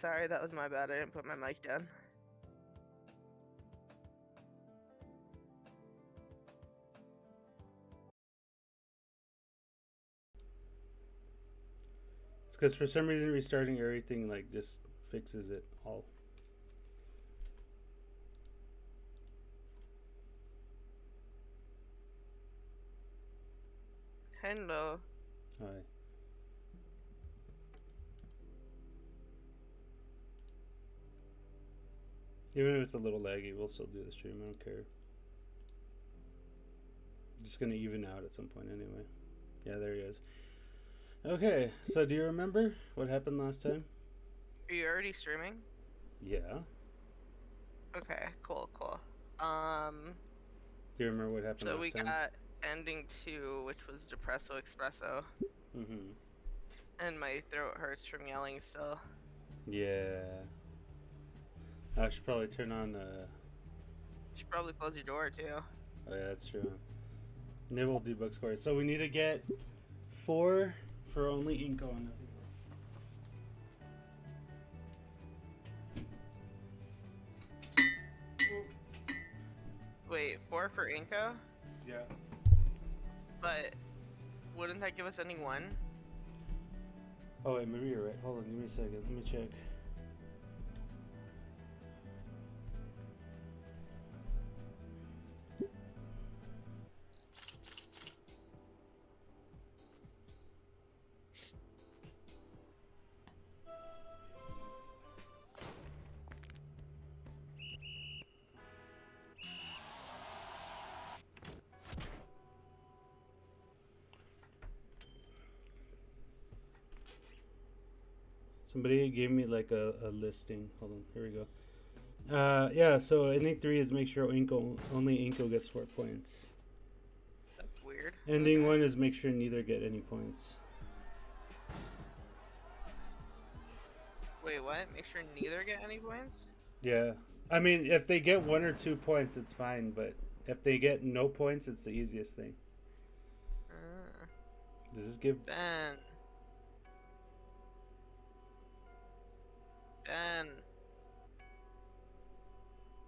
Sorry, that was my bad. I didn't put my mic down. It's because for some reason restarting everything like just fixes it all. Hello. Hi. Even if it's a little laggy, we'll still do the stream. I don't care. Just gonna even out at some point anyway. Yeah, there he is. Okay, so do you remember what happened last time? Are you already streaming? Yeah. Okay, cool. Do you remember what happened So we last time? got ending 2, which was Depresso Espresso. Mm-hmm. And my throat hurts from yelling still. Yeah. I should probably turn on. You should probably close your door too. Oh yeah, that's true. Nibble debug score. So we need to get 4 for only Inco and nothing. Wait, 4 for Inco? Yeah. But wouldn't that give us ending 1? Oh wait, maybe you're right. Hold on, give me a second. Let me check. Somebody gave me like a listing. Hold on, here we go. Yeah, so ending 3 is make sure only Inco gets 4 points. That's weird. Ending Okay. 1 is make sure neither get any points. Wait, what? Make sure neither get any points? Yeah. I mean, if they get 1 or 2 points, it's fine, but if they get no points, it's the easiest thing. Does this give... Ben.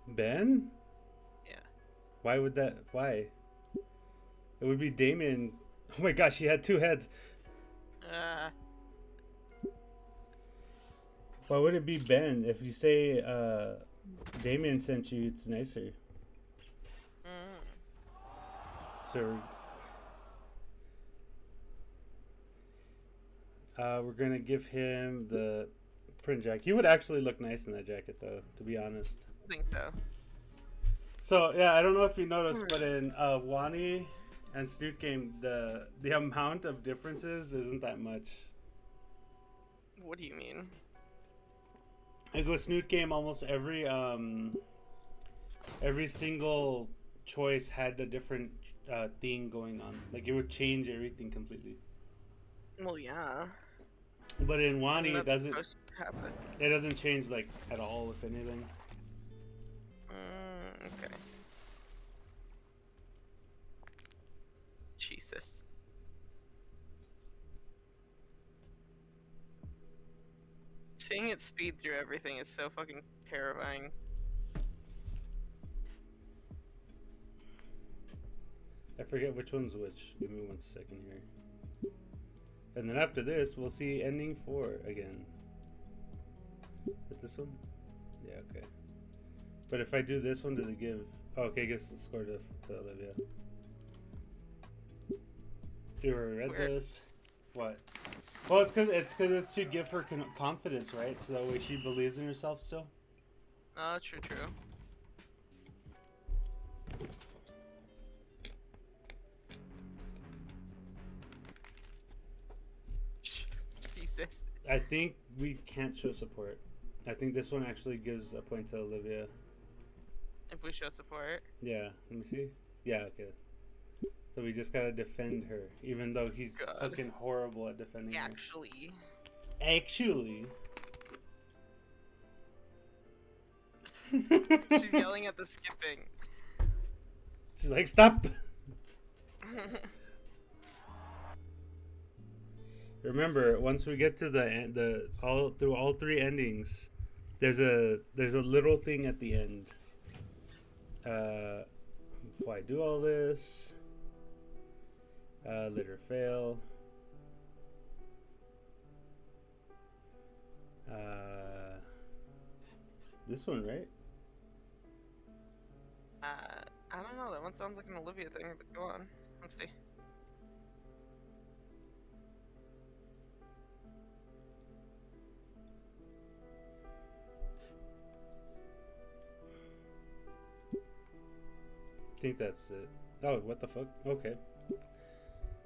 Ben? Yeah. Why would that... Why? It would be Damien. Oh my gosh, he had 2 heads. Why would it be Ben? If you say Damien sent you, it's nicer. So we're gonna give him the print jacket. He would actually look nice in that jacket, though, to be honest. I think so. So yeah, I don't know if you noticed, but in Wani and Snoot Game, the amount of differences isn't that much. What do you mean? Like with Snoot Game, almost every single choice had a different thing going on. Like it would change everything completely. Well, yeah. But in Wani, it doesn't. Supposed to happen. It doesn't change like at all, if anything. Okay. Jesus. Seeing it speed through everything is so fucking terrifying. I forget which one's which. Give me 1 second here. And then after this, we'll see ending 4 again. Is this one? Yeah, okay. But if I do this one, does it give... Oh, okay, I guess the score to Olivia. You already read this? What? Well, it's because it should give her confidence, right? So that way she believes in herself still. Oh, true. Jesus. I think we can't show support. I think this one actually gives a point to Olivia. If we show support. Yeah, let me see. Yeah, okay. So we just gotta defend her, even though he's fucking horrible at defending Actually. her. Actually. She's yelling at the skipping. She's like, stop! Remember, once we get to the all through all three endings, there's a little thing at the end. Before I do all this, let her fail. This one, right? I don't know. That one sounds like an Olivia thing, but go on. Let's see. I think that's it. Oh, what the fuck? Okay.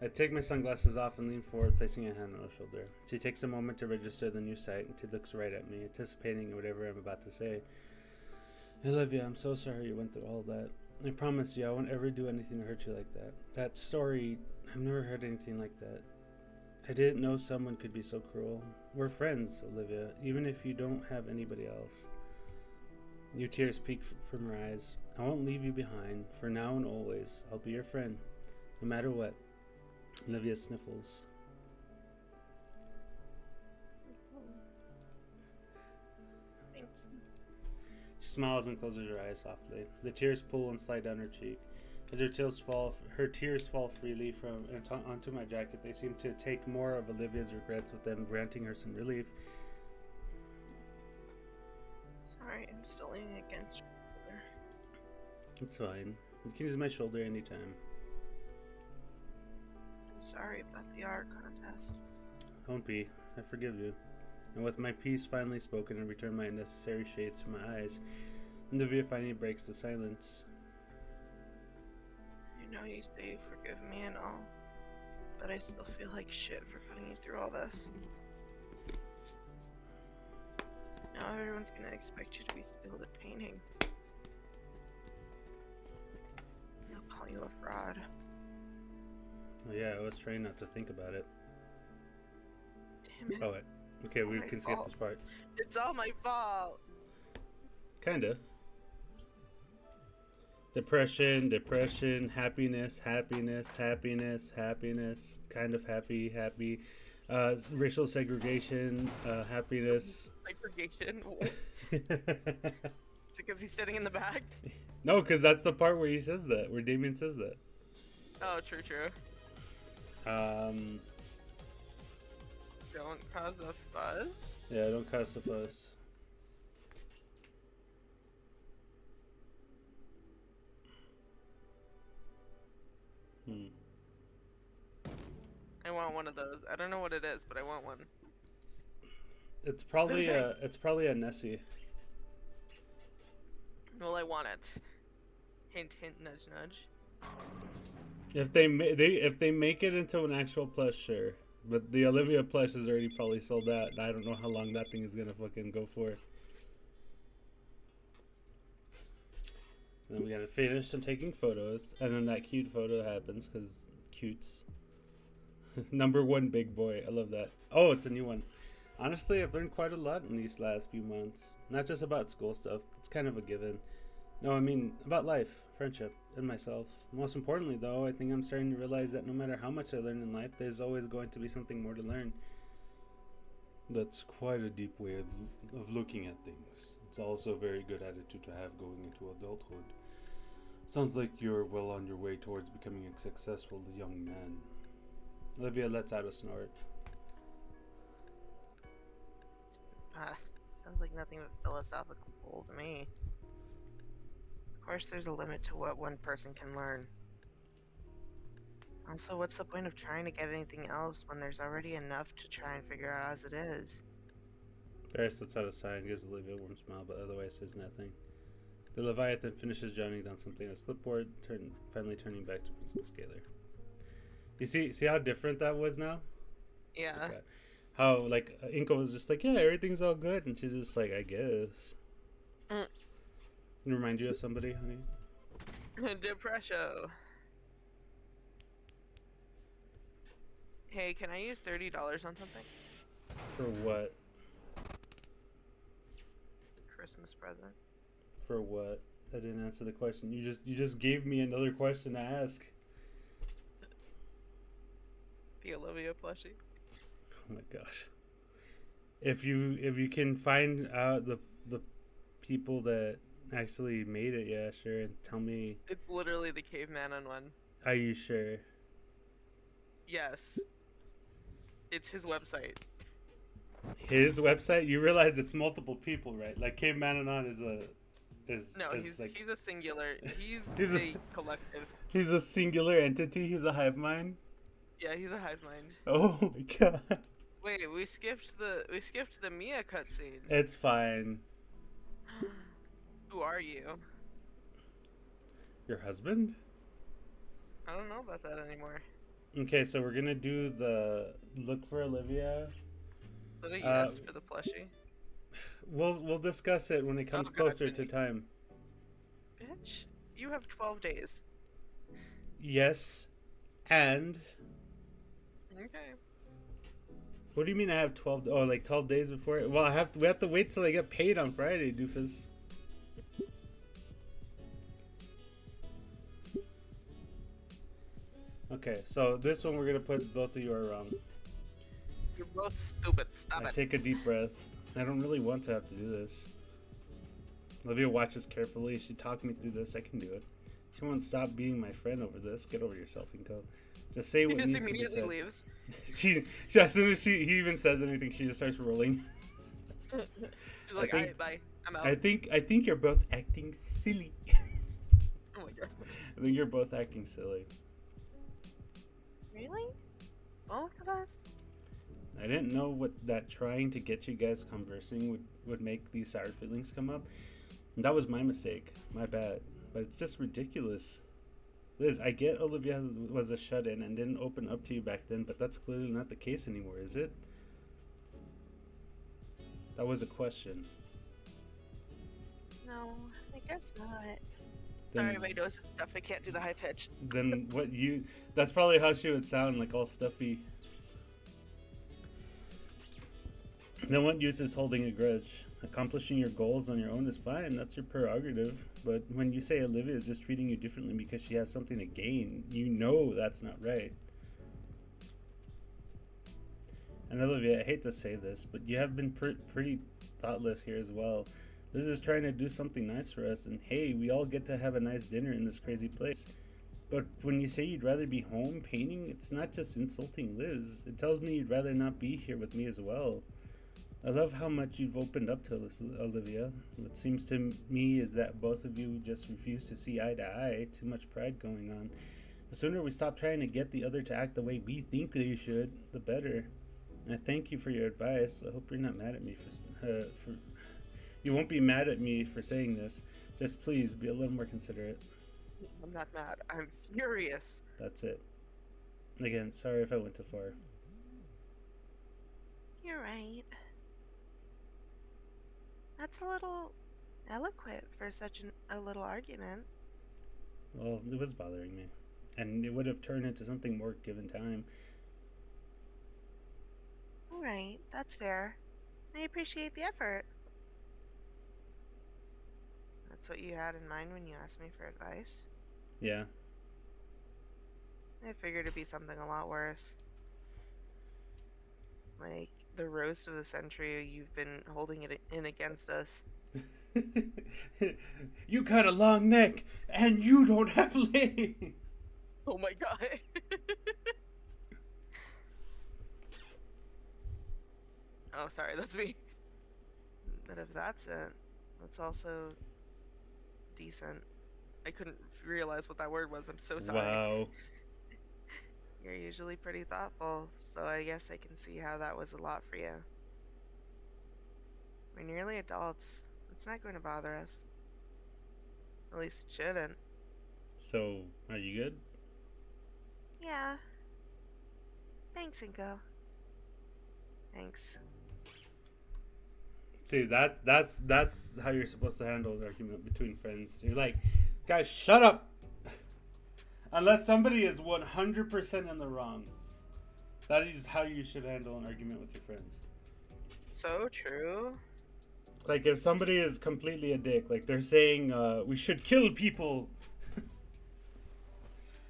I take my sunglasses off and lean forward, placing a hand on her shoulder. She takes a moment to register the new sight, and she looks right at me, anticipating whatever I'm about to say. Olivia, I'm so sorry you went through all that. I promise you I won't ever do anything to hurt you like that. That story, I've never heard anything like that. I didn't know someone could be so cruel. We're friends, Olivia, even if you don't have anybody else. New tears peek from her eyes. I won't leave you behind. For now and always, I'll be your friend, no matter what. Olivia sniffles. Thank you. She smiles and closes her eyes softly. The tears pull and slide down her cheek. As her tears fall freely from onto my jacket. They seem to take more of Olivia's regrets with them, granting her some relief. Sorry, I'm still leaning against your shoulder. It's fine. You can use my shoulder anytime. I'm sorry about the art contest. Don't be. I forgive you. And with my piece finally spoken, I return my unnecessary shades to my eyes. Olivia finally breaks the silence. You know you say you forgive me and all, but I still feel like shit for putting you through all this. Now everyone's gonna expect you to be skilled at painting. They'll call you a fraud. Oh yeah, I was trying not to think about it. Damn it. Oh, wait. Okay, we My can skip fault. this part. It's all my fault. Kinda. Depression, happiness, kind of happy, racial segregation, happiness. Segregation. Because he's sitting in the back. No, because that's the part where he says that, where Damien says that. Oh, true. Don't cause a fuss. Yeah, don't cause a fuss. I want one of those. I don't know what it is, but I want one. It's probably a Nessie. Well, I want it. Hint, hint, nudge, nudge. If they make it into an actual plush, sure. But the Olivia plush is already probably sold out, and I don't know how long that thing is gonna fucking go for. And then we gotta finish and taking photos, and then that cute photo happens because cutes. Number one big boy, I love that. Oh, it's a new one. Honestly, I've learned quite a lot in these last few months. Not just about school stuff, it's kind of a given. No, I mean about life, friendship, and myself. Most importantly, though, I think I'm starting to realize that no matter how much I learn in life, there's always going to be something more to learn. That's quite a deep way of looking at things. It's also a very good attitude to have going into adulthood. Sounds like you're well on your way towards becoming a successful young man. Olivia lets out a snort. Sounds like nothing but philosophical bull to me. Of course, there's a limit to what one person can learn. Also, what's the point of trying to get anything else when there's already enough to try and figure out as it is? Ferris lets out a sigh and gives Olivia a warm smile, but otherwise says nothing. The Leviathan finishes jotting down something on a clipboard, finally turning back to Principal Scalar. You see how different that was now? Yeah. Okay. How, like, Inko was just like, yeah, everything's all good, and she's just like, I guess. Remind you of somebody, honey? Depresso. Hey, can I use $30 on something? For what? Christmas present. For what? I didn't answer the question. You just gave me another question to ask. The Olivia plushie. Oh my gosh. If you can find out the people that actually made it, yeah, sure. And tell me, It's literally the caveman on one. are you sure? Yes. It's his website. His website? You realize it's multiple people, right? Like Caveman Anon No, is like he's a singular. He's he's a collective. he's a singular entity. He's a hive mind. Yeah, he's a hive mind. Oh my god. Wait, we skipped the Mia cutscene. It's fine. Who are you? Your husband? I don't know about that anymore. Okay, so we're gonna do the look for Olivia. Is that a yes for the plushie? We'll discuss it when it comes closer to time. Bitch, you have 12 days. Yes, and Okay. what do you mean I have 12? Oh, like 12 days before? Well, we have to wait till I get paid on Friday, doofus. Okay, so this one we're gonna put both of you are wrong. You're both stupid. Stop I it. take a deep breath. I don't really want to have to do this. Olivia watches carefully. She talked me through this. I can do it. She won't stop being my friend over this. Get over yourself, Inko. Just say He what just needs to be immediately said. leaves. She as soon as he even says anything, she just starts rolling. She's like, think- alright, bye. I'm out. I think you're both acting silly. Oh my god. I think you're both acting silly. Really? Both of us? I didn't know what that trying to get you guys conversing would make these sour feelings come up. And that was my mistake. My bad. But it's just ridiculous. Liz, I get Olivia was a shut-in and didn't open up to you back then, but that's clearly not the case anymore, is it? That was a question. No, I guess not. Then- Sorry, my nose is stuffed. I can't do the high pitch. Then what you... That's probably how she would sound, like all stuffy. Then what use is holding a grudge? Accomplishing your goals on your own is fine. That's your prerogative. But when you say Olivia is just treating you differently because she has something to gain, you know that's not right. And Olivia, I hate to say this, but you have been pretty thoughtless here as well. Liz is trying to do something nice for us, and hey, we all get to have a nice dinner in this crazy place. But when you say you'd rather be home painting, it's not just insulting Liz. It tells me you'd rather not be here with me as well. I love how much you've opened up to us, Olivia. What seems to me is that both of you just refuse to see eye to eye. Too much pride going on. The sooner we stop trying to get the other to act the way we think they should, the better. And I thank you for your advice. I hope you're not mad at me for you won't be mad at me for saying this. Just please be a little more considerate. I'm not mad. I'm furious. That's it. Again, sorry if I went too far. You're right. That's a little eloquent for such a little argument. Well, it was bothering me. And it would have turned into something more given time. Alright, that's fair. I appreciate the effort. That's what you had in mind when you asked me for advice? Yeah. I figured it'd be something a lot worse. Like the roast of the century you've been holding it in against us. You got a long neck, and you don't have legs. Oh my god. Oh, sorry, that's me. But if that's it, that's also decent. I couldn't realize what that word was. I'm so sorry. Wow. You're usually pretty thoughtful, so I guess I can see how that was a lot for you. We're nearly adults. It's not going to bother us. At least it shouldn't. So, are you good? Yeah. Thanks, Inko. Thanks. See, that's how you're supposed to handle an argument between friends. You're like, guys, shut up. Unless somebody is 100% in the wrong. That is how you should handle an argument with your friends. So true. Like, if somebody is completely a dick, like they're saying, we should kill people.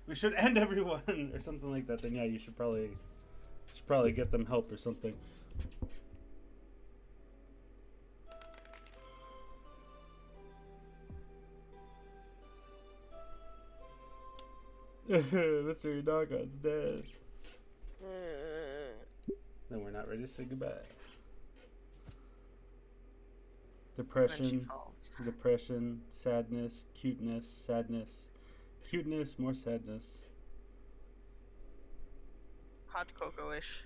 We should end everyone, or something like that, then yeah, you should probably Should probably get them help or something. Mr. Dogon's dead. Then we're not ready to say goodbye. Depression, sadness, cuteness, more sadness. Hot cocoa-ish.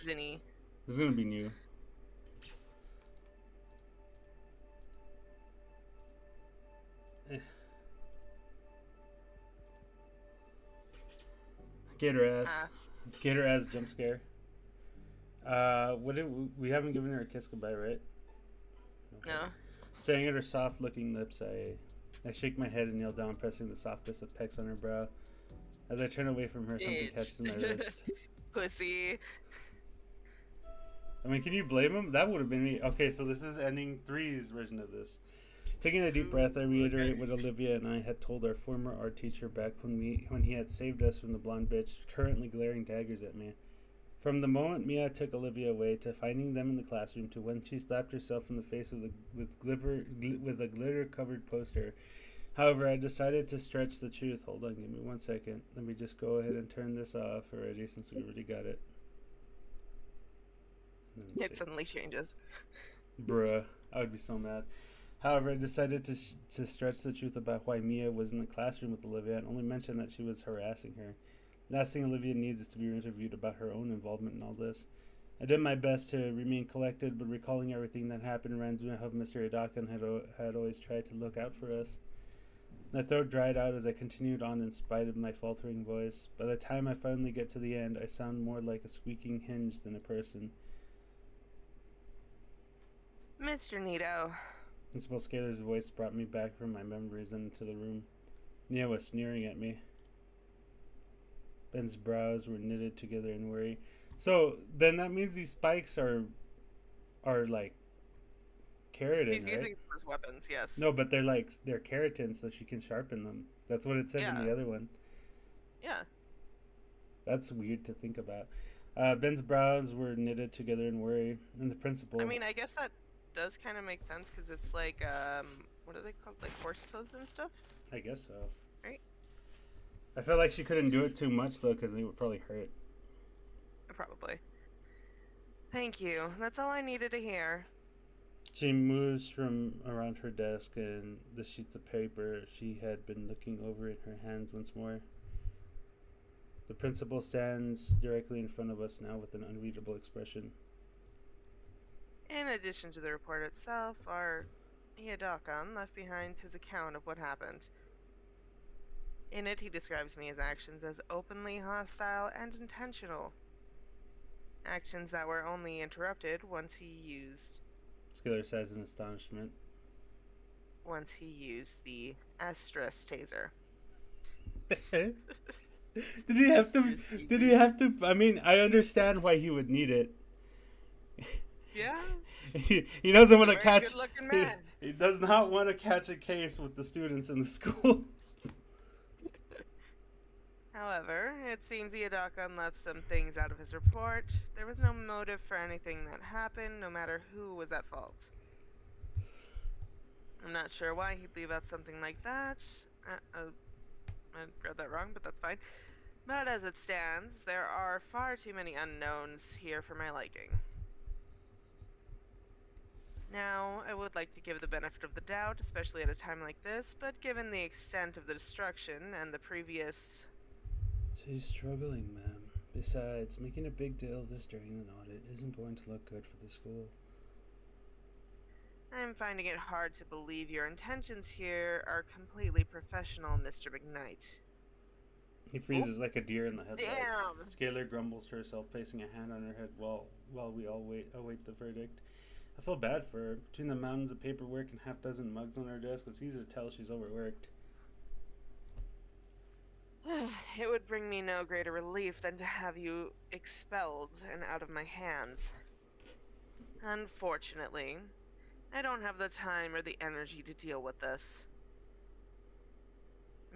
Zinny. This is gonna be new. Get her ass. Get her ass jump scare. We haven't given her a kiss goodbye, right? Okay. No. Staring at her soft looking lips, I shake my head and kneel down, pressing the softest of pecks on her brow. As I turn away from her, something catches my wrist. Pussy. I mean, can you blame him? That would have been me. Okay, so this is ending 3's version of this. Taking a deep breath, I reiterate what Olivia and I had told our former art teacher back when he had saved us from the blonde bitch currently glaring daggers at me. From the moment Mia took Olivia away to finding them in the classroom to when she slapped herself in the face with a glitter-covered poster. However, I decided to stretch the truth. Hold on, give me 1 second. Let me just go ahead and turn this off already since we already got it. It suddenly changes. Bruh, I would be so mad. However, I decided to stretch the truth about why Mia was in the classroom with Olivia and only mention that she was harassing her. Last thing Olivia needs is to be interviewed about her own involvement in all this. I did my best to remain collected, but recalling everything that happened reminds me of how Mr. Adakan had always tried to look out for us. My throat dried out as I continued on in spite of my faltering voice. By the time I finally get to the end, I sound more like a squeaking hinge than a person. Mr. Nito. Principal Scalar's voice brought me back from my memories into the room. Nia was sneering at me. Ben's brows were knitted together in worry. So then that means these spikes are like keratin, He's using them as weapons, yes. No, but they're keratin, so she can sharpen them. That's what it said in the other one. Yeah. That's weird to think about. Ben's brows were knitted together in worry, and the principal. I mean, I guess that does kind of make sense because it's like what are they called, like horse hooves and stuff? I guess so. Right. I felt like she couldn't do it too much though, because it would probably hurt. Probably. Thank you. That's all I needed to hear. She moves from around her desk and the sheets of paper she had been looking over in her hands once more. The principal stands directly in front of us now with an unreadable expression. In addition to the report itself, our Iedakan left behind his account of what happened. In it, he describes Mia's actions as openly hostile and intentional. Actions that were only interrupted once he used... Scalar says in astonishment. Once he used the Estrus taser. Did he have to? I mean, I understand why he would need it. Yeah. He doesn't want to catch. He does not want to catch a case with the students in the school. However, it seems Iedakan left some things out of his report. There was no motive for anything that happened, no matter who was at fault. I'm not sure why he'd leave out something like that. I read that wrong, but that's fine. But as it stands, there are far too many unknowns here for my liking. Now, I would like to give the benefit of the doubt, especially at a time like this, but given the extent of the destruction and the previous... She's struggling, ma'am. Besides, making a big deal of this during an audit isn't going to look good for the school. I'm finding it hard to believe your intentions here are completely professional, Mr. McKnight. He freezes like a deer in the headlights. Damn. Scalar grumbles to herself, placing a hand on her head while we all await the verdict. I feel bad for her. Between the mountains of paperwork and half-dozen mugs on her desk, it's easy to tell she's overworked. It would bring me no greater relief than to have you expelled and out of my hands. Unfortunately, I don't have the time or the energy to deal with this.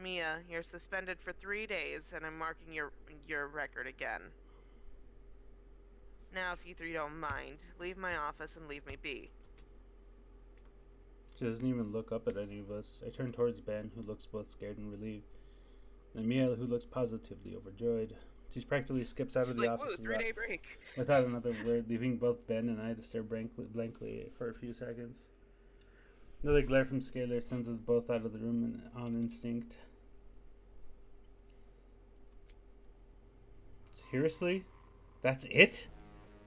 Mia, you're suspended for 3 days, and I'm marking your record again. Now, if you three don't mind, leave my office and leave me be. She doesn't even look up at any of us. I turn towards Ben, who looks both scared and relieved, and Mia, who looks positively overjoyed. She practically skips out She's of the like, woo, office 3-day break. without another word, leaving both Ben and I to stare blankly for a few seconds. Another glare from Scalar sends us both out of the room on instinct. Seriously? That's it?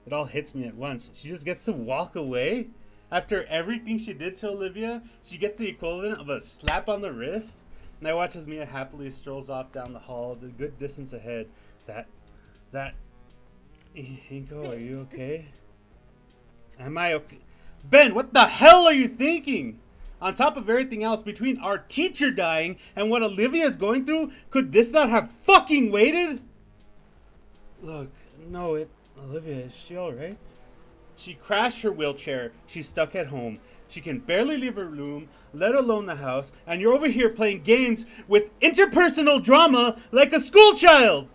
It all hits me at once. She just gets to walk away? After everything she did to Olivia, she gets the equivalent of a slap on the wrist? And I watch as Mia happily strolls off down the hall, the good distance ahead. That... Inko, are you okay? Am I okay? Ben, what the hell are you thinking? On top of everything else, between our teacher dying and what Olivia is going through, could this not have fucking waited? Look, no, Olivia, is she alright? She crashed her wheelchair. She's stuck at home. She can barely leave her room, let alone the house, and you're over here playing games with interpersonal drama like a school child!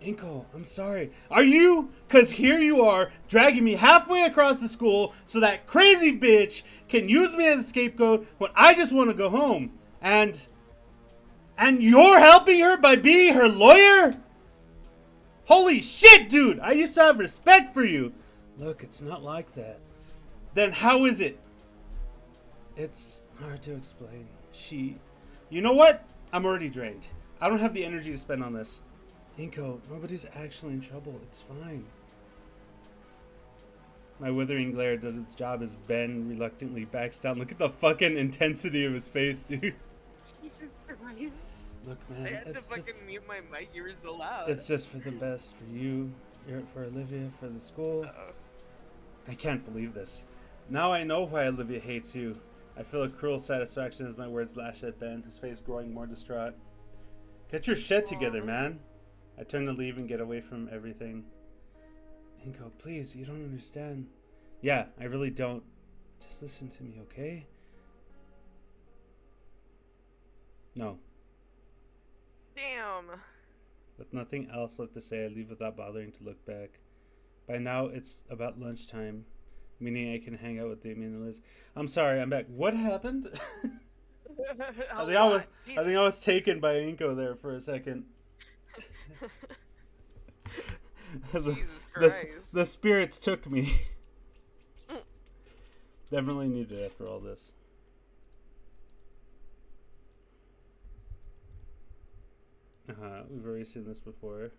Inko, I'm sorry. Are you? Cause here you are, dragging me halfway across the school so that crazy bitch can use me as a scapegoat when I just want to go home. And you're helping her by being her lawyer? Holy shit, dude! I used to have respect for you. Look, it's not like that. Then how is it? It's hard to explain. You know what? I'm already drained. I don't have the energy to spend on this. Inko, nobody's actually in trouble. It's fine. My withering glare does its job as Ben reluctantly backs down. Look at the fucking intensity of his face, dude. Jesus Christ. Look, I man, had to fucking mute my mic. You were so loud. it's just for the best. For you, for Olivia, for the school. Uh-oh. I can't believe this. Now I know why Olivia hates you. I feel a cruel satisfaction as my words lash at Ben, his face growing more distraught. Get your shit together, man. I turn to leave and get away from everything. Inko, please, you don't understand. Yeah, I really don't. Just listen to me, okay? No. Damn. With nothing else left to say, I leave without bothering to look back. By now, it's about lunchtime, meaning I can hang out with Damien and Liz. I'm sorry, I'm back. What happened? I think I was taken by Inko there for a second. Jesus Christ. The spirits took me. Definitely needed it after all this. We've already seen this before.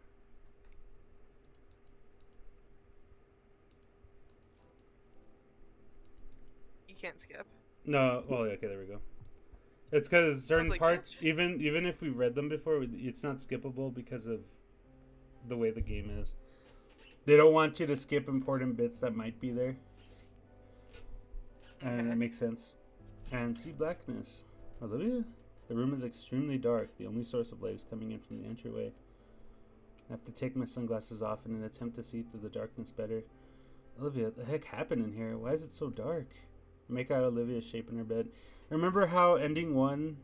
You can't skip. No, well, okay, there we go. It's because certain like, parts, even if we read them before, it's not skippable because of the way the game is. They don't want you to skip important bits that might be there. And it makes sense. And see blackness. Olivia? The room is extremely dark. The only source of light is coming in from the entryway. I have to take my sunglasses off in an attempt to see through the darkness better. Olivia, what the heck happened in here? Why is it so dark? I make out Olivia's shape in her bed. Remember how ending 1,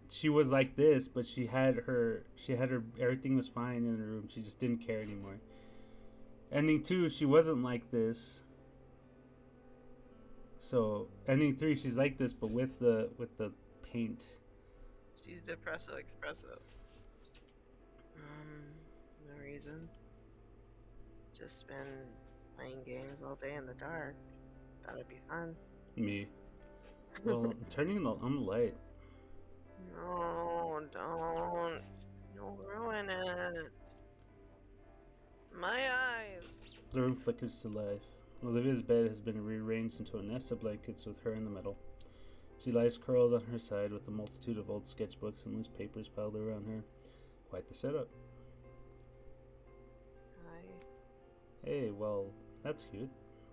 she was like this, but she had her, everything was fine in her room. She just didn't care anymore. Ending 2, she wasn't like this. So ending 3, she's like this, but with the paint. She's depresso espresso. No reason. Just been playing games all day in the dark. Thought it'd be fun. Me. Well, I'm turning on the light. No, don't. You'll ruin it. My eyes. The room flickers to life. Olivia's bed has been rearranged into a nest of blankets with her in the middle. She lies curled on her side with a multitude of old sketchbooks and loose papers piled around her. Quite the setup. Hi. Hey, well, that's cute.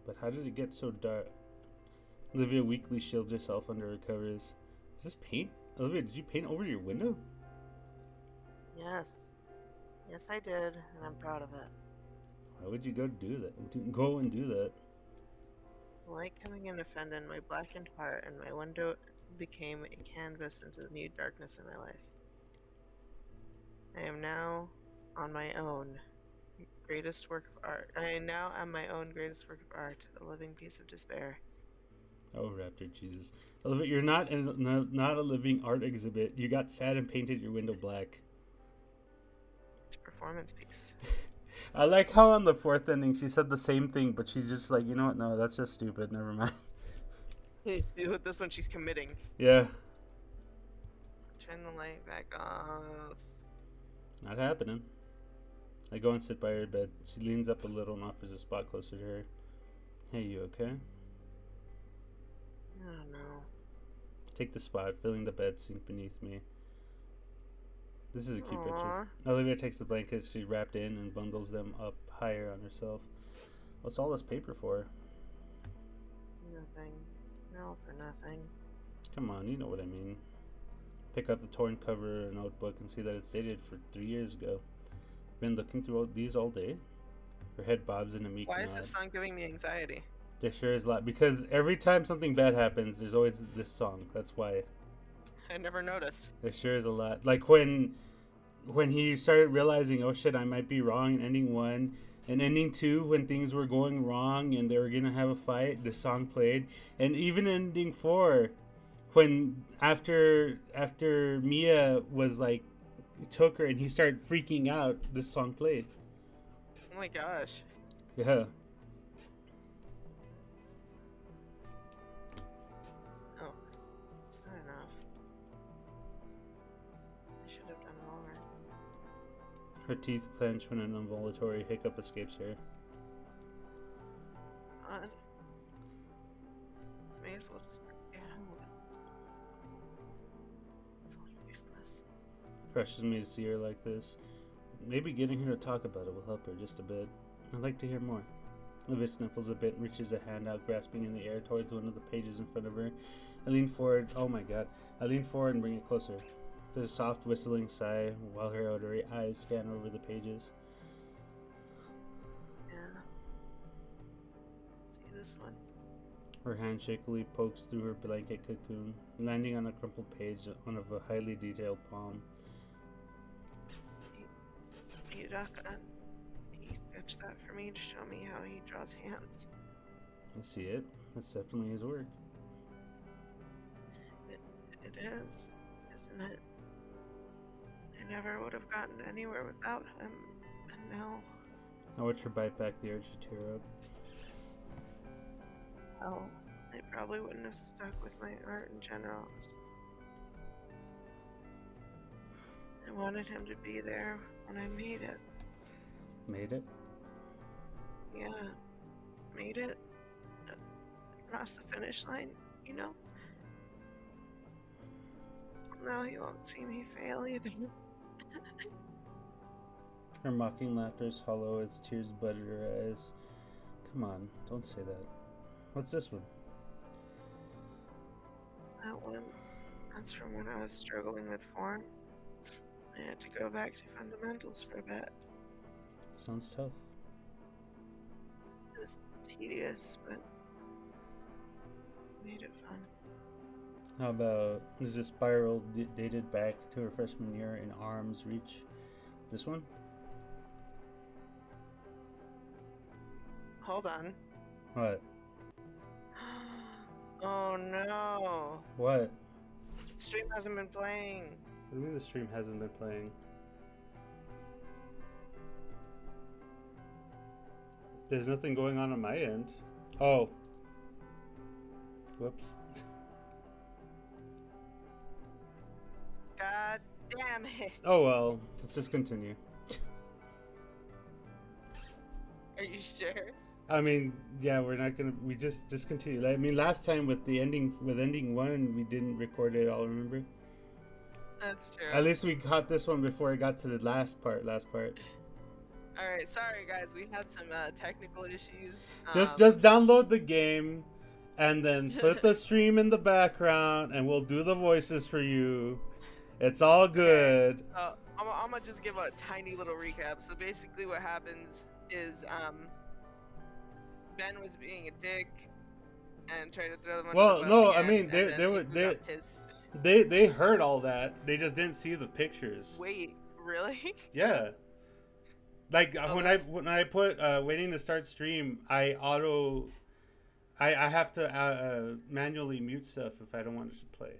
But how did it get so dark? Olivia weakly shields herself under her covers. Is this paint? Olivia, did you paint over your window? Yes. Yes, I did, and I'm proud of it. Why would you go do that? Go and do that. The light coming in offended my blackened heart, and my window became a canvas into the new darkness in my life. I am now on my own, greatest work of art. I now am my own greatest work of art, a living piece of despair. Oh, Raptor, Jesus. I love it. You're not a living art exhibit. You got sad and painted your window black. It's a performance piece. I like how on the fourth ending she said the same thing, but she's just like, you know what? No, that's just stupid. Never mind. With this one, she's committing. Yeah, Turn the light back off. not happening. I go and sit by her bed. She leans up a little and offers a spot closer to her. Hey, you okay? I don't know. Take the spot, feeling the bed sink beneath me. This is a cute picture. Aw. Olivia takes the blankets she wrapped in and bundles them up higher on herself. What's all this paper for? Nothing. No, for nothing. Come on, you know what I mean. Pick up the torn cover of a notebook and see that it's dated for 3 years ago. Been looking through these all day? Her head bobs in a meek Why nod. is this song giving me anxiety? There sure is a lot. Because every time something bad happens, there's always this song. That's why. I never noticed. There sure is a lot. Like when he started realizing, oh shit, I might be wrong in ending 1. And ending 2, when things were going wrong and they were going to have a fight, the song played. And even ending 4, when after Mia was like, took her and he started freaking out, this song played. Oh my gosh. Yeah. Oh, it's not enough. I should have done more. Her teeth clench when an involuntary hiccup escapes her. God. May as well just get hold of it. It's all useless. Crushes me to see her like this. Maybe getting her to talk about it will help her just a bit. I'd like to hear more. Olivia sniffles a bit and reaches a hand out, grasping in the air towards one of the pages in front of her. I lean forward. Oh my god. I lean forward and bring it closer. There's a soft whistling sigh while her outer eyes scan over the pages. Yeah. See this one? Her hand shakily pokes through her blanket cocoon, landing on a crumpled page on a highly detailed palm. He sketched that for me to show me how he draws hands. I see it. That's definitely his work. It is, isn't it? I never would have gotten anywhere without him, and now, I watch her bite back the urge to tear up. well, I probably wouldn't have stuck with my art in general. I wanted him to be there when I made it. Made it? Yeah, made it across the finish line, you know? Now he won't see me fail either. Her mocking laughter is hollow as tears butted her eyes. Come on, don't say that. What's this one? That one, that's from when I was struggling with form. I had to go back to fundamentals for a bit. Sounds tough. It was tedious, but made it fun. How about, is this spiral dated back to her freshman year in arm's reach? This one? Hold on. What? Oh no. What? The stream hasn't been playing. What do you mean the stream hasn't been playing? There's nothing going on my end. Oh. Whoops. God damn it. Oh well, let's just continue. Are you sure? I mean, yeah, we just discontinue. I mean, last time with ending 1, we didn't record it all, remember? That's true. At least we caught this one before it got to the last part. Alright, sorry guys, we had some technical issues. Just download the game and then put the stream in the background and we'll do the voices for you. It's all good. I'm gonna just give a tiny little recap. So basically what happens is Ben was being a dick and tried to throw them under Well, the bus no, I again, mean, and then they he got pissed. they heard all that. They just didn't see the pictures. Wait, really? Yeah. Like Oh, when I put waiting to start stream, I have to manually mute stuff if I don't want it to play.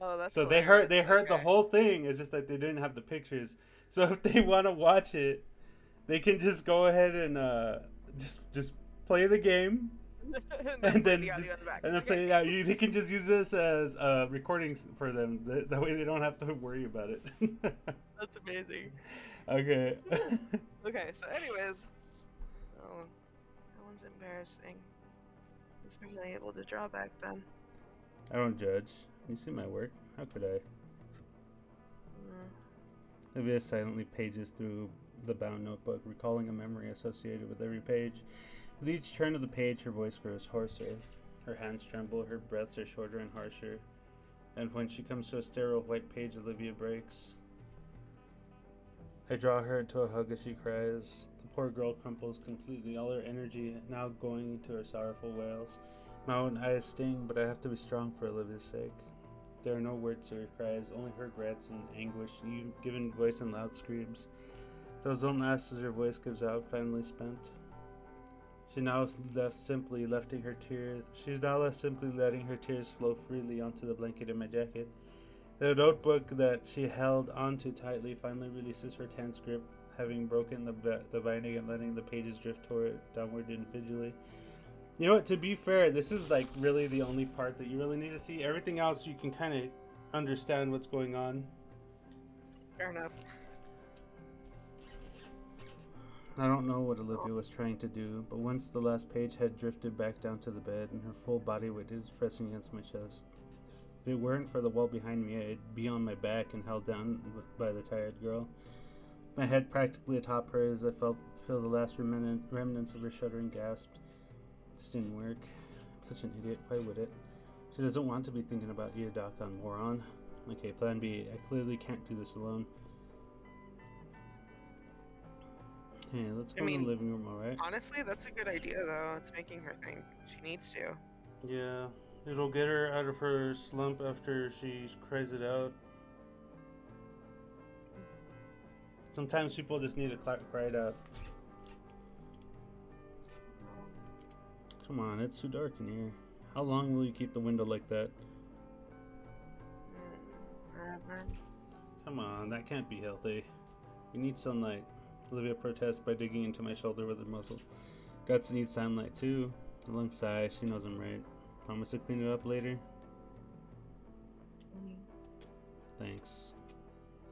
oh, that's So hilarious. they heard the Okay. whole thing. It's just that they didn't have the pictures. So if they want to watch it, they can just go ahead and just play the game And then and play the then audio just in the back. and then Okay. play it out. They can just use this as recordings for them. That way they don't have to worry about it. That's amazing. Okay. Okay, so anyways, oh, that one's embarrassing. I was really able to draw back then. I don't judge. You see my work. How could I? Mm. Olivia silently pages through the bound notebook, recalling a memory associated with every page. With each turn of the page, her voice grows hoarser. Her hands tremble, her breaths are shorter and harsher. And when she comes to a sterile white page, Olivia breaks. I draw her to a hug as she cries. The poor girl crumples completely, all her energy now going into her sorrowful wails. My own eyes sting, but I have to be strong for Olivia's sake. There are no words to her cries, only her regrets and anguish, given voice in loud screams. Those don't last as her voice gives out, finally spent. She's now left simply letting her tears flow freely onto the blanket in my jacket. The notebook that she held onto tightly finally releases her tense grip, having broken the binding and letting the pages drift downward individually. You know what? To be fair, this is like really the only part that you really need to see. Everything else you can kind of understand what's going on. Fair enough. I don't know what Olivia was trying to do, but once the last page had drifted back down to the bed and her full body weight was pressing against my chest. If it weren't for the wall behind me, I'd be on my back and held down by the tired girl. My head practically atop her as I feel the last remnants of her shuddering gasp. This didn't work. I'm such an idiot. Why would it? She doesn't want to be thinking about Iadaka, moron. Okay, plan B. I clearly can't do this alone. Hey, let's go to the living room, alright? Honestly, that's a good idea, though. It's making her think. She needs to. Yeah, it'll get her out of her slump after she cries it out. Sometimes people just need to cry it out. Come on, it's too dark in here. How long will you keep the window like that? Forever. Come on, that can't be healthy. We need sunlight. Olivia protests by digging into my shoulder with her muzzle. Guts need sunlight too. A long sigh. She knows I'm right. Promise to clean it up later? Thanks.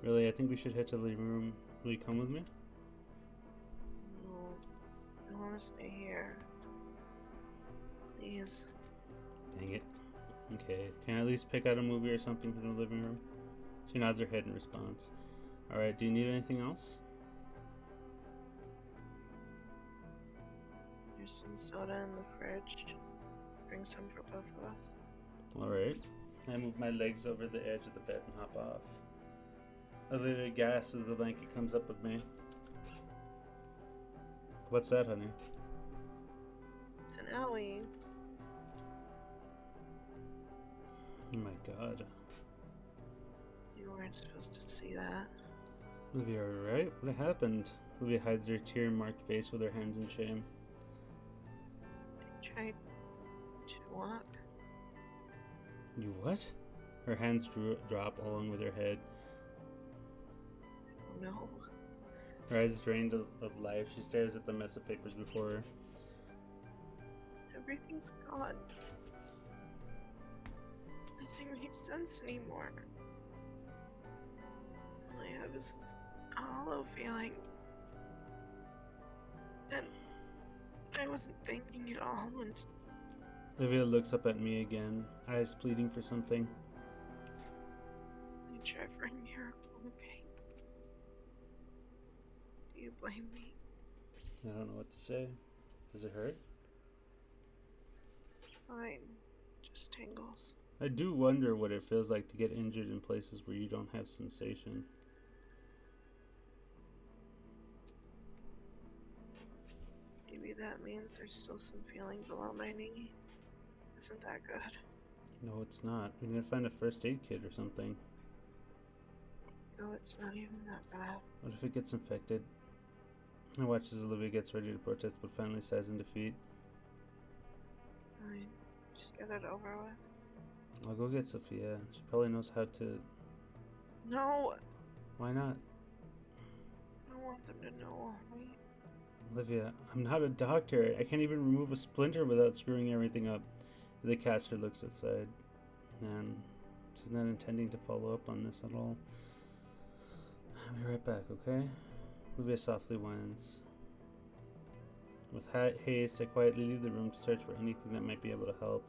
Really, I think we should head to the living room. Will you come with me? No, I want to stay here. Please. Dang it. Okay, can I at least pick out a movie or something from the living room? She nods her head in response. Alright, do you need anything else? There's some soda in the fridge. Bring some for both of us. Alright. I move my legs over the edge of the bed and hop off. A little gasp as the blanket comes up with me. What's that, honey? It's an owie. Oh my god. You weren't supposed to see that. Olivia, alright? What happened? Olivia hides her tear-marked face with her hands in shame. I tried to walk. You what? Her hands drop along with her head. Oh no. Her eyes drained of life. She stares at the mess of papers before her. Everything's gone. Nothing makes sense anymore. All I have is this hollow feeling. And I wasn't thinking at all, and Olivia looks up at me again, eyes pleading for something. I try for a miracle, okay? Do you blame me? I don't know what to say. Does it hurt? Fine. Just tingles. I do wonder what it feels like to get injured in places where you don't have sensation. Maybe that means there's still some feeling below my knee. Isn't that good? No, it's not. We need to find a first aid kit or something. No, it's not even that bad. What if it gets infected? I watch as Olivia gets ready to protest, but finally sighs in defeat. Fine. Just get it over with. I'll go get Sophia. She probably knows how to. No, Why not? I don't want them to know. Right? Olivia, I'm not a doctor. I can't even remove a splinter without screwing everything up. The caster looks outside, and she's not intending to follow up on this at all. I'll be right back, okay? Olivia softly whines. With haste, I quietly leave the room to search for anything that might be able to help.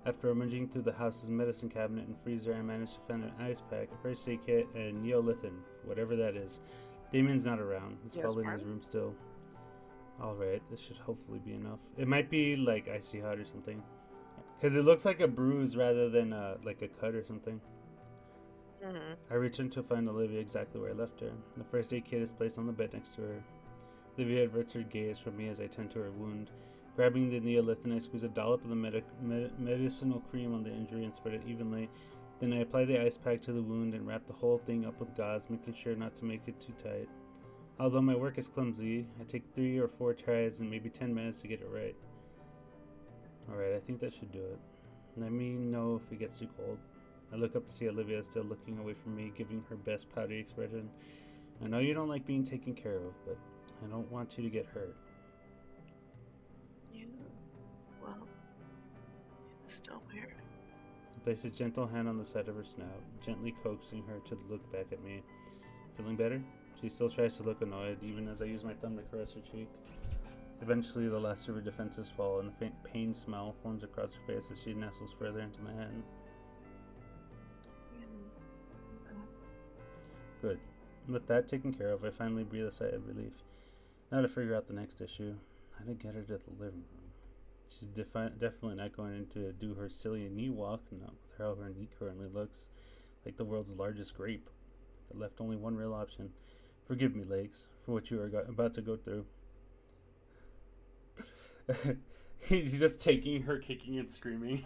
After rummaging through the house's medicine cabinet and freezer, I managed to find an ice pack, a first aid kit, and Neolithin, whatever that is. Damien's not around. He's probably in his room still. Alright, this should hopefully be enough. It might be like icy hot or something. Because it looks like a bruise rather than like a cut or something. I return to find Olivia exactly where I left her. The first aid kit is placed on the bed next to her. Olivia averts her gaze from me as I tend to her wound. Grabbing the Neolithin, I squeeze a dollop of the medicinal cream on the injury and spread it evenly. Then I apply the ice pack to the wound and wrap the whole thing up with gauze, making sure not to make it too tight. Although my work is clumsy, I take 3 or 4 tries and maybe 10 minutes to get it right. Alright, I think that should do it. Let me know if it gets too cold. I look up to see Olivia still looking away from me, giving her best pouty expression. I know you don't like being taken care of, but I don't want you to get hurt. Yeah, well, it's still weird. I place a gentle hand on the side of her snout, gently coaxing her to look back at me. Feeling better? She still tries to look annoyed, even as I use my thumb to caress her cheek. Eventually, the last of her defenses fall, and a faint pain smile forms across her face as she nestles further into my hand. Good. With that taken care of, I finally breathe a sigh of relief. Now to figure out the next issue. How to get her to the living room. She's definitely not going to do her silly knee walk, not with how her knee currently looks. Like the world's largest grape. That left only one real option. Forgive me, legs, for what you are about to go through. He's just taking her, kicking and screaming.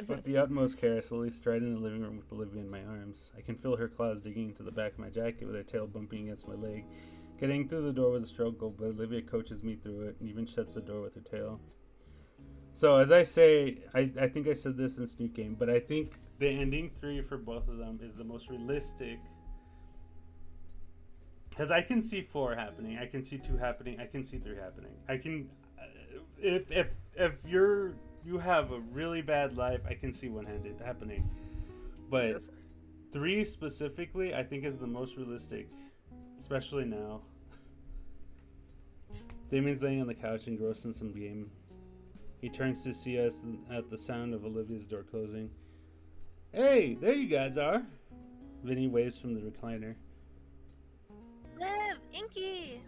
With the utmost care, I slowly stride in the living room with Olivia in my arms. I can feel her claws digging into the back of my jacket with her tail bumping against my leg. Getting through the door was a struggle, but Olivia coaches me through it and even shuts the door with her tail. So, as I say, I think I said this in Snoot Game, but I think the ending 3 for both of them is the most realistic. Because I can see 4 happening, I can see 2 happening, I can see 3 happening. I can, if you have a really bad life, I can see 1 happening. But 3 specifically, I think is the most realistic, especially now. Damien's laying on the couch engrossed in some game. He turns to see us at the sound of Olivia's door closing. Hey, there you guys are. Vinny waves from the recliner. Liv, Inky!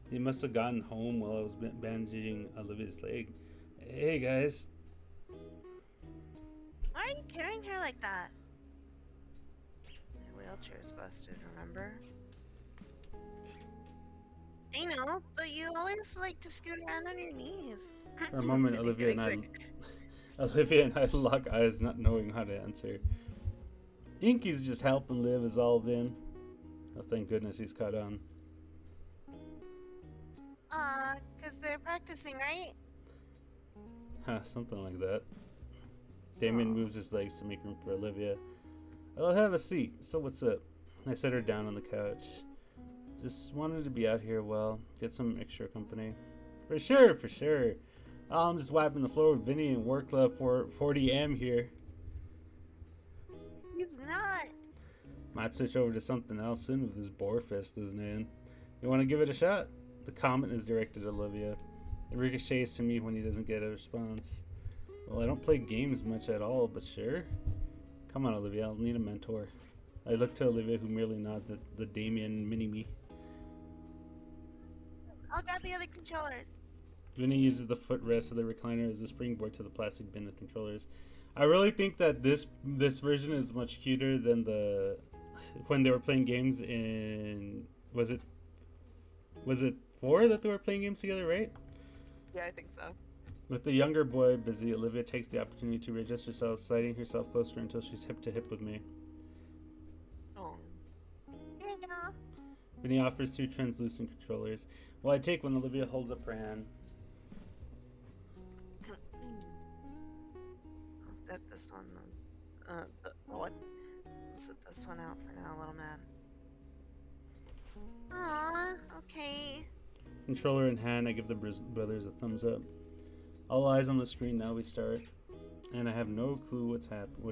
He must have gotten home while I was bandaging Olivia's leg. Hey guys. Why are you carrying her like that? My wheelchair's busted, remember? I know, but you always like to scoot around on your knees. For a moment, Olivia and I lock eyes, not knowing how to answer. Inky's just helping Liv is all Vin. Oh, thank goodness he's caught on. Cause they're practicing, right? Something like that. Damien moves his legs to make room for Olivia. I'll have a seat, so what's up? I set her down on the couch. Just wanted to be out here a while, get some extra company. For sure, for sure. Oh, I'm just wiping the floor with Vinny and Work Club for 40M here. He's not. Might switch over to something else soon with this Borefist, isn't it? You want to give it a shot? The comment is directed at Olivia. It ricochets to me when he doesn't get a response. Well, I don't play games much at all, but sure. Come on, Olivia, I'll need a mentor. I look to Olivia, who merely nods at the Damien mini-me. I'll grab the other controllers. Vinny uses the footrest of the recliner as a springboard to the plastic bin of controllers. I really think that this version is much cuter than the when they were playing games in was it 4 that they were playing games together, right? Yeah, I think so. With the younger boy busy, Olivia takes the opportunity to readjust herself, sliding herself closer until she's hip to hip with me. Oh. Here you go. Vinny offers 2 translucent controllers. Well, I take one. Olivia holds up her hand. I'll set this one. What? I'll set this one out for now, little man. Aww, okay. Controller in hand, I give the brothers a thumbs up. All eyes on the screen now. We start, and I have no clue what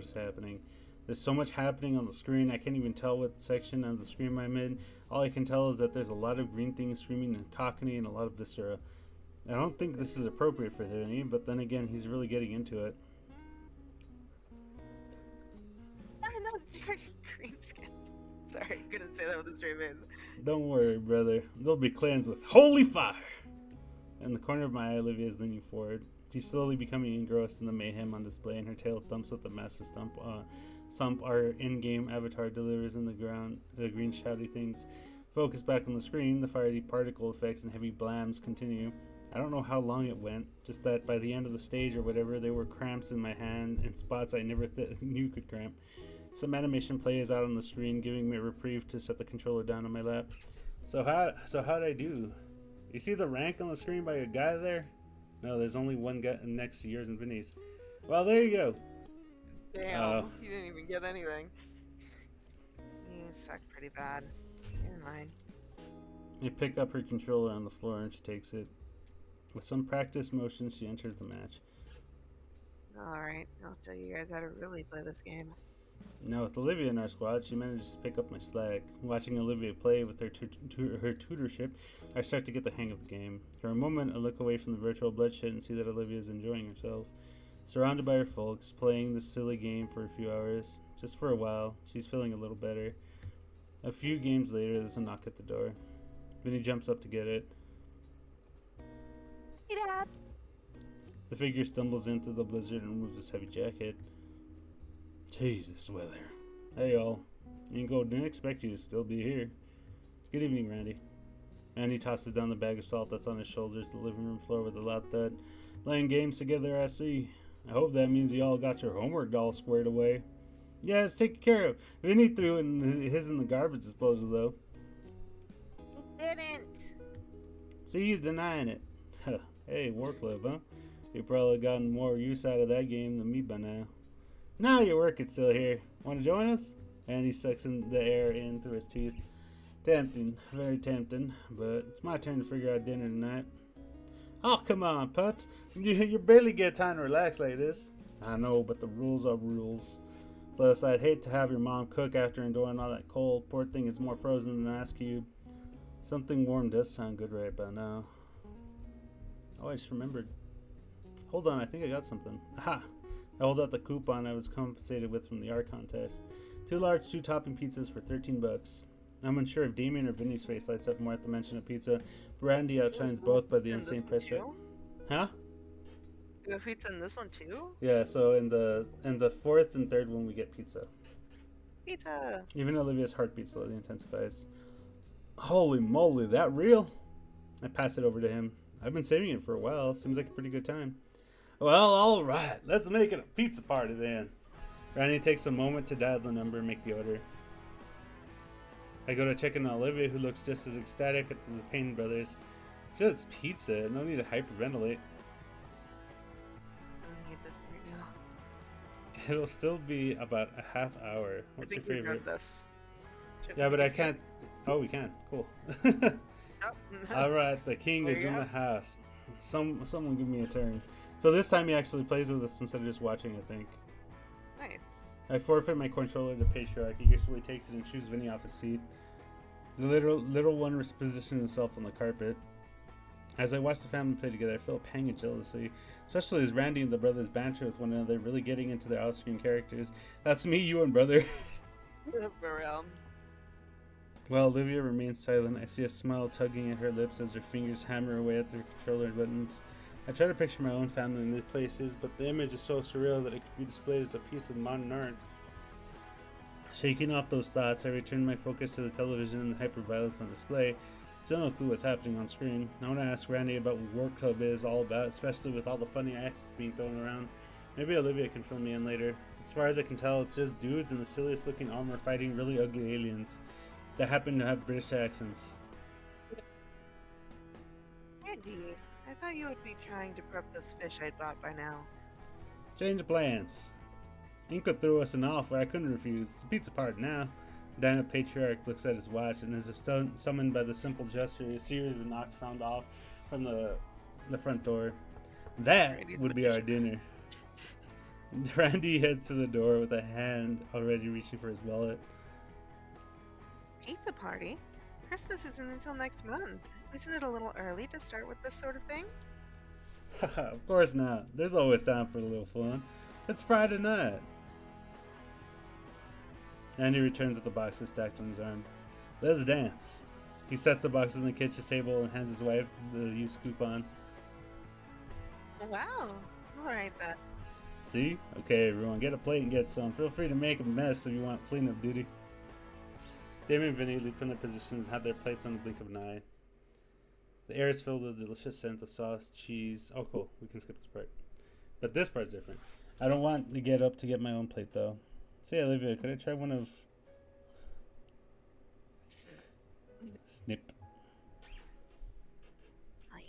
is happening. There's so much happening on the screen, I can't even tell what section of the screen I'm in. All I can tell is that there's a lot of green things screaming and cockney and a lot of viscera. I don't think this is appropriate for Vinny, but then again, he's really getting into it. I know it's dirty green skins. Sorry, I couldn't say that with a straight face. Don't worry, brother. They'll be cleansed with holy fire! In the corner of my eye, Olivia is leaning forward. She's slowly becoming engrossed in the mayhem on display, and her tail thumps with the massive stump our in-game avatar delivers in the ground, the green shouty things. Focus back on the screen, the fiery particle effects and heavy blams continue. I don't know how long it went, just that by the end of the stage or whatever, there were cramps in my hand in spots I never knew could cramp. Some animation plays out on the screen, giving me a reprieve to set the controller down on my lap. So how'd I do? You see the rank on the screen by a guy there? No, there's only one guy next to yours and Vinny's. Well, there you go. Damn, you didn't even get anything. You suck pretty bad. You're mine. I pick up her controller on the floor and she takes it. With some practice motions, she enters the match. Alright, I'll show you guys how to really play this game. Now with Olivia in our squad, she manages to pick up my slack. Watching Olivia play with her tutorship, I start to get the hang of the game. For a moment, I look away from the virtual bloodshed and see that Olivia is enjoying herself. Surrounded by her folks, playing this silly game for a few hours. Just for a while, she's feeling a little better. A few games later, there's a knock at the door. Vinny jumps up to get it. Hey, Dad! The figure stumbles in through the blizzard and removes his heavy jacket. Jeez, this weather. Hey, y'all. Ingo, didn't expect you to still be here. Good evening, Randy. Randy tosses down the bag of salt that's on his shoulder to the living room floor with a loud thud. Playing games together, I see. I hope that means you all got your homework all squared away. Yeah, it's taken care of. Vinny threw his in the garbage disposal, though. He didn't. See, he's denying it. Hey, War Club, huh? You probably gotten more use out of that game than me by now. Now your work is still here. Want to join us? And he sucks in the air in through his teeth. Tempting, very tempting, but it's my turn to figure out dinner tonight. Oh, come on, pups. You barely get time to relax like this. I know, but the rules are rules. Plus, I'd hate to have your mom cook after enduring all that cold. Poor thing is more frozen than an ice cube. Something warm does sound good right by now. Oh, I just remembered. Hold on, I think I got something. Aha! I hold out the coupon I was compensated with from the art contest. 2 large, 2 topping pizzas for $13. I'm unsure if Damien or Vinny's face lights up more at the mention of pizza. Brandy outshines both by the insane price tag. Huh? You have pizza in this one too? Yeah, so in the fourth and third one we get pizza. Pizza! Even Olivia's heartbeat slowly intensifies. Holy moly, that real? I pass it over to him. I've been saving it for a while. Seems like a pretty good time. Well, alright. Let's make it a pizza party then. Randy takes a moment to dial the number and make the order. I go to check on Olivia, who looks just as ecstatic as the Payne brothers. It's just pizza. No need to hyperventilate. I need this right now. It'll still be about a half hour. What's your favorite? This. Yeah, but I can't. Oh, we can. Cool. Alright, the king is in the house. Someone give me a turn. So this time he actually plays with us instead of just watching, I think. Nice. I forfeit my controller to Patriarch. He gracefully takes it and shoos Vinny off his seat. The little one positions himself on the carpet. As I watch the family play together, I feel a pang of jealousy, especially as Randy and the brothers banter with one another, really getting into their off-screen characters. That's me, you, and brother. For real. While Olivia remains silent, I see a smile tugging at her lips as her fingers hammer away at their controller buttons. I try to picture my own family in these places, but the image is so surreal that it could be displayed as a piece of modern art. Shaking off those thoughts, I return my focus to the television and the hyperviolence on display. Still no clue what's happening on screen. I want to ask Randy about what War Club is all about, especially with all the funny acts being thrown around. Maybe Olivia can fill me in later. As far as I can tell, it's just dudes in the silliest looking armor fighting really ugly aliens. that happen to have British accents. Andy, I thought you would be trying to prep this fish I'd bought by now. Change of plans. Inca threw us an offer I couldn't refuse. It's a pizza party now. Dana Patriarch looks at his watch and, as if summoned by the simple gesture, he sears and knocks sound off from the front door. That Randy's would be our dinner. Randy heads to the door with a hand already reaching for his wallet. Pizza party? Christmas isn't until next month. Isn't it a little early to start with this sort of thing? Of course not. There's always time for a little fun. It's Friday night. Andy returns with the boxes stacked on his arm. Let's dance. He sets the boxes on the kitchen table and hands his wife the used coupon. Wow. Alright then. See? Okay, everyone, get a plate and get some. Feel free to make a mess if you want cleanup duty. Damien and Vinny leave from their positions and have their plates on the blink of an eye. The air is filled with a delicious scent of sauce, cheese. Oh, cool. We can skip this part. But this part's different. I don't want to get up to get my own plate, though. Say, Olivia, could I try one of... Snip. Fine.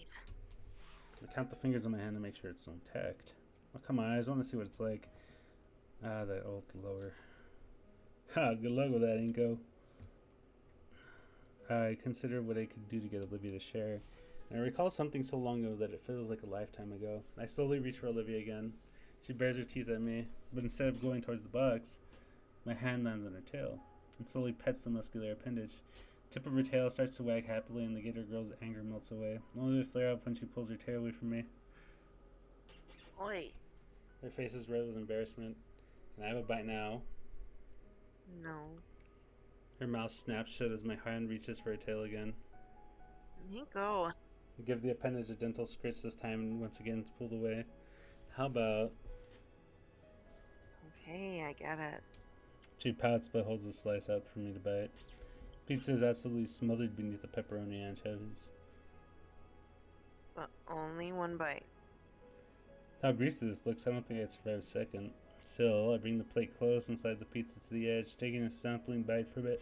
I count the fingers on my hand to make sure it's intact. Oh, come on. I just want to see what it's like. Ah, that old lower. Ha, good luck with that, Inko. I consider what I could do to get Olivia to share. And I recall something so long ago that it feels like a lifetime ago. I slowly reach for Olivia again. She bares her teeth at me, but instead of going towards the box, my hand lands on her tail and slowly pets the muscular appendage. The tip of her tail starts to wag happily, and the gator girl's anger melts away, only to flare up when she pulls her tail away from me. Oi. Her face is red with embarrassment. Can I have a bite now? No. Her mouth snaps shut as my hand reaches for her tail again. Nico. I give the appendage a gentle scritch this time, and once again it's pulled away. How about... Okay, I get it. She pouts but holds the slice out for me to bite. Pizza is absolutely smothered beneath the pepperoni anchovies. But only one bite. How greasy this looks, I don't think I'd survive a second. Still, I bring the plate close and slide the pizza to the edge, taking a sampling bite from it.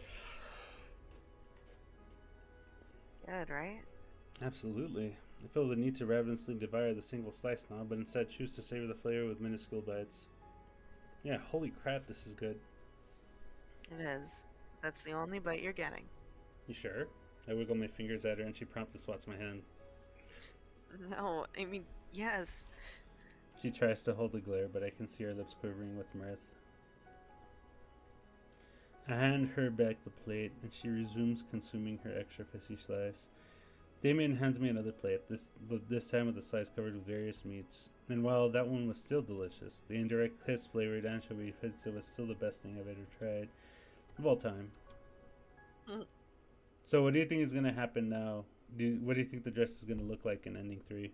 Good, right? Absolutely. I feel the need to ravenously devour the single slice now, but instead choose to savor the flavor with minuscule bites. Yeah, holy crap, this is good. It is. That's the only bite you're getting. You sure? I wiggle my fingers at her and she promptly swats my hand. No, I mean, yes. She tries to hold the glare, but I can see her lips quivering with mirth. I hand her back the plate, and she resumes consuming her extra fishy slice. Damien hands me another plate, this time with a slice covered with various meats. And while that one was still delicious, the indirect piss-flavored anchovy pizza was still the best thing I've ever tried. Of all time. So what do you think is going to happen now? What do you think the dress is going to look like in Ending 3?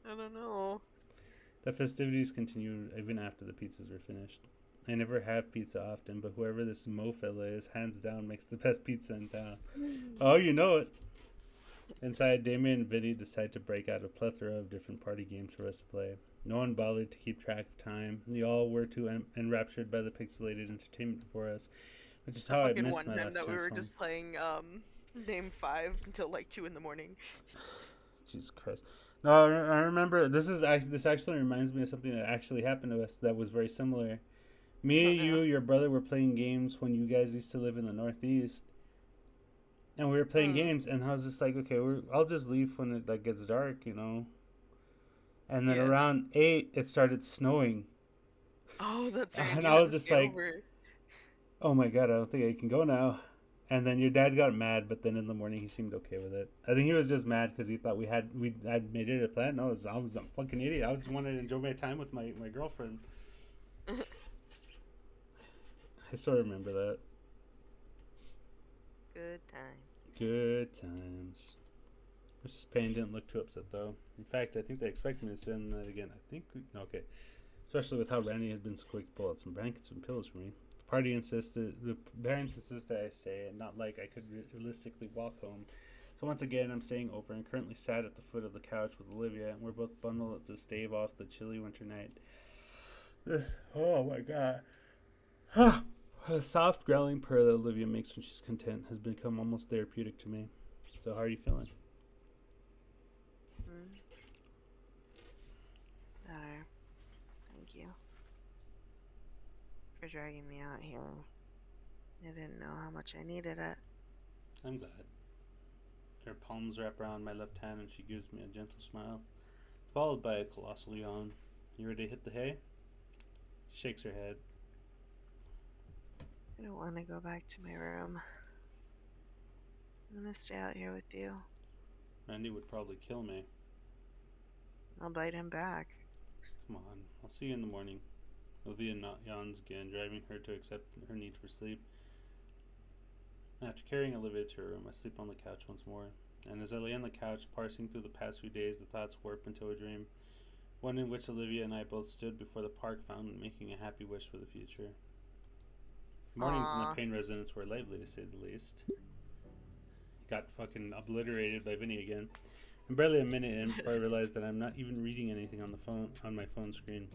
I don't know. The festivities continued even after the pizzas were finished. I never have pizza often, but whoever this Mo fella is, hands down, makes the best pizza in town. Oh, you know it. Inside, Damien and Vinny decide to break out a plethora of different party games for us to play. No one bothered to keep track of time. We all were too enraptured by the pixelated entertainment before us, which is how I missed my last that we chance were home. just playing Name 5 until like 2 in the morning. Jesus Christ. No, I remember, this actually reminds me of something that actually happened to us that was very similar. Me, you, your brother were playing games when you guys used to live in the Northeast. And we were playing games, and I was just like, okay, I'll just leave when it gets dark, you know. And then around 8, it started snowing. Oh, that's right. And I was just like, oh my god, I don't think I can go now. And then your dad got mad, but then in the morning he seemed okay with it. I think he was just mad because he thought I'd made it a plan. No, I was a fucking idiot. I just wanted to enjoy my time with my girlfriend. I still remember that. Good times. Good times. Mrs. Payne didn't look too upset, though. In fact, I think they expected me to send that again. Okay. Especially with how Randy had been so quick to pull out some blankets and pillows for me. The parents insisted I stay, and not like I could realistically walk home. So once again, I'm staying over and currently sat at the foot of the couch with Olivia, and we're both bundled to stave off the chilly winter night. Oh my god. A soft growling purr that Olivia makes when she's content has become almost therapeutic to me. So how are you feeling? Mm. Better. Thank you for dragging me out here. I didn't know how much I needed it. I'm glad. Her palms wrap around my left hand and she gives me a gentle smile, followed by a colossal yawn. You ready to hit the hay? She shakes her head. I don't want to go back to my room. I'm gonna stay out here with you. Randy would probably kill me. I'll bite him back. Come on, I'll see you in the morning. Olivia yawns again, driving her to accept her need for sleep. After carrying Olivia to her room, I sleep on the couch once more. And as I lay on the couch, parsing through the past few days, the thoughts warp into a dream. One in which Olivia and I both stood before the park fountain, making a happy wish for the future. Mornings in the Aww. Payne residence were lively, to say the least. Got fucking obliterated by Vinny again. I'm barely a minute in before I realize that I'm not even reading anything on my phone screen.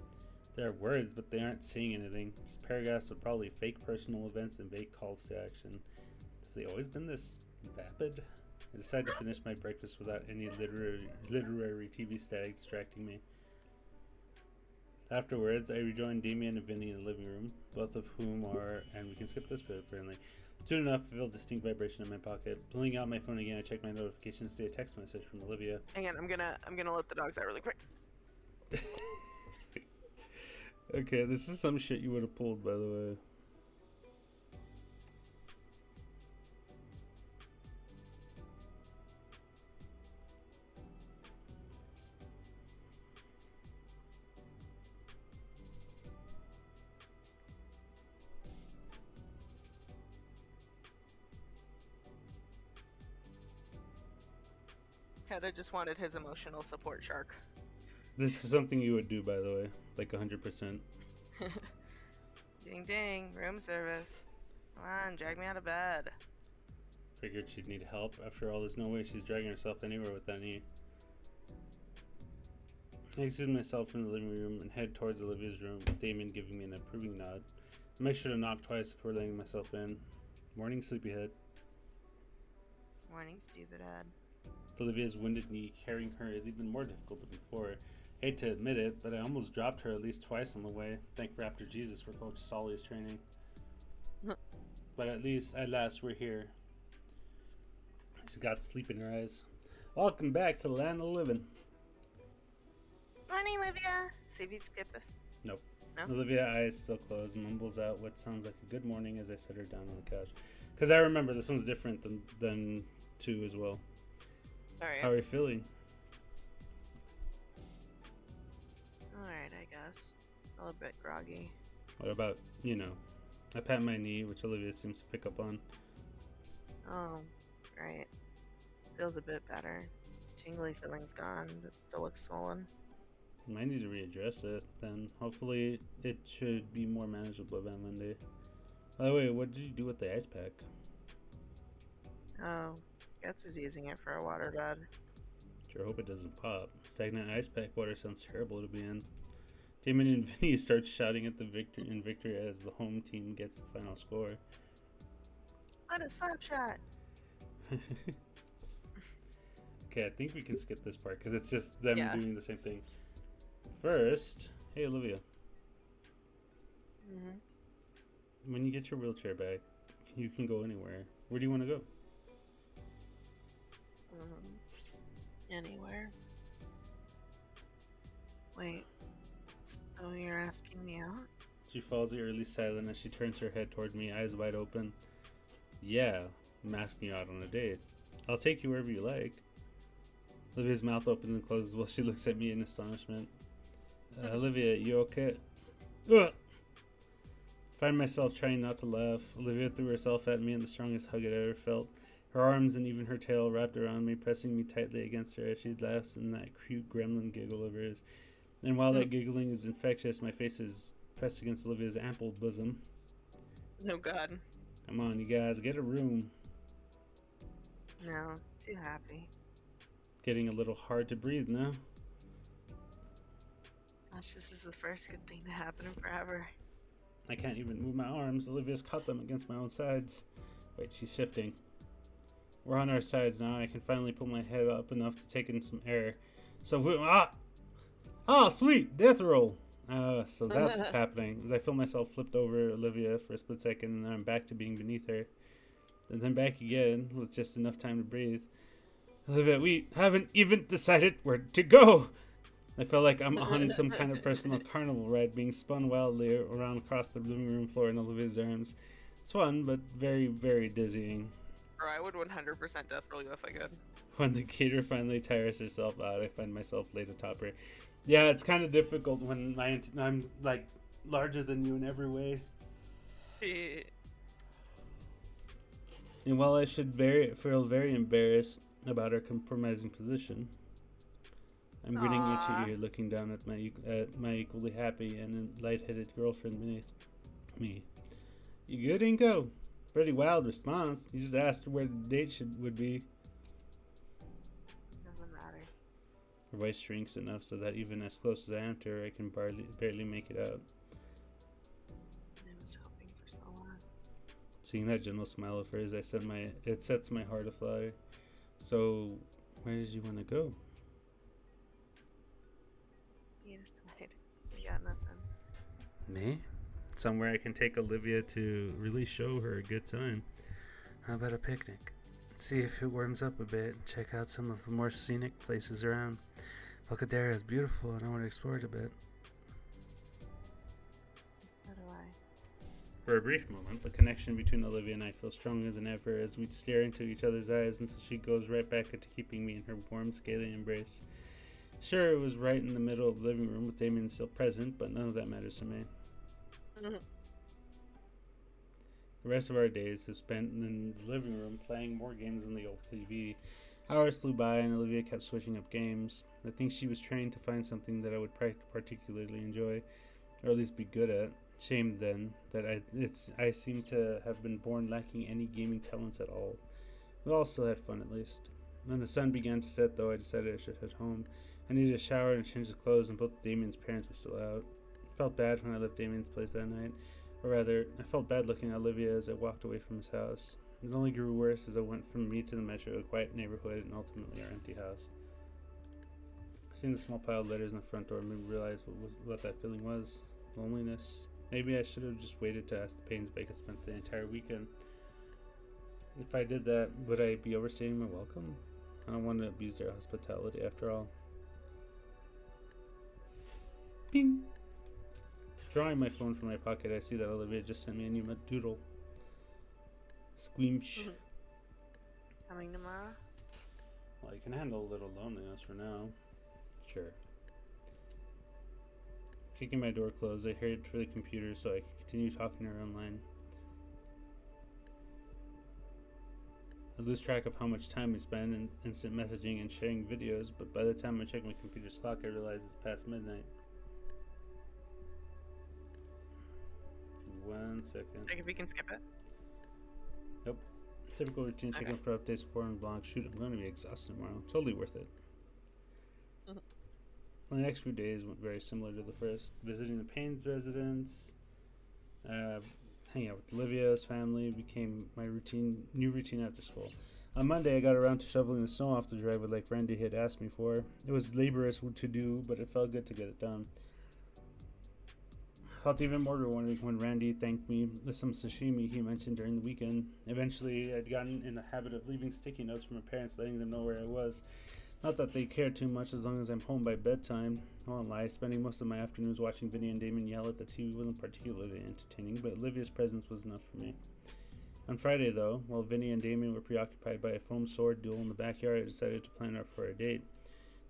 There are words, but they aren't saying anything. Just paragraphs of probably fake personal events and vague calls to action. Have they always been this vapid? I decide to finish my breakfast without any literary TV static distracting me. Afterwards, I rejoin Damien and Vinny in the living room, both of whom are, and we can skip this bit apparently. Soon enough, I feel a distinct vibration in my pocket. Pulling out my phone again, I check my notifications, see a text message from Olivia. Hang on, I'm gonna let the dogs out really quick. Okay, this is some shit you would have pulled, by the way. Hedda just wanted his emotional support shark. This is something you would do, by the way, like 100%. Ding ding, room service. Come on, drag me out of bed. Figured she'd need help. After all, there's no way she's dragging herself anywhere with any. I exit myself from the living room and head towards Olivia's room, with Damien giving me an approving nod. I make sure to knock twice before letting myself in. Morning, sleepyhead. Morning, stupid head. With Olivia's winded knee, carrying her is even more difficult than before. Hate to admit it, but I almost dropped her at least twice on the way. Thank Raptor Jesus for Coach Solly's training. But at last, we're here. She's got sleep in her eyes. Welcome back to the land of the living. Morning, Olivia. See if you skip this. Nope. No? Olivia, eyes still closed, mumbles out what sounds like a good morning as I set her down on the couch. Because I remember this one's different than 2 as well. Alright. How are you feeling? Alright, I guess. Still a bit groggy. What about, I pat my knee, which Olivia seems to pick up on. Oh, right. Feels a bit better. Tingly feeling's gone, but still looks swollen. I might need to readdress it, then. Hopefully it should be more manageable by Monday. By the way, what did you do with the ice pack? Oh, Getz is using it for a waterbed. Sure hope it doesn't pop. Stagnant ice pack water sounds terrible to be in. Damon and Vinny start shouting at the victory as the home team gets the final score. What a slap shot! Okay, I think we can skip this part because it's just them Yeah. doing the same thing. First, hey Olivia, when you get your wheelchair back, you can go anywhere. Where do you want to go? Anywhere. Wait, so you're asking me out? She falls eerily silent as she turns her head toward me, eyes wide open. Yeah, I'm asking you out on a date. I'll take you wherever you like. Olivia's mouth opens and closes while she looks at me in astonishment. Olivia, you okay? Ugh! Find myself trying not to laugh. Olivia threw herself at me in the strongest hug I'd ever felt. Her arms and even her tail wrapped around me, pressing me tightly against her as she laughs in that cute gremlin giggle of hers. And while that giggling is infectious, my face is pressed against Olivia's ample bosom. No, God. Come on, you guys, get a room. No, too happy. Getting a little hard to breathe now. Gosh, this is the first good thing to happen in forever. I can't even move my arms. Olivia's caught them against my own sides. Wait, she's shifting. We're on our sides now, and I can finally pull my head up enough to take in some air. So, sweet! Death roll! So that's what's happening. As I feel myself flipped over Olivia for a split second, and then I'm back to being beneath her. And then back again, with just enough time to breathe. Olivia, we haven't even decided where to go! I feel like I'm on some kind of personal carnival ride, being spun wildly around across the living room floor in Olivia's arms. It's fun, but very, very dizzying. Or I would 100% death roll you if I could. When the gator finally tires herself out, I find myself laid atop her. Yeah, it's kind of difficult when I'm like larger than you in every way. And while I should feel very embarrassed about our compromising position, I'm grinning ear to ear, looking down at my equally happy and lightheaded girlfriend beneath me. You good, Inko? Pretty wild response. You just asked where the date would be. Doesn't matter. Her voice shrinks enough so that even as close as I am to her, I can barely make it out. I was hoping for so long. Seeing that gentle smile of hers, it sets my heart aflutter. So, where did you want to go? You decide. We got nothing. Me? Somewhere I can take Olivia to really show her a good time. How about a picnic? See if it warms up a bit and check out some of the more scenic places around. Bocadera is beautiful and I want to explore it a bit. So do I. For a brief moment, the connection between Olivia and I feels stronger than ever as we stare into each other's eyes until she goes right back into keeping me in her warm, scaly embrace. Sure, it was right in the middle of the living room with Damien still present, but none of that matters to me. The rest of our days have spent in the living room playing more games on the old TV. Hours flew by and Olivia kept switching up games. I think she was trained to find something that I would particularly enjoy, or at least be good at. Shame then that I seem to have been born lacking any gaming talents at all. We all still had fun at least. When the sun began to set, though, I decided I should head home. I needed a shower and change of clothes, and both Damien's parents were still out. I felt bad when I left Damien's place that night. Or rather, I felt bad looking at Olivia as I walked away from his house. It only grew worse as I went from me to the metro, a quiet neighborhood, and ultimately our empty house. Seeing the small pile of letters in the front door made me realize what that feeling was. Loneliness. Maybe I should have just waited to ask the Paynes if I could spend the entire weekend. If I did that, would I be overstaying my welcome? I don't want to abuse their hospitality after all. Ping! Drawing my phone from my pocket, I see that Olivia just sent me a new doodle. Squeamsh. Coming tomorrow? Well, I can handle a little loneliness for now. Sure. Kicking my door closed, I hurried for the computer so I could continue talking to her online. I lose track of how much time we spend in instant messaging and sharing videos, but by the time I check my computer's clock, I realize it's past midnight. 1 second. Like if we can skip it. Nope. Typical routine checking for updates before and blank. Shoot, I'm going to be exhausted tomorrow. Totally worth it. The next few days went very similar to the first. Visiting the Payne's residence, hanging out with Olivia's family became my new routine after school. On Monday, I got around to shoveling the snow off the driveway like Randy had asked me for. It was laborious to do, but it felt good to get it done. Felt even more rewarding when Randy thanked me for some sashimi he mentioned during the weekend. Eventually, I'd gotten in the habit of leaving sticky notes for my parents, letting them know where I was. Not that they care too much as long as I'm home by bedtime. I won't lie, spending most of my afternoons watching Vinny and Damon yell at the TV wasn't particularly entertaining, but Olivia's presence was enough for me. On Friday, though, while Vinny and Damon were preoccupied by a foam sword duel in the backyard, I decided to plan out for a date.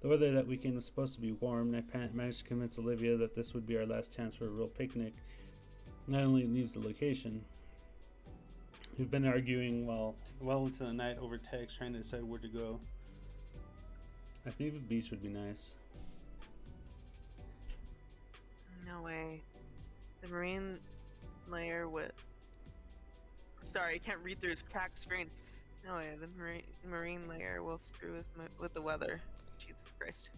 The weather that weekend was supposed to be warm, and I managed to convince Olivia that this would be our last chance for a real picnic. Not only leaves the location. We've been arguing well into the night over text, trying to decide where to go. I think the beach would be nice. No way. The marine layer with... Sorry, I can't read through his cracked screen. No way, the marine layer will screw with the weather. Jesus Christ.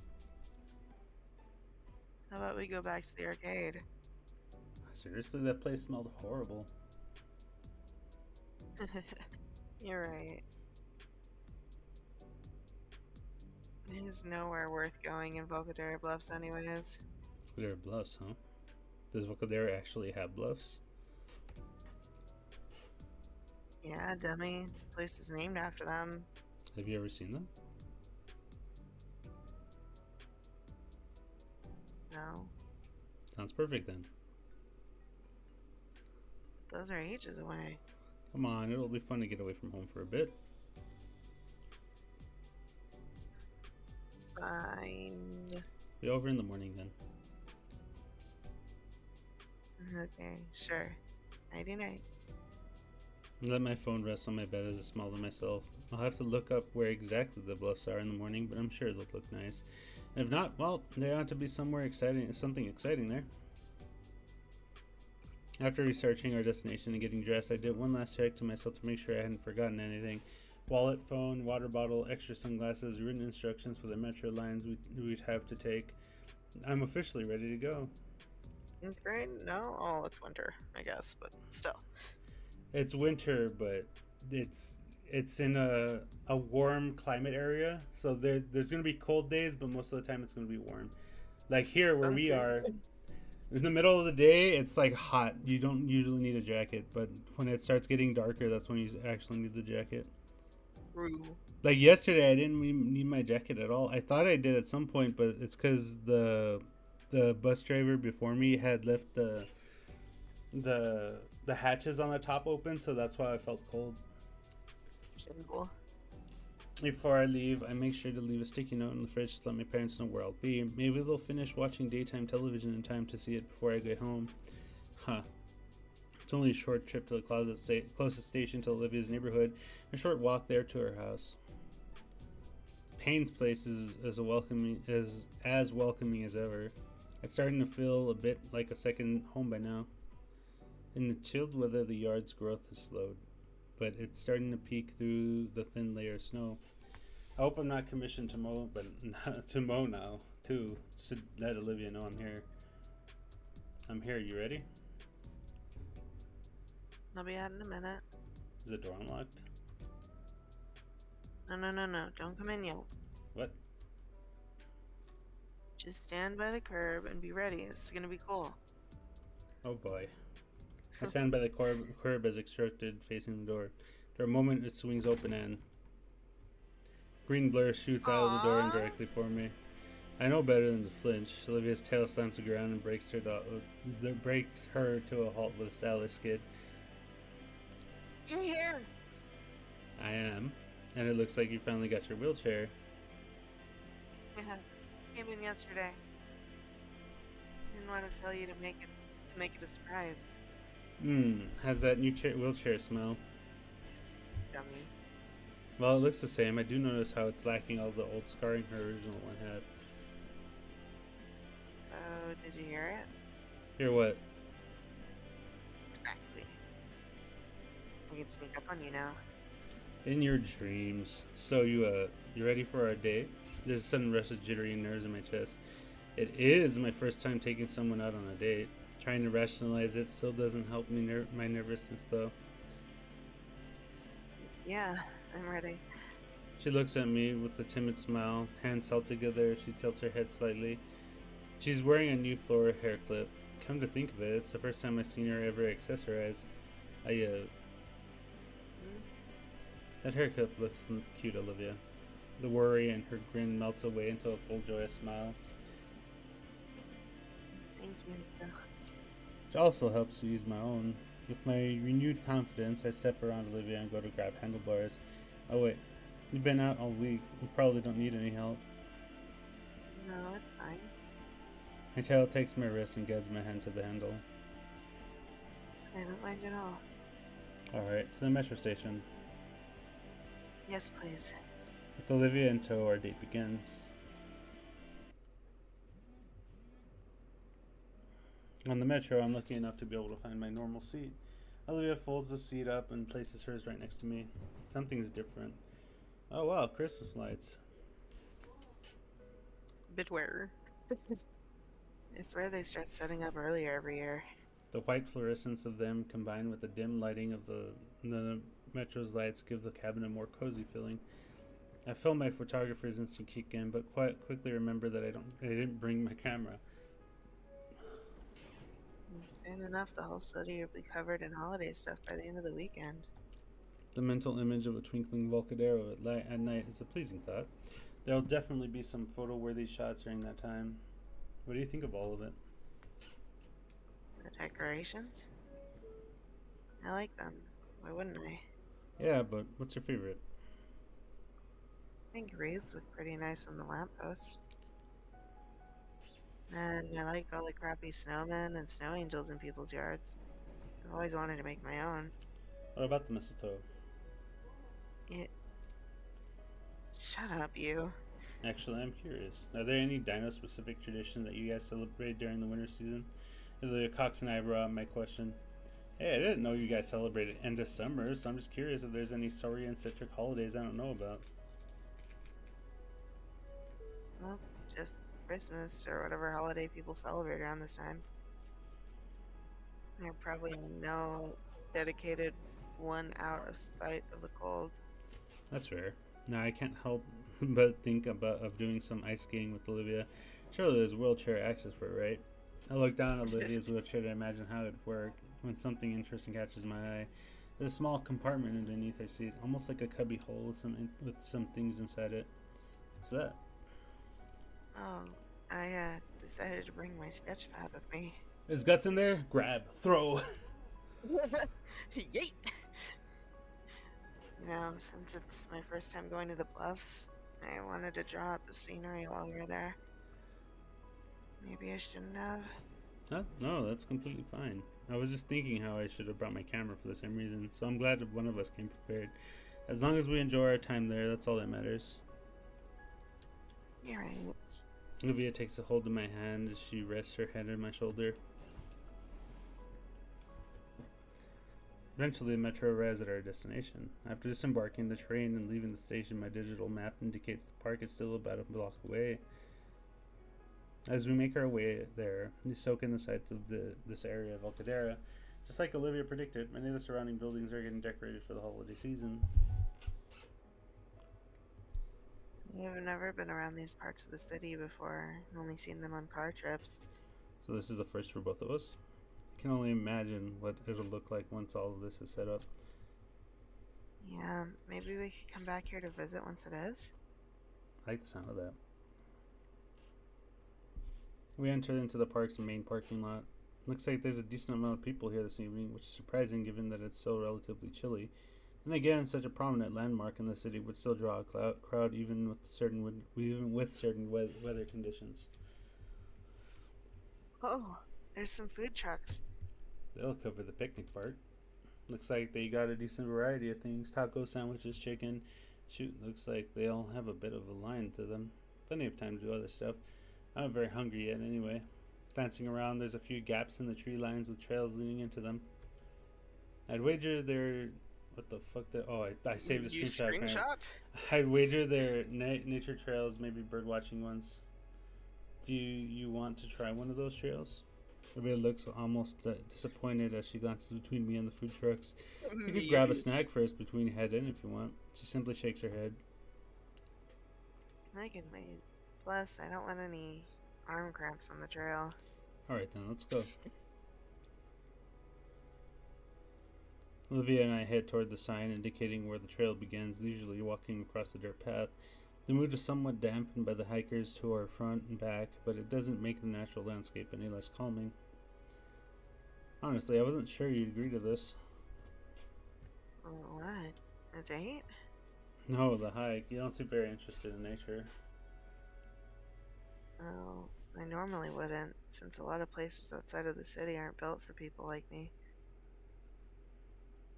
How about we go back to the arcade? Seriously, that place smelled horrible. You're right. There's nowhere worth going in Vocadera Bluffs, anyways. There are bluffs, huh? Does Vocadera actually have bluffs? Yeah, dummy. The place is named after them. Have you ever seen them? No, Sounds perfect then. those are ages away. Come on, it'll be fun to get away from home for a bit. Fine. Be over in the morning then. Okay, sure. Nighty night. Let my phone rest on my bed as I smile to myself. I'll have to look up where exactly the bluffs are in the morning, but I'm sure they'll look nice. And if not, well, there ought to be something exciting there. After researching our destination and getting dressed, I did one last check to myself to make sure I hadn't forgotten anything. Wallet, phone, water bottle, extra sunglasses, written instructions for the metro lines we'd have to take. I'm officially ready to go. It's great. No? Oh, it's winter, I guess, but still. It's winter, but it's in a warm climate area, so there's gonna be cold days, but most of the time it's gonna be warm. Like here where we are, in the middle of the day, it's like hot. You don't usually need a jacket, but when it starts getting darker, that's when you actually need the jacket. True. Like yesterday, I didn't need my jacket at all. I thought I did at some point, but it's because the bus driver before me had left the hatches on the top open, so that's why I felt cold. Shameful. Before I leave, I make sure to leave a sticky note in the fridge to let my parents know where I'll be. Maybe they'll finish watching daytime television in time to see it before I get home. Huh. It's only a short trip to the closest station to Olivia's neighborhood, a short walk there to her house. Payne's place is as welcoming as ever. It's starting to feel a bit like a second home by now. In the chilled weather, the yard's growth has slowed, but it's starting to peek through the thin layer of snow. I hope I'm not commissioned to mow, but to mow now, too. Should let Olivia know I'm here. I'm here, you ready? I'll be out in a minute. Is the door unlocked? No. Don't come in yet. What? Just stand by the curb and be ready. It's gonna be cool. Oh boy. I stand by the curb as instructed, facing the door. For a moment, it swings open and green blur shoots out of the door and directly for me. I know better than to flinch. Olivia's tail slams the ground and breaks her to a halt with a stylish skid. You're here. I am, and it looks like you finally got your wheelchair. Yeah. Came in yesterday. Didn't want to tell you to make it a surprise. How's that new wheelchair smell? Dummy. Well, it looks the same. I do notice how it's lacking all the old scarring her original one had. So, did you hear it? Hear what? Exactly. I can sneak up on you now. In your dreams. So you ready for our date? There's a sudden rush of jittery nerves in my chest. It is my first time taking someone out on a date. Trying to rationalize it still doesn't help me my nervousness though. Yeah, I'm ready. She looks at me with a timid smile, hands held together. She tilts her head slightly. She's wearing a new floral hair clip. Come to think of it, it's the first time I've seen her ever accessorize. That haircut looks cute, Olivia. The worry and her grin melts away into a full joyous smile. Thank you. Which also helps to ease my own. With my renewed confidence, I step around Olivia and go to grab handlebars. Oh wait, you've been out all week. You probably don't need any help. No, it's fine. Her tail takes my wrist and guides my hand to the handle. I don't mind at all. Alright, to the metro station. Yes, please. With Olivia in tow, our date begins. On the metro, I'm lucky enough to be able to find my normal seat. Olivia folds the seat up and places hers right next to me. Something's different. Oh wow, Christmas lights. Bit wearer. I swear they start setting up earlier every year. The white fluorescence of them combined with the dim lighting of the metro's lights give the cabin a more cozy feeling. I felt my photographer's instinct kick in, but quite quickly remember that I didn't bring my camera. And soon enough, the whole city will be covered in holiday stuff by the end of the weekend. The mental image of a twinkling Volcadero at night is a pleasing thought. There'll definitely be some photo-worthy shots during that time. What do you think of all of it? The decorations? I like them. Why wouldn't I? Yeah, but what's your favorite? I think wreaths look pretty nice on the lampposts. And I like all the crappy snowmen and snow angels in people's yards. I've always wanted to make my own. What about the mistletoe? It. Shut up, you. Actually, I'm curious. Are there any dino-specific traditions that you guys celebrate during the winter season? The Cox and I brought up my question. Hey, I didn't know you guys celebrated end of summer, so I'm just curious if there's any Saurian citric holidays I don't know about. Well, just Christmas or whatever holiday people celebrate around this time. There are probably no dedicated one out of spite of the cold. That's rare. Now I can't help but think about of doing some ice skating with Olivia. Surely there's wheelchair access for it, right? I look down at Olivia's wheelchair to imagine how it'd work when something interesting catches my eye. There's a small compartment underneath her seat, almost like a cubby hole with some things inside it. What's that? Oh, I decided to bring my sketch pad with me. There's guts in there? Grab. Throw. Yeet! You know, since it's my first time going to the bluffs, I wanted to draw out the scenery while we were there. Maybe I shouldn't have. Huh? No, that's completely fine. I was just thinking how I should have brought my camera for the same reason, so I'm glad that one of us came prepared. As long as we enjoy our time there, that's all that matters. You're right. Olivia takes a hold of my hand as she rests her head on my shoulder. Eventually, the metro arrives at our destination. After disembarking the train and leaving the station, my digital map indicates the park is still about a block away. As we make our way there, we soak in the sights of this area of Volcadera. Just like Olivia predicted, many of the surrounding buildings are getting decorated for the holiday season. I've never been around these parts of the city before. I've only seen them on car trips. So this is the first for both of us. I can only imagine what it'll look like once all of this is set up. Yeah, maybe we could come back here to visit once it is. I like the sound of that. We enter into the park's main parking lot. Looks like there's a decent amount of people here this evening, which is surprising given that it's so relatively chilly. And again, such a prominent landmark in the city would still draw a crowd even with certain weather conditions. Oh, there's some food trucks. They'll cover the picnic part. Looks like they got a decent variety of things. Tacos, sandwiches, chicken. Shoot, looks like they all have a bit of a line to them. Plenty of time to do other stuff. I'm not very hungry yet anyway. Glancing around, there's a few gaps in the tree lines with trails leading into them. I'd wager they're... What the fuck? I saved a screenshot. I'd wager they're nature trails, maybe bird watching ones. Do you want to try one of those trails? Olivia looks almost disappointed as she glances between me and the food trucks. You could grab a snack first between head in if you want. She simply shakes her head. I can wait. Plus, I don't want any arm cramps on the trail. Alright then, let's go. Olivia and I head toward the sign indicating where the trail begins, leisurely walking across the dirt path. The mood is somewhat dampened by the hikers to our front and back, but it doesn't make the natural landscape any less calming. Honestly, I wasn't sure you'd agree to this. What? A date? No, the hike. You don't seem very interested in nature. Oh, I normally wouldn't, since a lot of places outside of the city aren't built for people like me.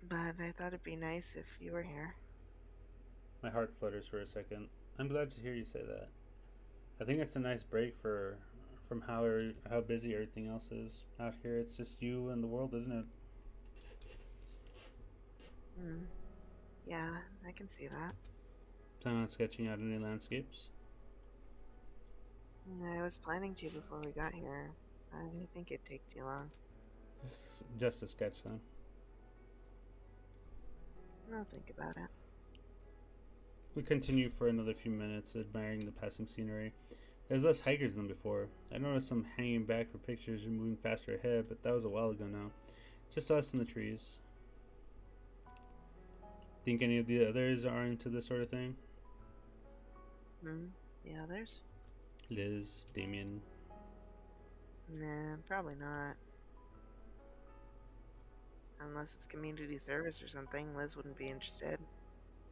But I thought it'd be nice if you were here. My heart flutters for a second. I'm glad to hear you say that. I think it's a nice break from how busy everything else is out here. It's just you and the world, isn't it? Yeah, I can see that. Plan on sketching out any landscapes? I was planning to before we got here. I didn't think it'd take too long. It's just a sketch then. I'll think about it. We continue for another few minutes, admiring the passing scenery. There's less hikers than before. I noticed some hanging back for pictures and moving faster ahead, but that was a while ago now. Just us in the trees. Think any of the others are into this sort of thing? Yeah, there's. Liz, Damien. Nah, probably not. Unless it's community service or something, Liz wouldn't be interested.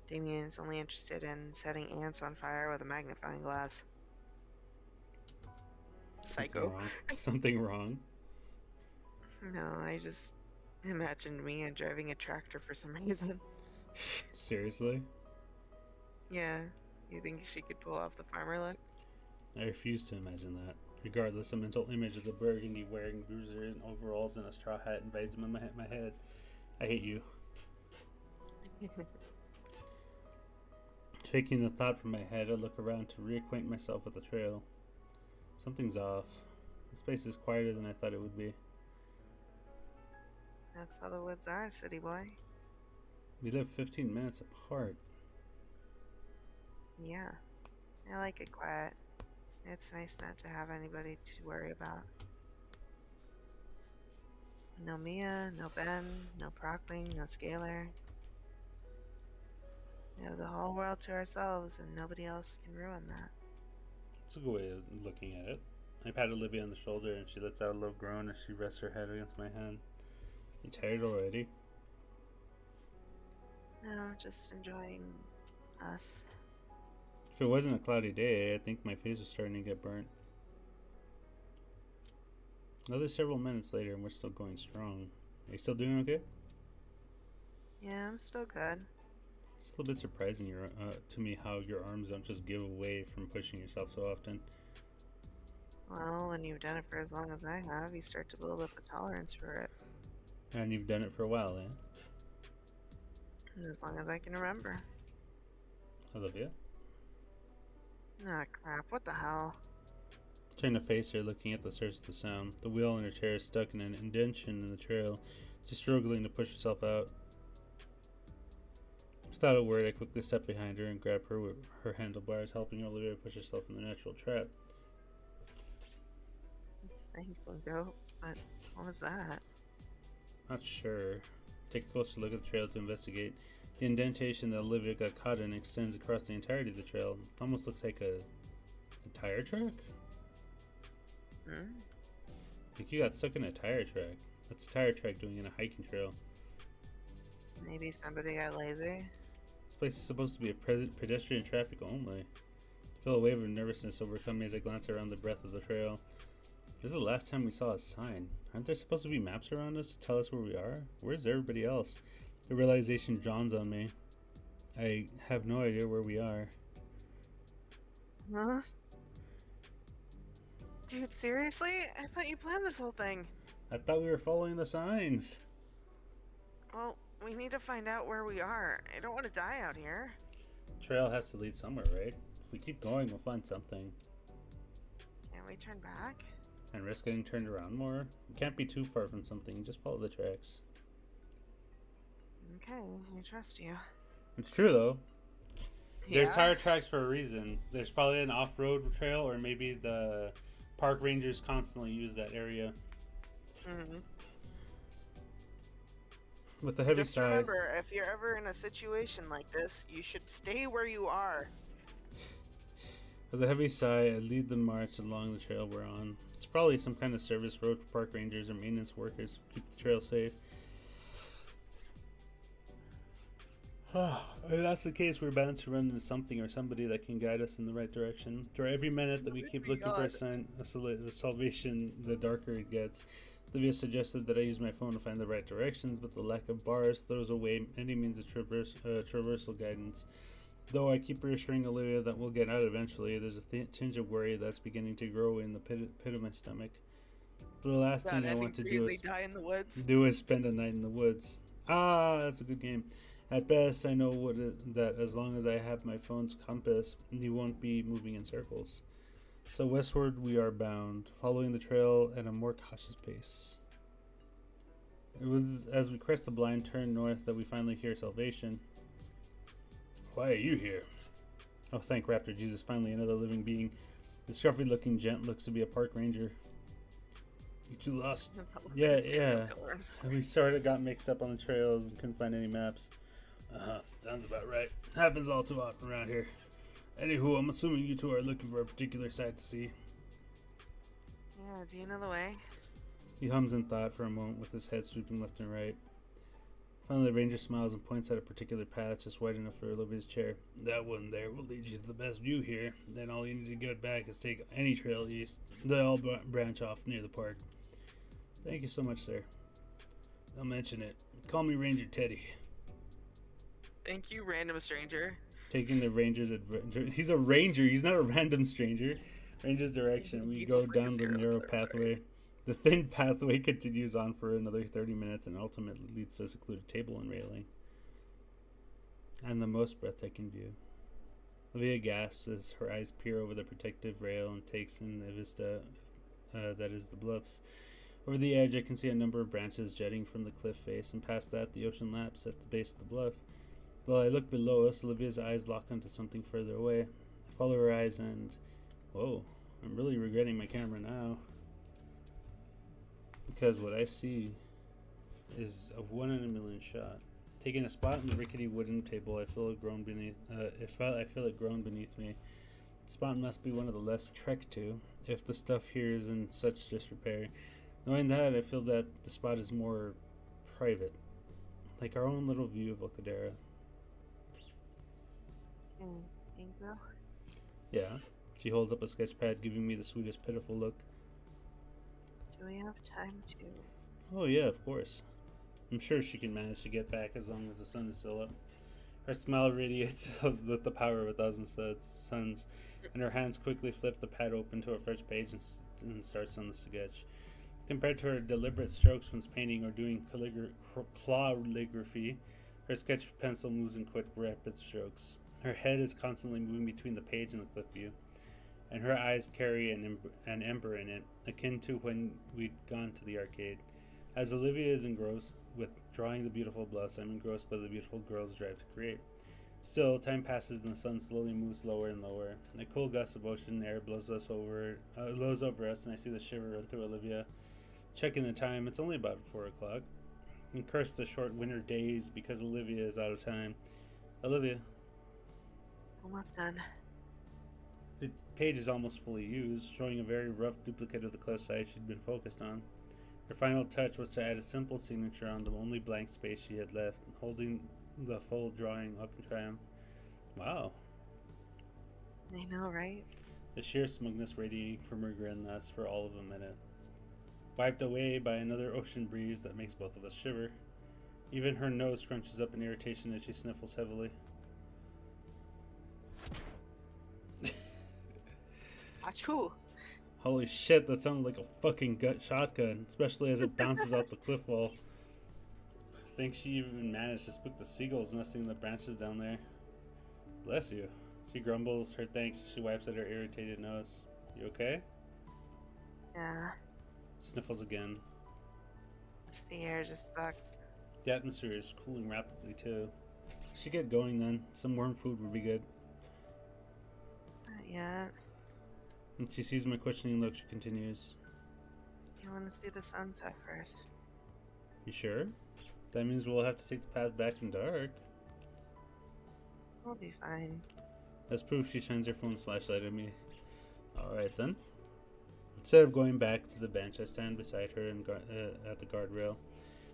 Damien is only interested in setting ants on fire with a magnifying glass. Something Psycho. wrong. Something wrong. No, I just imagined me driving a tractor for some reason. Seriously? Yeah, you think she could pull off the farmer look? I refuse to imagine that. Regardless, a mental image of the burgundy wearing bruisers and overalls and a straw hat invades my head. I hate you. Shaking the thought from my head, I look around to reacquaint myself with the trail. Something's off. This place is quieter than I thought it would be. That's how the woods are, city boy. We live 15 minutes apart. Yeah, I like it quiet. It's nice not to have anybody to worry about. No Mia, no Ben, no Procling, no Scalar. We have the whole world to ourselves and nobody else can ruin that. It's a good way of looking at it. I pat Olivia on the shoulder and she lets out a little groan as she rests her head against my hand. You tired already? No, just enjoying us. If it wasn't a cloudy day, I think my face was starting to get burnt. Another several minutes later and we're still going strong. Are you still doing okay? Yeah, I'm still good. It's a little bit surprising to me how your arms don't just give away from pushing yourself so often. Well, when you've done it for as long as I have, you start to build up a tolerance for it. And you've done it for a while, eh? As long as I can remember. Olivia? Ah, crap, what the hell? Turn to face her, looking at the source of the sound. The wheel in her chair is stuck in an indention in the trail, just struggling to push herself out. Without a word, I quickly step behind her and grab her with her handlebars, helping Olivia push herself in the natural trap. Thankful goat, but what was that? Not sure. Take a closer look at the trail to investigate. The indentation that Olivia got caught in extends across the entirety of the trail. It almost looks like a tire track? Like you got stuck in a tire track. That's a tire track doing in a hiking trail. Maybe somebody got lazy? This place is supposed to be a pedestrian traffic only. I feel a wave of nervousness overcome me as I glance around the breadth of the trail. This is the last time we saw a sign. Aren't there supposed to be maps around us to tell us where we are? Where's everybody else? The realization dawns on me. I have no idea where we are. Huh? Dude, seriously? I thought you planned this whole thing. I thought we were following the signs. Well, we need to find out where we are. I don't want to die out here. Trail has to lead somewhere, right? If we keep going, we'll find something. Can we turn back? And risk getting turned around more? We can't be too far from something, just follow the tracks. Okay, I trust you. It's true though. There's Yeah? tire tracks for a reason. There's probably an off-road trail, or maybe the park rangers constantly use that area. With a heavy Just sigh, remember, if you're ever in a situation like this, you should stay where you are. with a heavy sigh, I lead the march along the trail we're on. It's probably some kind of service road for park rangers or maintenance workers to keep the trail safe. If that's the case, we're bound to run into something or somebody that can guide us in the right direction. For every minute that we keep looking for a sign of salvation, the darker it gets. Olivia suggested that I use my phone to find the right directions, but the lack of bars throws away any means of traversal guidance. Though I keep reassuring Olivia that we'll get out eventually, there's a tinge of worry that's beginning to grow in the pit of my stomach. The last thing I want to do is die in the woods. spend a night in the woods. Ah, that's a good game. At best, I know that as long as I have my phone's compass, he won't be moving in circles. So westward we are bound, following the trail at a more cautious pace. It was as we crest the blind turn north that we finally hear salvation. Why are you here? Oh, thank Raptor Jesus, finally another living being. The scruffy looking gent looks to be a park ranger. You two lost? Yeah, yeah. We sort of got mixed up on the trails and couldn't find any maps. Sounds about right. Happens all too often around here. Anywho, I'm assuming you two are looking for a particular sight to see. Yeah, do you know the way? He hums in thought for a moment with his head sweeping left and right. Finally, the ranger smiles and points at a particular path just wide enough for Olivia's chair. That one there will lead you to the best view here. Then all you need to get back is take any trail east. They all branch off near the park. Thank you so much, sir. Don't mention it. Call me Ranger Teddy. Thank you, random stranger. Taking the ranger's adventure. He's a ranger. He's not a random stranger. Ranger's direction. We go down the narrow pathway. The thin pathway continues on for another 30 minutes and ultimately leads to a secluded table and railing. And the most breathtaking view. Olivia gasps as her eyes peer over the protective rail and takes in the vista that is the bluffs. Over the edge, I can see a number of branches jutting from the cliff face, and past that, the ocean laps at the base of the bluff. While I look below us, Olivia's eyes lock onto something further away. I follow her eyes and... Whoa, I'm really regretting my camera now. Because what I see is a 1 in a million shot. Taking a spot on the rickety wooden table, I feel it grown beneath. I feel it grown beneath me. The spot must be one of the less trekked to, if the stuff here is in such disrepair. Knowing that, I feel that the spot is more private, like our own little view of El Cadera. Angel? Yeah. She holds up a sketch pad, giving me the sweetest, pitiful look. Do we have time to? Oh yeah, of course. I'm sure she can manage to get back as long as the sun is still up. Her smile radiates with the power of 1,000 suns, and her hands quickly flip the pad open to a fresh page and starts on the sketch. Compared to her deliberate strokes when painting or doing calligraphy, her sketch pencil moves in quick, rapid strokes. Her head is constantly moving between the page and the clip view, and her eyes carry an ember in it, akin to when we'd gone to the arcade. As Olivia is engrossed with drawing the beautiful bluffs, I'm engrossed by the beautiful girl's drive to create. Still, time passes and the sun slowly moves lower and lower. A cool gust of ocean air blows over us, and I see the shiver run through Olivia. Checking the time, it's only about 4 o'clock. And curse the short winter days because Olivia is out of time. Olivia. Almost done. The page is almost fully used, showing a very rough duplicate of the cliffside she'd been focused on. Her final touch was to add a simple signature on the only blank space she had left, holding the full drawing up in triumph. Wow. I know, right? The sheer smugness radiating from her grin lasts for all of a minute. Wiped away by another ocean breeze that makes both of us shiver. Even her nose scrunches up in irritation as she sniffles heavily. Achoo! Holy shit, that sounded like a fucking gut shotgun, especially as it bounces off the cliff wall. I think she even managed to spook the seagulls nesting in the branches down there. Bless you. She grumbles her thanks as she wipes at her irritated nose. You okay? Yeah. Sniffles again. The air just sucks. The atmosphere is cooling rapidly too. We should get going then. Some warm food would be good. Not yet. When she sees my questioning look, she continues. You want to see the sunset first? You sure? That means we'll have to take the path back in dark. We'll be fine. As proof, she shines her phone's flashlight at me. Alright then. Instead of going back to the bench, I stand beside her and at the guardrail.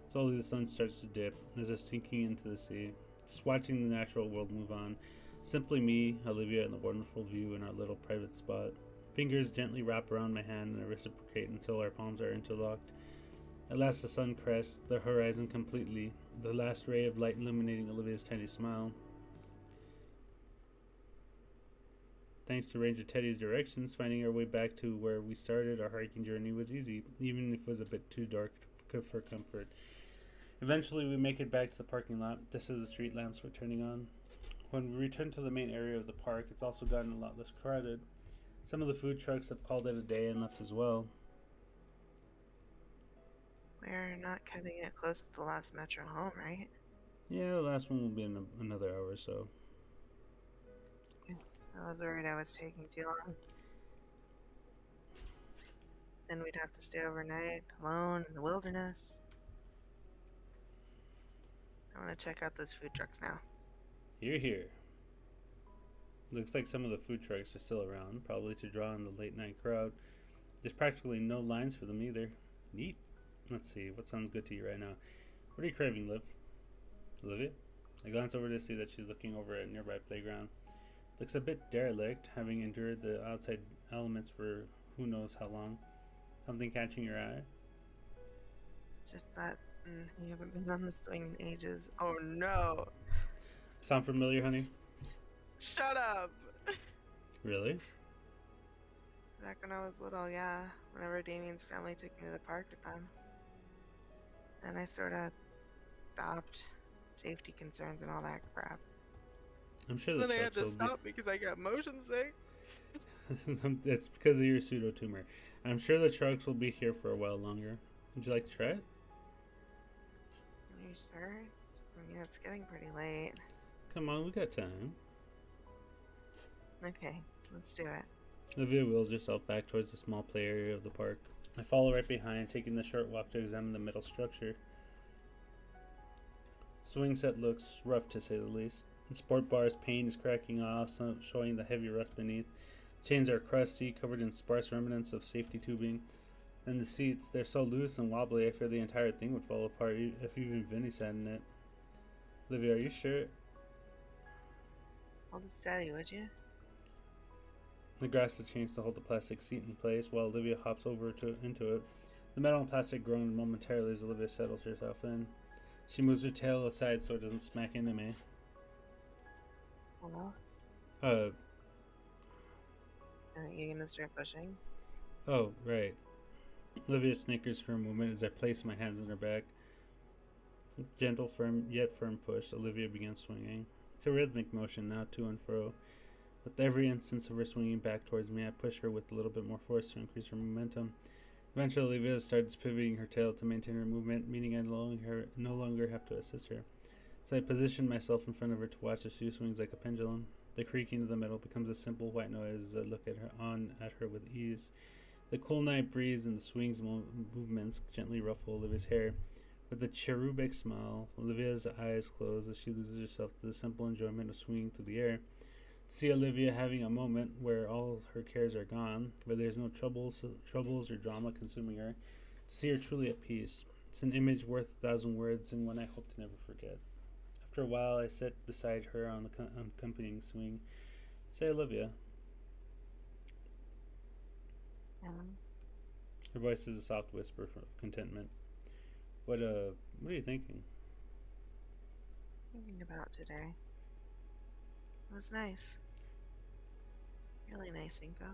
Slowly the sun starts to dip, as if sinking into the sea. Just watching the natural world move on. Simply me, Olivia, and the wonderful view in our little private spot. Fingers gently wrap around my hand and reciprocate until our palms are interlocked. At last the sun crests the horizon completely, the last ray of light illuminating Olivia's tiny smile. Thanks to Ranger Teddy's directions, finding our way back to where we started our hiking journey was easy, even if it was a bit too dark for comfort. Eventually, we make it back to the parking lot, just as the street lamps were turning on. When we return to the main area of the park, it's also gotten a lot less crowded. Some of the food trucks have called it a day and left as well. We're not cutting it close to the last metro home, right? Yeah, the last one will be in another hour or so. I was worried I was taking too long. Then we'd have to stay overnight, alone in the wilderness. I want to check out those food trucks now. You're here. Looks like some of the food trucks are still around, probably to draw in the late night crowd. There's practically no lines for them either. Neat. Let's see, what sounds good to you right now? What are you craving, Liv? Olivia? I glance over to see that she's looking over at a nearby playground. Looks a bit derelict, having endured the outside elements for who knows how long. Something catching your eye? Just that you haven't been on the swing in ages. Oh no! Sound familiar, honey? Shut up! Really? Back when I was little, yeah. Whenever Damien's family took me to the park with them. Then I sort of stopped. Safety concerns and all that crap. I'm sure the Then I had trucks to will be. stop because I got motion sick. It's because of your pseudo tumor. I'm sure the trucks will be here for a while longer. Would you like to try it? Are you sure? I mean, it's getting pretty late. Come on, we got time. Okay, let's do it. Olivia wheels herself back towards the small play area of the park. I follow right behind, taking the short walk to examine the metal structure. Swing set looks rough to say the least. The sport bar's paint is cracking off, showing the heavy rust beneath. Chains are crusty, covered in sparse remnants of safety tubing. And the seats, they're so loose and wobbly, I fear the entire thing would fall apart if even Vinny sat in it. Olivia, are you sure? Hold it steady, would you? I grasp the chains to hold the plastic seat in place while Olivia hops into it. The metal and plastic groan momentarily as Olivia settles herself in. She moves her tail aside so it doesn't smack into me. Hello? Uh, You gonna start pushing? oh, right. Olivia snickers for a moment as I place my hands on her back. Gentle, firm, yet firm push, Olivia begins swinging. It's a rhythmic motion now, to and fro. With every instance of her swinging back towards me, I push her with a little bit more force to increase her momentum. Eventually, Olivia starts pivoting her tail to maintain her movement, meaning I no longer have to assist her. So I position myself in front of her to watch as she swings like a pendulum. The creaking of the metal becomes a simple white noise as I look at her with ease. The cool night breeze and the swing's movements gently ruffle Olivia's hair. With a cherubic smile, Olivia's eyes close as she loses herself to the simple enjoyment of swinging through the air. To see Olivia having a moment where all her cares are gone, where there's no troubles or drama consuming her, to see her truly at peace. It's an image worth 1,000 words and one I hope to never forget. After a while, I sit beside her on the accompanying swing. Say, Olivia. Her voice is a soft whisper of contentment. What are you thinking? Thinking about today. It was nice. Really nice, Inko.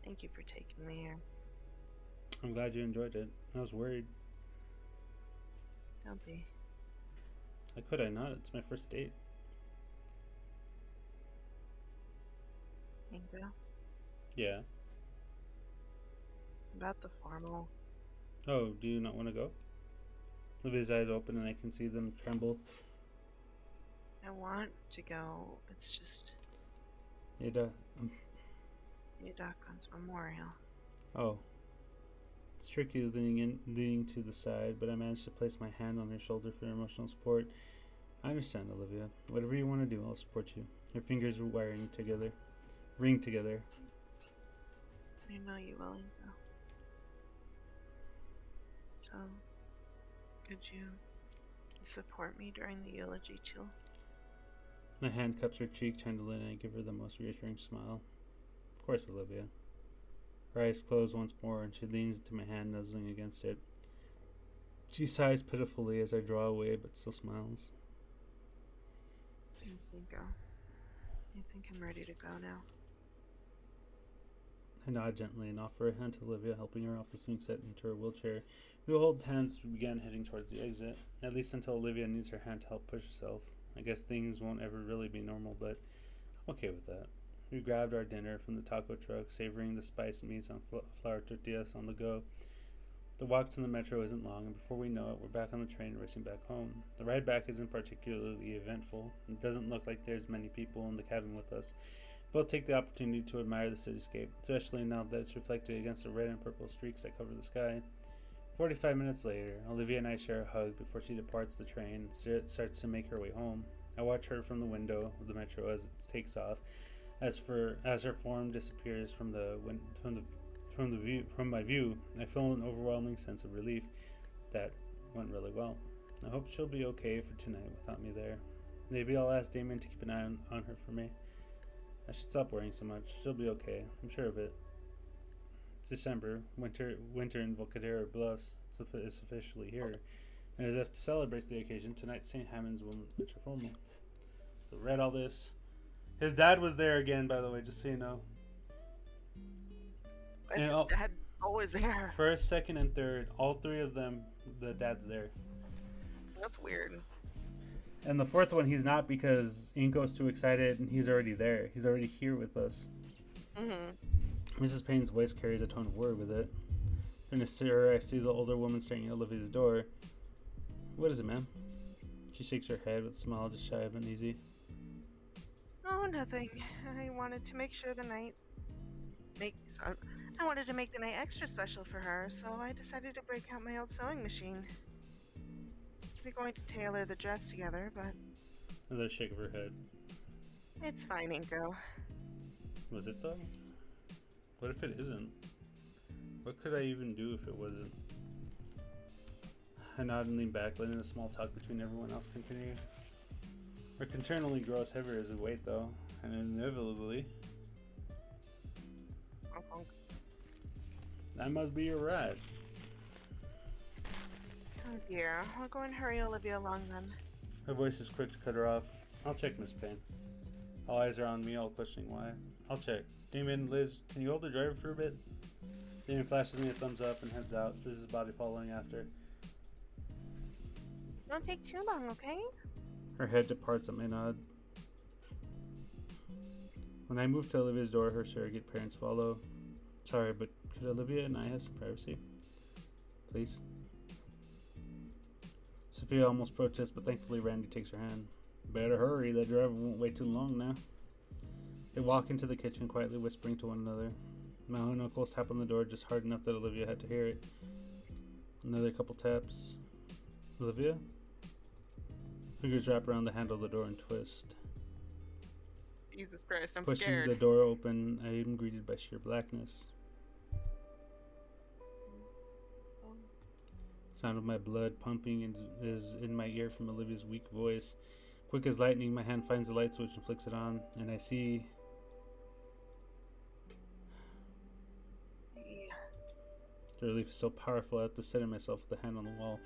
Thank you for taking me here. I'm glad you enjoyed it. I was worried. Don't be. How could I not? It's my first date. Inko, Yeah. about the formal. Oh, do you not want to go? Olivia's eyes open and I can see them tremble. I want to go. It's just Ada. Yudakon's memorial. Oh. It's tricky leaning to the side, but I managed to place my hand on her shoulder for emotional support. I understand, Olivia. Whatever you want to do, I'll support you. Her fingers are ring together. I know you will, Inko. So, could you support me during the eulogy, too? My hand cups her cheek, tenderly, and I give her the most reassuring smile. Of course, Olivia. Her eyes close once more, and she leans into my hand, nuzzling against it. She sighs pitifully as I draw away, but still smiles. Thanks, Inko. I think I'm ready to go now. I nod gently and offer a hand to Olivia, helping her off the swing set into her wheelchair. We hold hands as we begin heading towards the exit, at least until Olivia needs her hand to help push herself. I guess things won't ever really be normal, but I'm okay with that. We grabbed our dinner from the taco truck, savoring the spiced meats on flour tortillas on the go. The walk to the metro isn't long, and before we know it, we're back on the train racing back home. The ride back isn't particularly eventful. It doesn't look like there's many people in the cabin with us. Both take the opportunity to admire the cityscape, especially now that it's reflected against the red and purple streaks that cover the sky. 45 minutes later, Olivia and I share a hug before she departs the train and starts to make her way home. I watch her from the window of the metro as it takes off. As her form disappears from my view, I feel an overwhelming sense of relief. That went really well. I hope she'll be okay for tonight without me there. Maybe I'll ask Damien to keep an eye on her for me. I should stop worrying so much. She'll be okay. I'm sure of it. It's December. Winter in Volcadero Bluffs is officially here. And as if to celebrate the occasion, tonight St. Hammond's will winter formal. So read all this. His dad was there again, by the way, just so you know. His dad always there. First, second, and third, all three of them, the dad's there. That's weird. And the fourth one, he's not because Inko's too excited and he's already there. He's already here with us. Mm-hmm. Mrs. Payne's voice carries a tone of worry with it. Turning to her, I see the older woman staring at Olivia's door. What is it, ma'am? She shakes her head with a smile just shy of uneasy. Oh, nothing. I wanted to make sure I wanted to make the night extra special for her, so I decided to break out my old sewing machine. We're going to tailor the dress together, but... Another shake of her head. It's fine, Inko. Was it, though? What if it isn't? What could I even do if it wasn't? I nod and lean back, letting the small talk between everyone else continue. Our concern only grows heavier as we wait, though, and inevitably... That must be your ride. Oh dear, I'll go and hurry Olivia along then. Her voice is quick to cut her off. I'll check, Miss Payne. All eyes are on me, all questioning why. I'll check. Damien, Liz, can you hold the driver for a bit? Damien flashes me a thumbs up and heads out, Liz's body following after. Don't take too long, okay? Her head departs at my nod. When I move to Olivia's door, her surrogate parents follow. Sorry, but could Olivia and I have some privacy? Please? Sophia almost protests, but thankfully Randy takes her hand. Better hurry, that driver won't wait too long now. They walk into the kitchen, quietly whispering to one another. My own uncles tap on the door just hard enough that Olivia had to hear it. Another couple taps. Olivia? Fingers wrap around the handle of the door and twist. Jesus Christ, I'm Pushing scared. the door open, I am greeted by sheer blackness. Sound of my blood pumping is in my ear from Olivia's weak voice. Quick as lightning, my hand finds the light switch and flicks it on, and I see... The relief is so powerful I have to steady myself with the hand on the wall.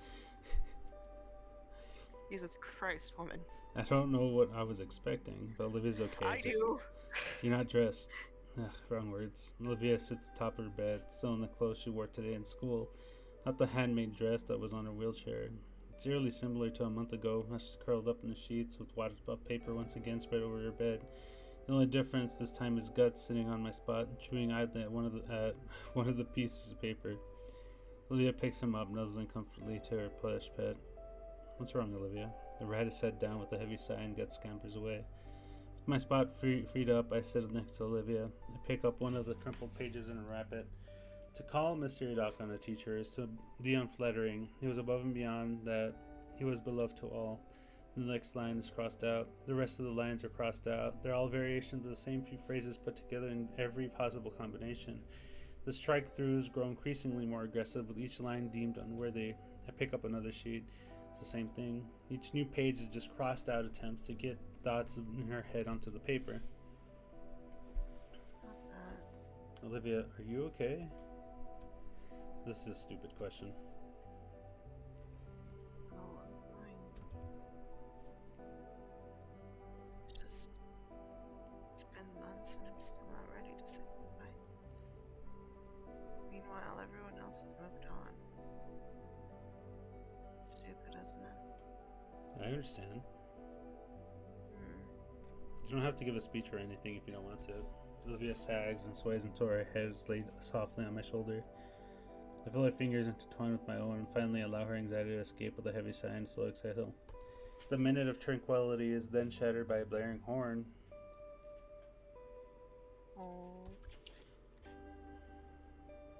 Jesus Christ, woman. I don't know what I was expecting, but Olivia's okay. I do. You're not dressed. Ugh, wrong words. Olivia sits atop her bed, still in the clothes she wore today in school. Not the handmade dress that was on her wheelchair. It's eerily similar to a month ago, as she's curled up in the sheets with wadded up paper once again spread over her bed. The only difference this time is Guts sitting on my spot, chewing idly at one of the pieces of paper. Olivia picks him up, nuzzling comfortably to her plush pet. What's wrong, Olivia? The rat is set down with a heavy sigh and Guts scampers away. With my spot freed up, I sit next to Olivia. I pick up one of the crumpled pages and unwrap it. To call Mr. Idaka a teacher is to be unflattering. He was above and beyond that. He was beloved to all. The next line is crossed out. The rest of the lines are crossed out. They're all variations of the same few phrases put together in every possible combination. The strike-throughs grow increasingly more aggressive, with each line deemed unworthy. I pick up another sheet. It's the same thing. Each new page is just crossed out attempts to get thoughts in her head onto the paper. Olivia, are you okay? This is a stupid question. Oh, I'm fine. It's been months and I'm still not ready to say goodbye. Meanwhile, everyone else has moved on. Stupid, isn't it? I understand. You don't have to give a speech or anything if you don't want to. Olivia sags and sways until her head is laid softly on my shoulder. I feel her fingers intertwine with my own and finally allow her anxiety to escape with a heavy sigh and slow exhale. The minute of tranquility is then shattered by a blaring horn. Oh.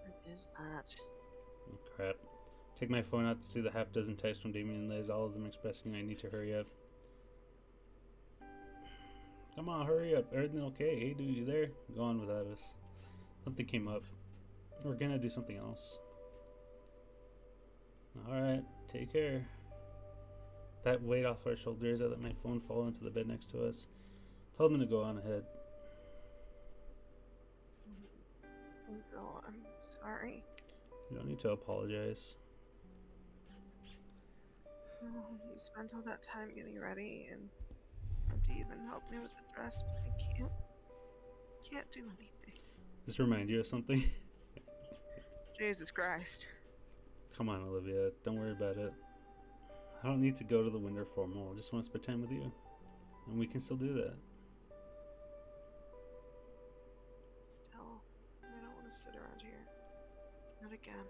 What is that? Oh, crap. Take my phone out to see the half dozen texts from Damien and Liz, all of them expressing I need to hurry up. Come on, hurry up. Everything okay? Hey, dude, you there? Go on without us. Something came up. We're gonna do something else. Alright, take care. That weight off our shoulders, I let my phone fall into the bed next to us. Told him to go on ahead. Oh, I'm sorry. You don't need to apologize. Oh, you spent all that time getting ready and had to even help me with the dress, but I can't do anything. Does this remind you of something? Jesus Christ. Come on, Olivia. Don't worry about it. I don't need to go to the winter formal. I just want to spend time with you. And we can still do that. Still, I don't want to sit around here. Not again.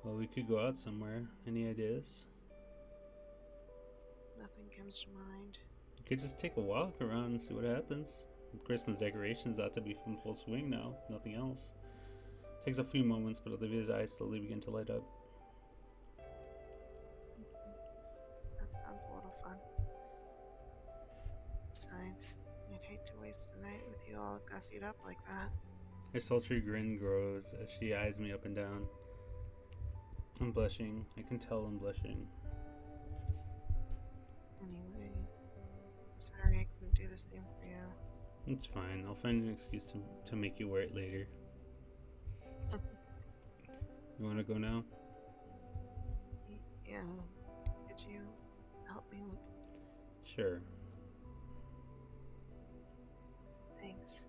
Well, we could go out somewhere. Any ideas? Nothing comes to mind. You could just take a walk around and see what happens. Christmas decorations ought to be in full swing now. Nothing else. Takes a few moments, but Olivia's eyes slowly begin to light up. That sounds a little fun. Besides, I'd hate to waste a night with you all gussied up like that. Her sultry grin grows as she eyes me up and down. I'm blushing. I can tell I'm blushing. Anyway, sorry I couldn't do the same for you. It's fine. I'll find an excuse to make you wear it later. You want to go now? Yeah. Could you help me look? Sure. Thanks.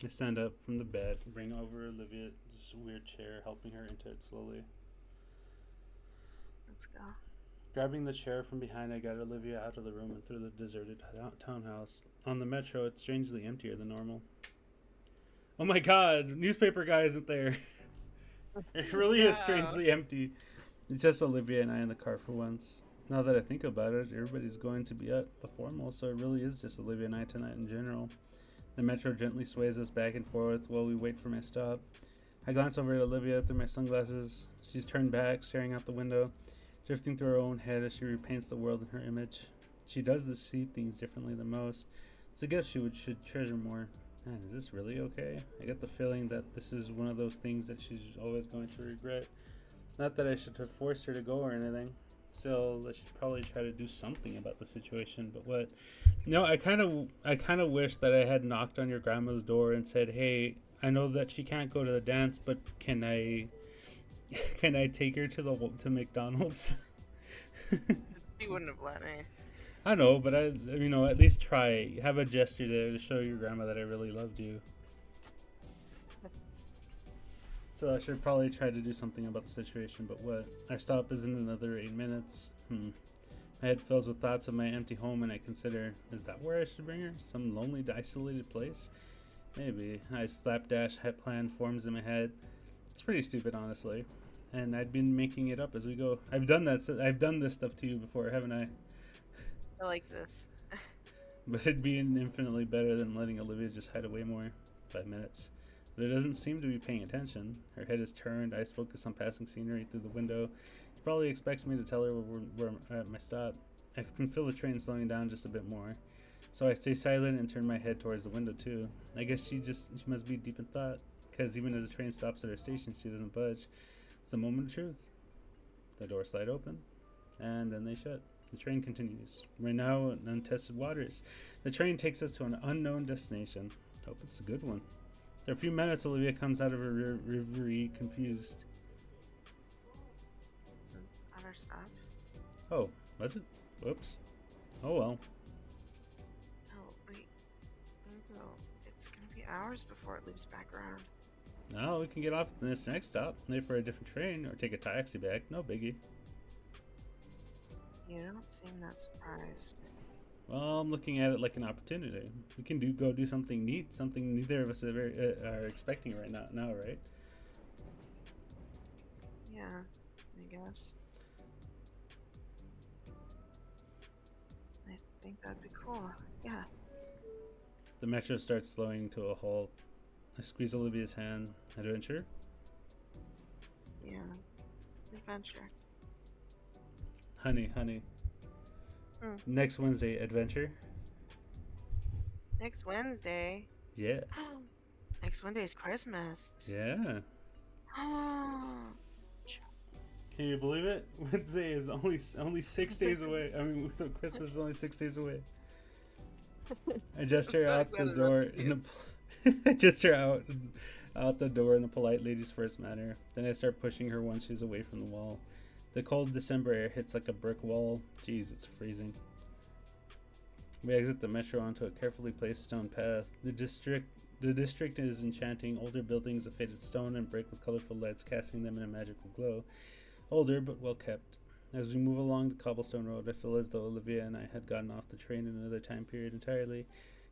I stand up from the bed, bring over Olivia this weird chair, helping her into it slowly. Let's go. Grabbing the chair from behind, I got Olivia out of the room and through the deserted townhouse. On the metro, it's strangely emptier than normal. Oh my god, newspaper guy isn't there. It really is strangely empty. It's just Olivia and I in the car for once. Now that I think about it, everybody's going to be at the formal, so it really is just Olivia and I tonight in general. The metro gently sways us back and forth while we wait for my stop. I glance over at Olivia through my sunglasses. She's turned back, staring out the window, drifting through her own head as she repaints the world in her image. She does see things differently than most. It's a gift she should treasure more. Man, is this really okay? I get the feeling that this is one of those things that she's always going to regret. Not that I should have forced her to go or anything. Still, I should probably try to do something about the situation, but what? No, I kind of wish that I had knocked on your grandma's door and said, "Hey, I know that she can't go to the dance, but can I take her to McDonald's?" He wouldn't have let me. I know, but at least try. Have a gesture there to show your grandma that I really loved you. So I should probably try to do something about the situation, but what? Our stop is in another 8 minutes. My head fills with thoughts of my empty home, and I consider, is that where I should bring her? Some lonely, isolated place? Maybe. A slapdash plan forms in my head. It's pretty stupid, honestly. And I'd been making it up as we go. I've done this stuff to you before, haven't I? I like this. But it'd be infinitely better than letting Olivia just hide away more. 5 minutes. But it doesn't seem to be paying attention. Her head is turned, eyes focused on passing scenery through the window. She probably expects me to tell her where I'm at my stop. I can feel the train slowing down just a bit more. So I stay silent and turn my head towards the window too. I guess she must be deep in thought, because even as the train stops at her station, she doesn't budge. It's the moment of truth. The doors slide open, and then they shut. The train continues. We're now in untested waters. The train takes us to an unknown destination. Hope it's a good one. After a few minutes, Olivia comes out of her reverie, confused. Isn't that our stop? Oh, was it? Whoops. Oh well. Oh, wait. No, it's gonna be hours before it loops back around. Now we can get off this next stop, wait for a different train, or take a taxi back. No biggie. You don't seem that surprised. Well, I'm looking at it like an opportunity. We can go do something neat, something neither of us are expecting right now, right? Yeah, I guess. I think that'd be cool. Yeah. The metro starts slowing to a halt. I squeeze Olivia's hand. Adventure? Yeah. Adventure. Honey, honey. Hmm. Next Wednesday, adventure? Next Wednesday. Yeah. Next Wednesday is Christmas. Yeah. Oh. Can you believe it? Wednesday is only 6 days away. I mean, Christmas is only 6 days away. I gesture so out the excited about door this in news. a I gesture out the door in a polite ladies first manner. Then I start pushing her once she's away from the wall. The cold December air hits like a brick wall. Jeez, it's freezing. We exit the metro onto a carefully placed stone path. The district is enchanting. Older buildings of faded stone and brick with colorful lights casting them in a magical glow. Older but well kept. As we move along the cobblestone road, I feel as though Olivia and I had gotten off the train in another time period entirely.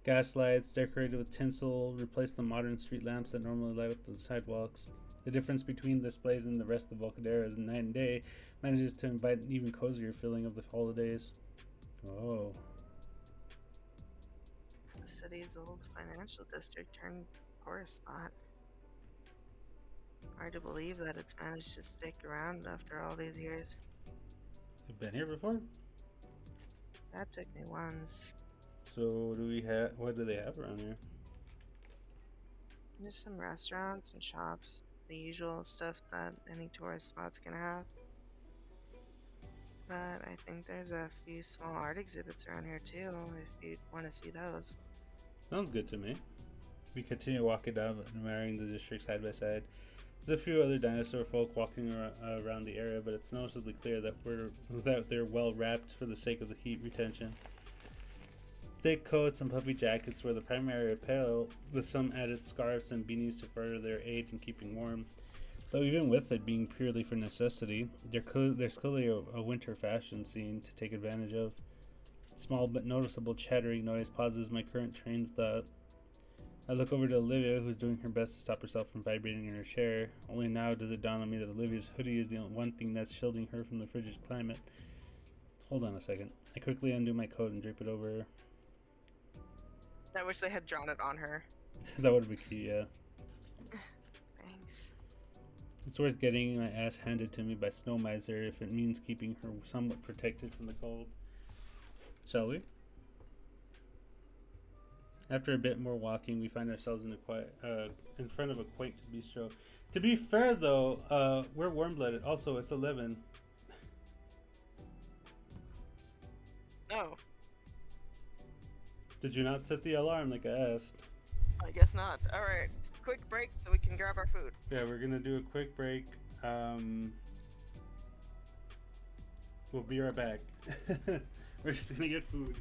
Gas lights, decorated with tinsel, replace the modern street lamps that normally light up the sidewalks. The difference between this place and the rest of Volcadera is night and day manages to invite an even cozier feeling of the holidays. Oh. The city's old financial district turned tourist spot. Hard to believe that it's managed to stick around after all these years. You've been here before? That took me once. So what do they have around here? Just some restaurants and shops. The usual stuff that any tourist spot's gonna have. But I think there's a few small art exhibits around here too, if you'd want to see those. Sounds good to me. We continue walking down, admiring the district side by side. There's a few other dinosaur folk walking around the area, but it's noticeably clear that they're well wrapped for the sake of the heat retention. Thick coats and puffy jackets were the primary apparel, with some added scarves and beanies to further their aid in keeping warm. Though even with it being purely for necessity, there's clearly a winter fashion scene to take advantage of. Small but noticeable chattering noise pauses my current train of thought. I look over to Olivia, who's doing her best to stop herself from vibrating in her chair. Only now does it dawn on me that Olivia's hoodie is the one thing that's shielding her from the frigid climate. Hold on a second. I quickly undo my coat and drape it over her. I wish they had drawn it on her. That would be cute, yeah. Thanks. It's worth getting my ass handed to me by Snow Miser if it means keeping her somewhat protected from the cold. Shall we? After a bit more walking, we find ourselves in front of a quaint bistro. To be fair, though, we're warm-blooded. Also, it's 11. No, Did you not set the alarm like I asked? I guess not. Alright, quick break so we can grab our food. Yeah, we're gonna do a quick break. We'll be right back. We're just gonna get food.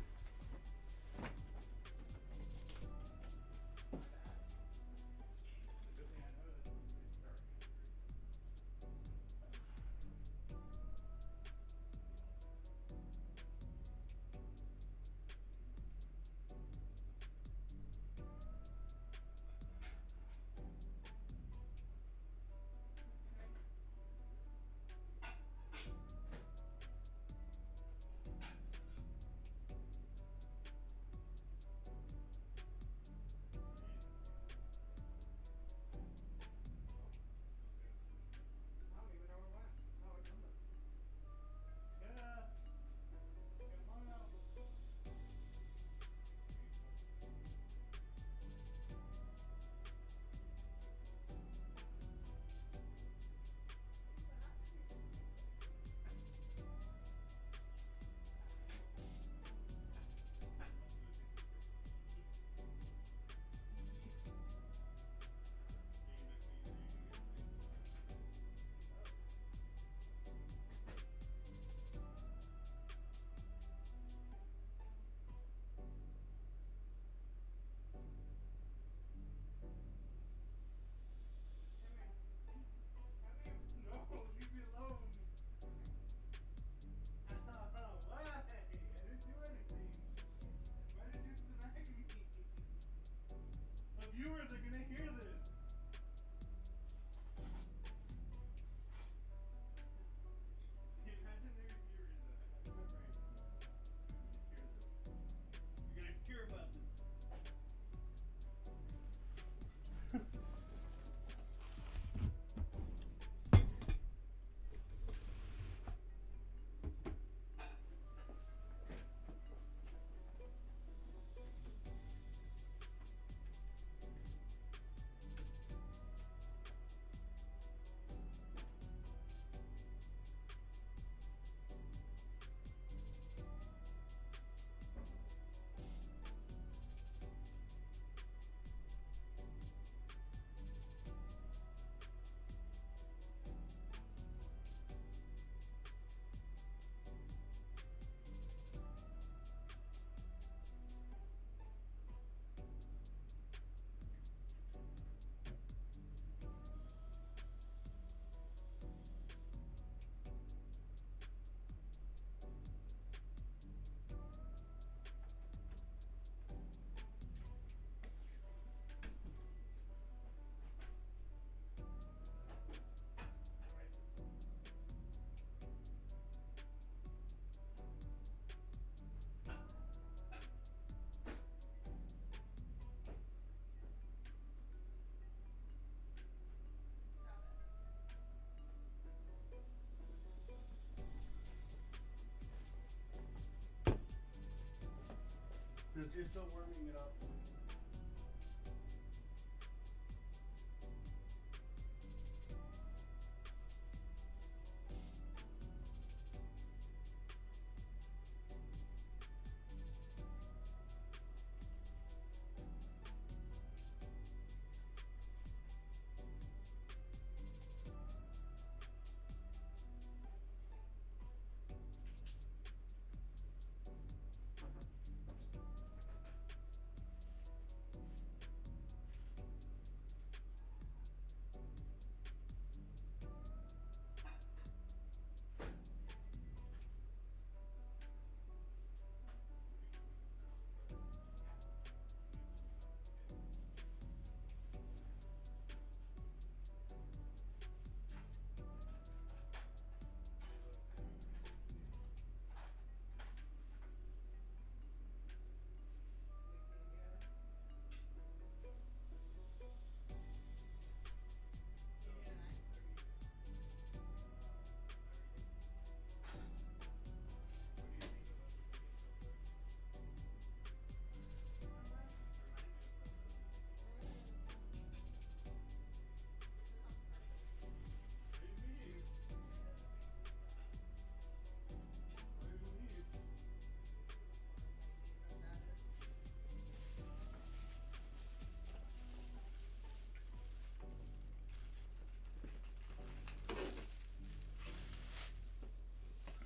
Because you're still warming it up.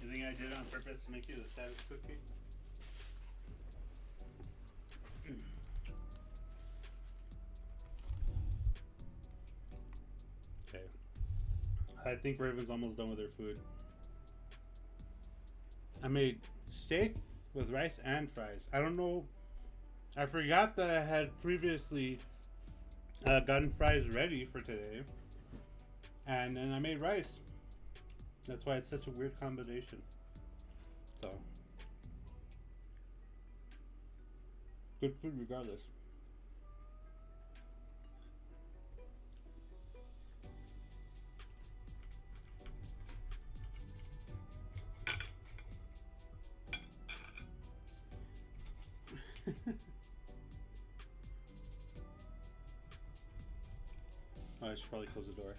You think I did it on purpose to make you the saddest cookie? Okay. I think Raven's almost done with her food. I made steak with rice and fries. I don't know. I forgot that I had previously gotten fries ready for today. And then I made rice. That's why it's such a weird combination. So, good food regardless. Oh, I should probably close the door.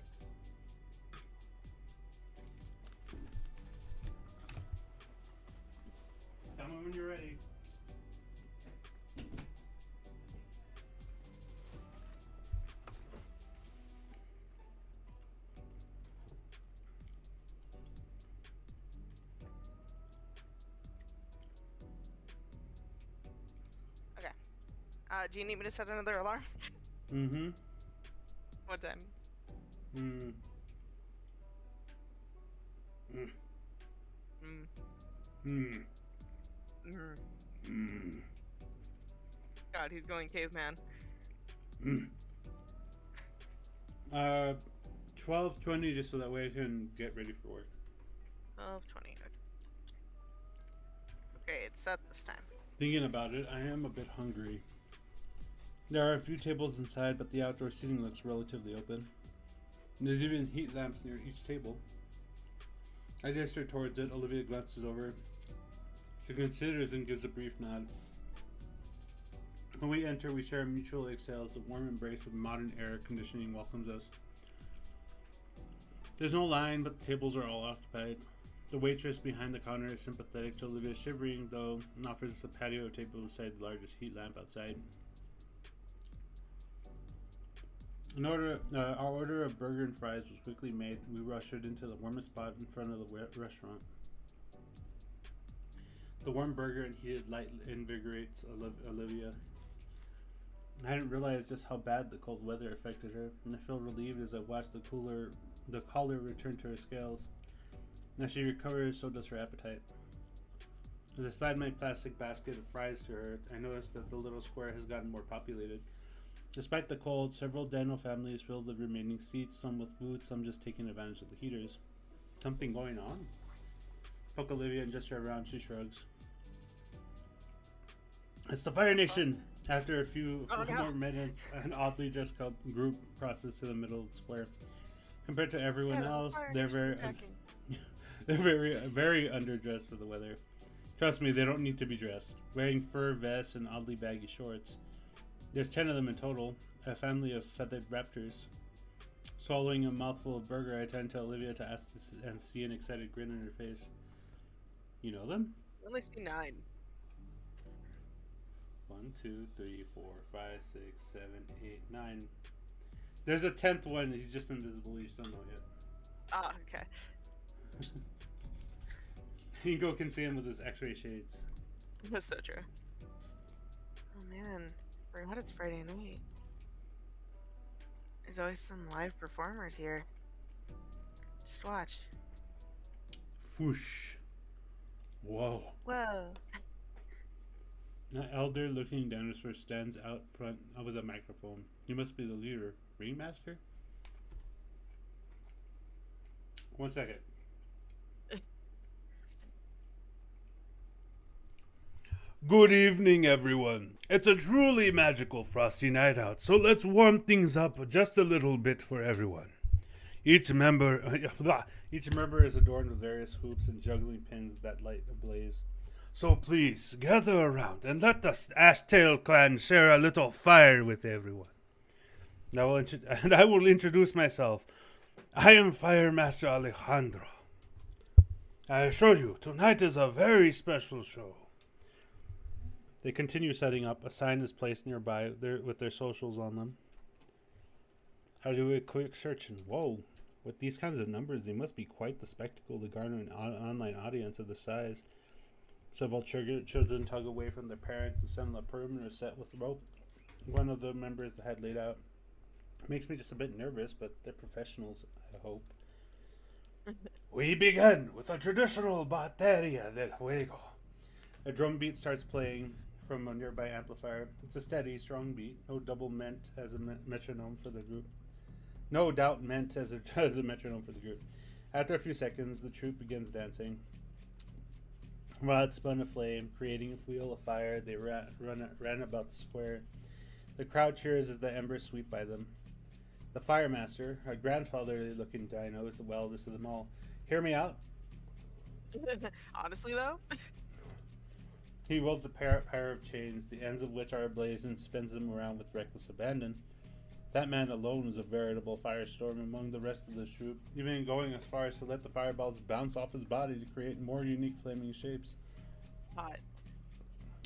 Tell me when you're ready. Okay. Do you need me to set another alarm? Mm-hmm. What time? Mm. Mm. Mm. Mm. Mm. Mm. God, he's going caveman. Mm. 12:20, just so that way I can get ready for work. 12:20. Okay, it's set this time. Thinking about it, I am a bit hungry. There are a few tables inside, but the outdoor seating looks relatively open. And there's even heat lamps near each table. I gesture towards it. Olivia glances over. She considers and gives a brief nod. When we enter, we share mutual exhales. The warm embrace of modern air conditioning welcomes us. There's no line, but the tables are all occupied. The waitress behind the counter is sympathetic to Olivia's shivering, though, and offers us a patio table beside the largest heat lamp outside. Our order of burger and fries was quickly made. We ushered into the warmest spot in front of the restaurant. The warm burger and heated light invigorates Olivia. I hadn't realized just how bad the cold weather affected her, and I feel relieved as I watch the caller return to her scales. As she recovers, so does her appetite. As I slide my plastic basket of fries to her, I notice that the little square has gotten more populated. Despite the cold, several Dano families filled the remaining seats, some with food, some just taking advantage of the heaters. Something going on? Poke Olivia and gesture around, she shrugs. It's the Fire Nation! After a few more minutes, an oddly dressed group crosses to the middle of the square. Compared to everyone else, they're very, very underdressed for the weather. Trust me, they don't need to be dressed. Wearing fur vests and oddly baggy shorts. There's 10 of them in total, a family of feathered raptors. Swallowing a mouthful of burger, I turn to Olivia to ask this and see an excited grin on her face. You know them? I only see 9. 1, 2, 3, 4, 5, 6, 7, 8, 9. There's a 10th one. He's just invisible. You just don't know yet. Ah, okay. Ingo can see him with his X-ray shades. That's so true. Oh man, forgot it's Friday night. There's always some live performers here. Just watch. Foosh. Whoa. Whoa. An elder looking dinosaur stands out front with a microphone. He must be the leader. Ringmaster? 1 second. Good evening, everyone. It's a truly magical frosty night out, so let's warm things up just a little bit for everyone. Each member is adorned with various hoops and juggling pins that light a blaze. So please, gather around and let the Ashtail clan share a little fire with everyone. I will introduce myself. I am Fire Master Alejandro. I assure you, tonight is a very special show. They continue setting up. A sign is placed nearby with their socials on them. I do a quick search and whoa, with these kinds of numbers, they must be quite the spectacle to garner an online audience of this size. Several children tug away from their parents and send a perimeter set with rope. One of the members had laid out. Makes me just a bit nervous, but they're professionals, I hope. We begin with a traditional Bateria del Fuego. A drum beat starts playing from a nearby amplifier. It's a steady, strong beat. No doubt meant as a metronome for the group. After a few seconds, the troupe begins dancing. Rod spun a flame, creating a wheel of fire. They ran about the square. The crowd cheers as the embers sweep by them. The fire master, a grandfatherly-looking dino, is the wildest of them all. Hear me out? Honestly, though? He wields a pair of chains, the ends of which are ablaze, and spins them around with reckless abandon. That man alone is a veritable firestorm among the rest of the troop, even going as far as to let the fireballs bounce off his body to create more unique flaming shapes. Hot.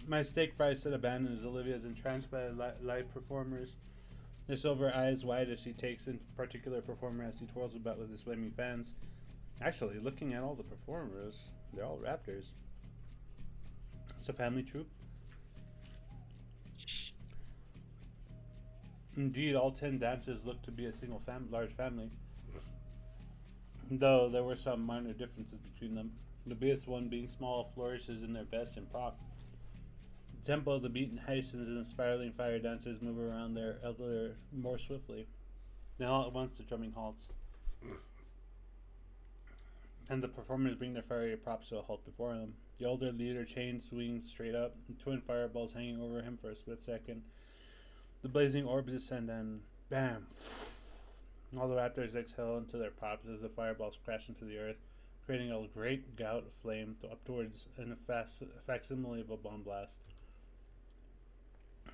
My steak fries set abandon as Olivia is entranced by live performers. Her silver eyes wide as she takes in particular performer as he twirls about with his flaming fans. Actually, looking at all the performers, they're all raptors. It's a family troupe. Indeed, all 10 dancers look to be a single large family, though there were some minor differences between them. The biggest one being small flourishes in their vest and prop. The tempo of the beat hastens and the spiraling fire dancers move around their elder more swiftly. Then all at once the drumming halts, and the performers bring their fiery props to a halt before them. The older leader chain swings straight up, and twin fireballs hanging over him for a split second. The blazing orbs descend and bam! All the raptors exhale into their props as the fireballs crash into the earth, creating a great gout of flame up towards a facsimile of a bomb blast.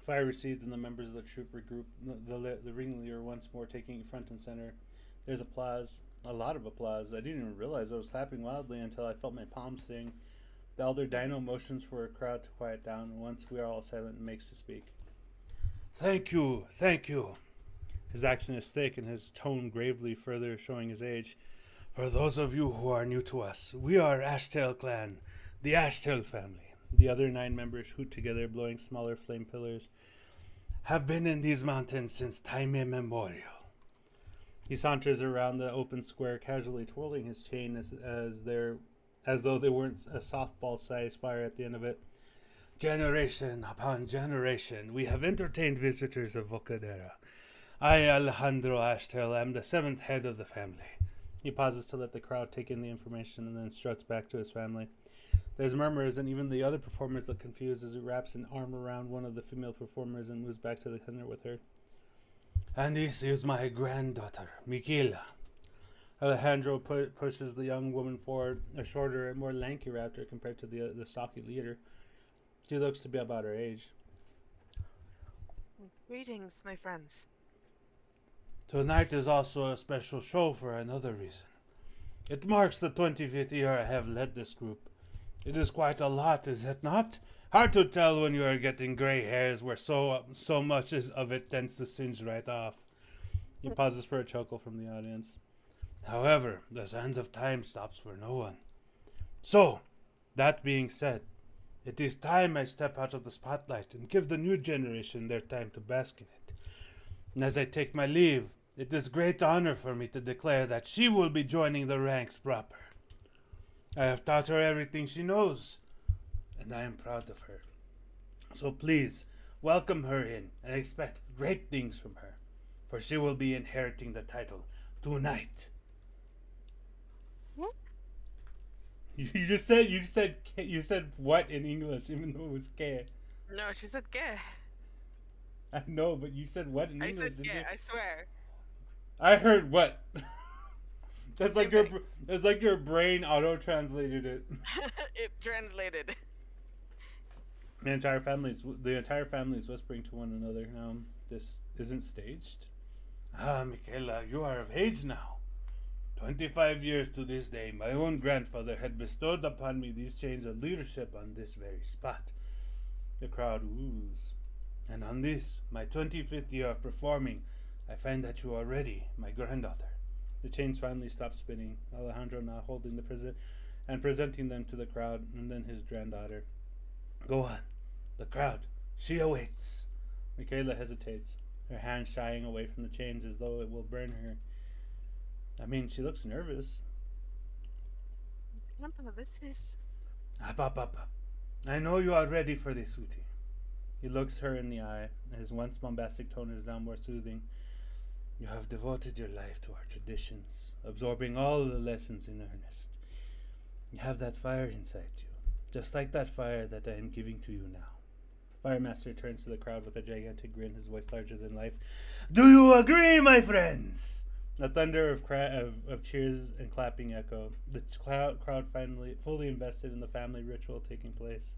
Fire recedes and the members of the troop regroup, the ringleader once more taking front and center. There's applause, a lot of applause. I didn't even realize I was clapping wildly until I felt my palms sting. The elder dino motions for a crowd to quiet down, and once we are all silent, makes to speak. Thank you, thank you. His accent is thick and his tone gravely, further showing his age. For those of you who are new to us, we are Ashtail Clan, the Ashtail family. The other 9 members hoot together, blowing smaller flame pillars. Have been in these mountains since time immemorial. He saunters around the open square, casually twirling his chain as though there weren't a softball-sized fire at the end of it. Generation upon generation, we have entertained visitors of Vocadera. I, Alejandro Ashtail, am the 7th head of the family. He pauses to let the crowd take in the information and then struts back to his family. There's murmurs, and even the other performers look confused as he wraps an arm around one of the female performers and moves back to the center with her. And this is my granddaughter, Michaela. Alejandro pushes the young woman forward, a shorter and more lanky raptor compared to the stocky leader. She looks to be about her age. Greetings, my friends. Tonight is also a special show for another reason. It marks the 25th year I have led this group. It is quite a lot, is it not? Hard to tell when you are getting gray hairs where so much of it tends to singe right off. He pauses for a chuckle from the audience. However, the sands of time stops for no one. So, that being said, it is time I step out of the spotlight and give the new generation their time to bask in it. And as I take my leave, it is great honor for me to declare that she will be joining the ranks proper. I have taught her everything she knows, and I am proud of her. So please, welcome her in and expect great things from her, for she will be inheriting the title tonight. What? You said what in English, even though it was K. No, she said gay. I know, but you said what in I English, said didn't gay, you? I swear. I heard what. That's Same like your thing. it's like your brain auto translated it. It translated. The entire family is whispering to one another. This isn't staged. Ah, Michaela, you are of age now. 25 years to this day, my own grandfather had bestowed upon me these chains of leadership on this very spot. The crowd woos. And on this, my 25th year of performing, I find that you are ready, my granddaughter. The chains finally stop spinning, Alejandro now holding the present and presenting them to the crowd, and then his granddaughter. Go on. The crowd. She awaits. Michaela hesitates, her hand shying away from the chains as though it will burn her. I mean, she looks nervous. Grandpa, this is... Up. I know you are ready for this, sweetie. He looks her in the eye. His once bombastic tone is now more soothing. You have devoted your life to our traditions, absorbing all the lessons in earnest. You have that fire inside you, just like that fire that I am giving to you now. The Firemaster turns to the crowd with a gigantic grin, his voice larger than life. Do you agree, my friends? A thunder of cheers and clapping echo. The crowd finally fully invested in the family ritual taking place.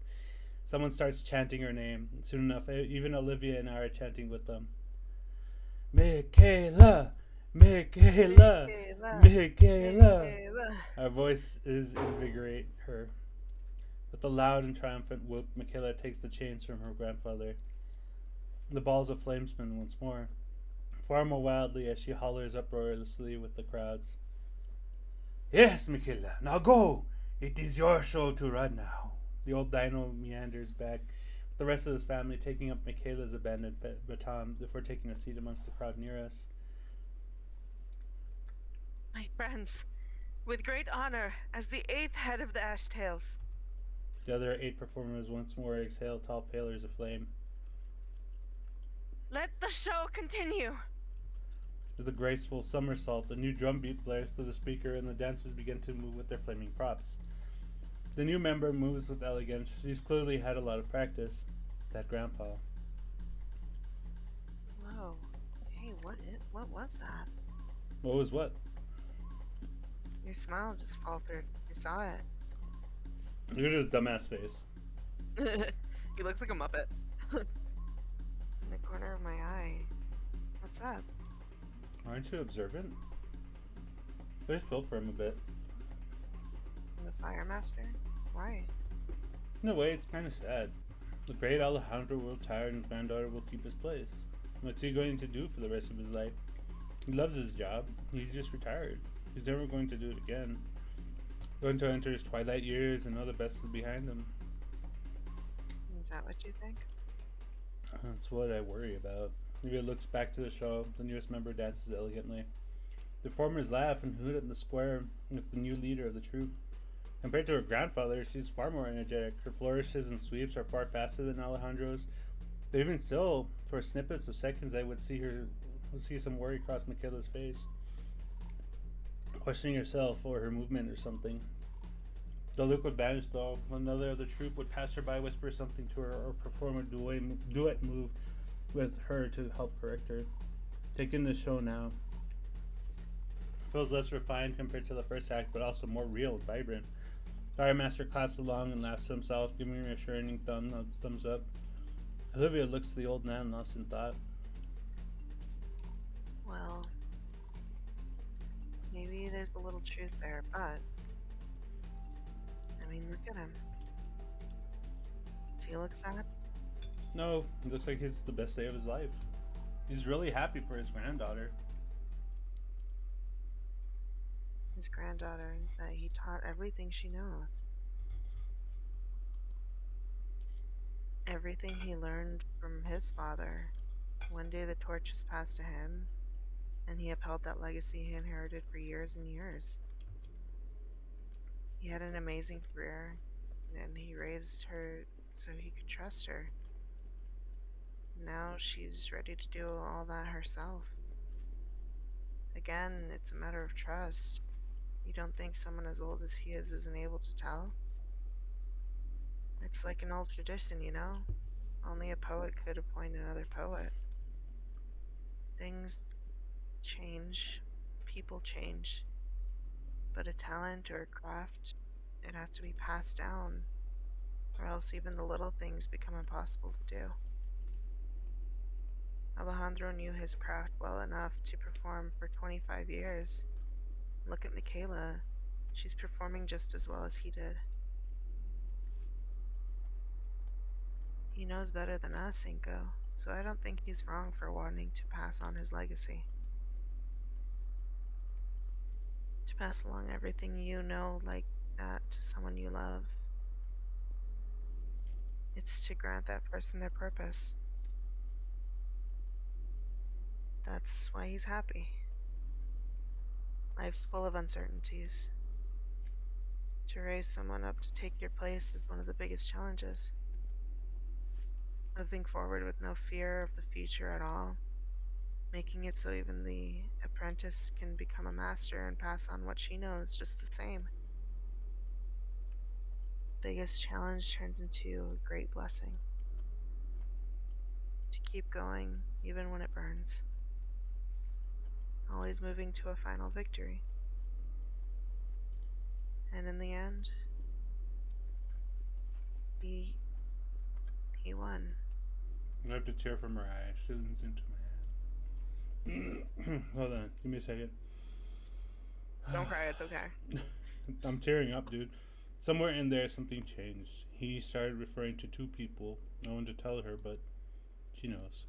Someone starts chanting her name. Soon enough, even Olivia and I are chanting with them. Michaela! Michaela! Michaela! Our voices invigorate her. With a loud and triumphant whoop, Michaela takes the chains from her grandfather. The balls of flame spin once more, far more wildly as she hollers uproariously with the crowds. Yes, Michaela, now go! It is your show to run now. The old dino meanders back, with the rest of his family taking up Michaela's abandoned baton before taking a seat amongst the crowd near us. My friends, with great honor, as the 8th head of the Ashtails. The other 8 performers once more exhale tall pillars of flame. Let the show continue! With a graceful somersault, a new drum beat blares through the speaker, and the dancers begin to move with their flaming props. The new member moves with elegance. She's clearly had a lot of practice. That grandpa. Whoa. Hey, what was that? What was what? Your smile just faltered. I saw it. Look at his dumbass face. He looks like a Muppet. In the corner of my eye. What's up? Aren't you observant? I just felt for him a bit. The Fire Master? Why? In a way, it's kind of sad. The great Alejandro will retire and his granddaughter will keep his place. What's he going to do for the rest of his life? He loves his job. He's just retired. He's never going to do it again. Going to enter his twilight years and know the best is behind him. Is that what you think? That's what I worry about. Maybe looks back to the show. The newest member dances elegantly. The performers laugh and hoot in the square with the new leader of the troupe. Compared to her grandfather, she's far more energetic. Her flourishes and sweeps are far faster than Alejandro's. But even still, for snippets of seconds, I would see some worry cross Michaela's face, questioning herself or her movement or something. The look would vanish though. Another of the troupe would pass her by, whisper something to her, or perform a duet move with her to help correct her. Take in the show now. Feels less refined compared to the first act, but also more real and vibrant. The Art Master claps along and laughs to himself, giving a reassuring thumbs up. Olivia looks to the old man, lost in thought. Well, maybe there's a little truth there, but I mean, look at him. Does he look sad? No, it looks like it's the best day of his life. He's really happy for his granddaughter. His granddaughter, that he taught everything she knows. Everything he learned from his father. One day the torch was passed to him, and he upheld that legacy he inherited for years and years. He had an amazing career, and he raised her so he could trust her. Now she's ready to do all that herself. Again, it's a matter of trust. You don't think someone as old as he is isn't able to tell? It's like an old tradition, you know? Only a poet could appoint another poet. Things change, people change, but a talent or a craft, it has to be passed down, or else even the little things become impossible to do. Alejandro knew his craft well enough to perform for 25 years. Look at Michaela. She's performing just as well as he did. He knows better than us, Inko, so I don't think he's wrong for wanting to pass on his legacy. To pass along everything you know like that to someone you love. It's to grant that person their purpose. That's why he's happy. Life's full of uncertainties. To raise someone up to take your place is one of the biggest challenges. Moving forward with no fear of the future at all. Making it so even the apprentice can become a master and pass on what she knows just the same. Biggest challenge turns into a great blessing. To keep going even when it burns. Always moving to a final victory. And in the end, he won. I wiped a tear from her eye. She leans into my hand. Hold on, give me a second. Don't cry, it's okay. I'm tearing up, dude. Somewhere in there, something changed. He started referring to two people. No one to tell her, but she knows.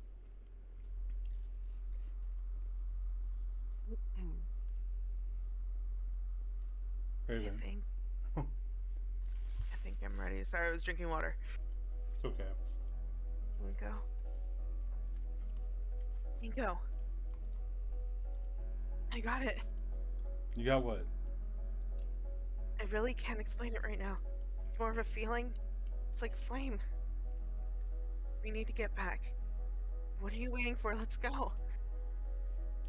Very good. I think I'm ready. Sorry, I was drinking water. It's okay. Inko. I got it. You got what? I really can't explain it right now. It's more of a feeling. It's like a flame. We need to get back. What are you waiting for? Let's go.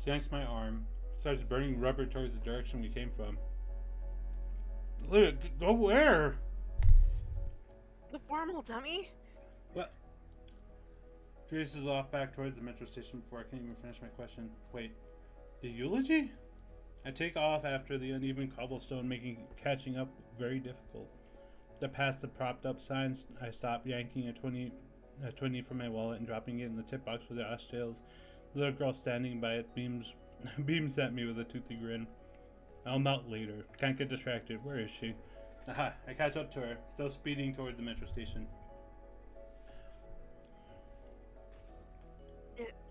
She yanks my arm, starts burning rubber towards the direction we came from. Look, go where? The formal, dummy. What? Traces off back toward the metro station before I can even finish my question. Wait, the eulogy? I take off after the uneven cobblestone, making catching up very difficult. Past the propped up signs, I stop, yanking a 20 from my wallet and dropping it in the tip box with the ashtails. The little girl standing by it beams at me with a toothy grin. I'll melt later. Can't get distracted. Where is she? Aha, I catch up to her, still speeding toward the metro station.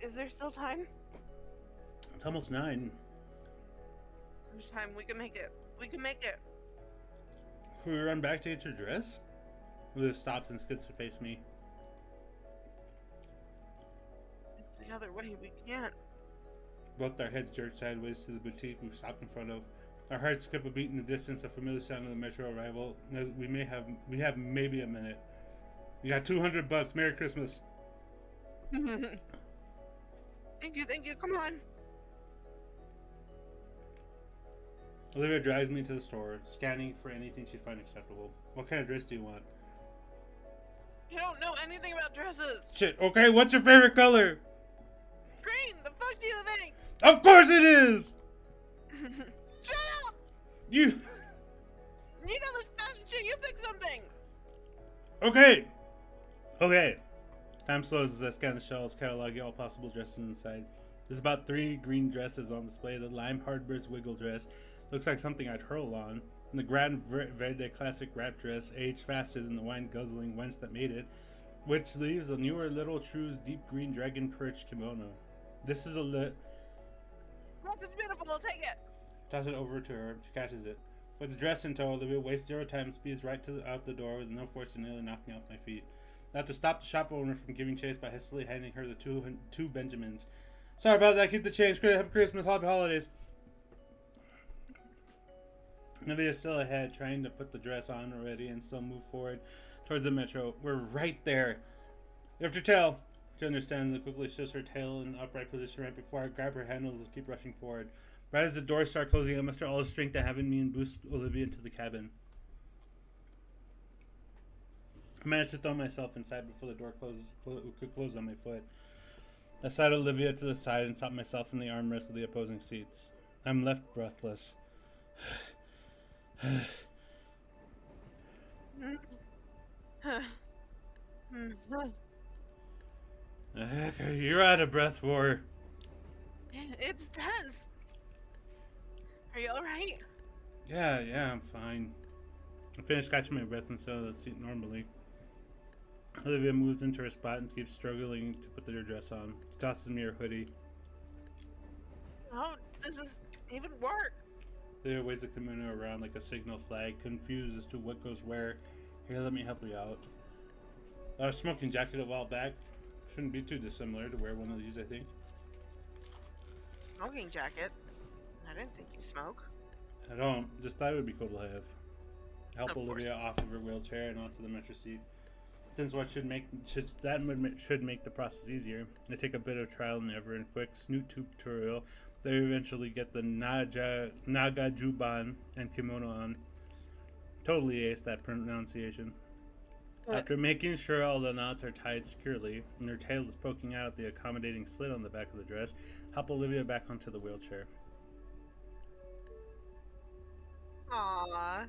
Is there still time? It's almost 9. There's time. We can make it. We can make it. Can we run back to get your dress? Liz stops and skids to face me. It's the other way. We can't. Both our heads jerk sideways to the boutique we stopped in front of. Our hearts skip a beat in the distance, a familiar sound of the metro arrival. We have maybe a minute. You got $200. Merry Christmas. Thank you. Come on. Olivia drives me to the store, scanning for anything she'd find acceptable. What kind of dress do you want? You don't know anything about dresses. Shit, okay, what's your favorite color? Green. The fuck do you think? Of course it is! Shut up! You. You know this fashion shit. You pick something. Okay. Okay. Time slows as I scan the shelves, cataloging all possible dresses inside. There's about 3 green dresses on display. The Lime Hardbird's Wiggle dress looks like something I'd hurl on. And the Grand Verde Classic Wrap dress aged faster than the wine-guzzling wench that made it, which leaves the newer Little True's deep green dragon perch kimono. This is a lit. Yes, it's beautiful. I'll take it. Toss it over to her. She catches it. With the dress in tow, Olivia wastes 0 time, speeds right out the door with no force and nearly knocking off my feet. I have to stop the shop owner from giving chase by hastily handing her the two Benjamins. Sorry about that. Keep the change. Happy Christmas. Happy holidays. Olivia's still ahead, trying to put the dress on already and still move forward towards the metro. We're right there. Lift her tail. She understands and quickly shifts her tail in an upright position right before I grab her handles and keep rushing forward. Right as the doors start closing, I muster all the strength I have in me and boost Olivia into the cabin. I managed to throw myself inside before the door could close on my foot. I slide Olivia to the side and stop myself in the armrest of the opposing seats. I'm left breathless. The heck are you out of breath for? It's tense. Are you alright? Yeah, I'm fine. I finished catching my breath and settle the seat normally. Olivia moves into her spot and keeps struggling to put her dress on. She tosses me her hoodie. How does this even work? Olivia waves the kimono around like a signal flag, confused as to what goes where. Here, let me help you out. Our smoking jacket a while back. Shouldn't be too dissimilar to wear one of these, I think. Smoking jacket? I didn't think you smoke. I don't. Just thought it would be cool to have. Help Of Olivia off of her wheelchair and onto the metro seat. Since what should make the process easier, I take a bit of trial and error and quick snoot tutorial. They eventually get the Naga Juban and kimono on. Totally ace that pronunciation. After making sure all the knots are tied securely and her tail is poking out at the accommodating slit on the back of the dress, help Olivia back onto the wheelchair. Aww.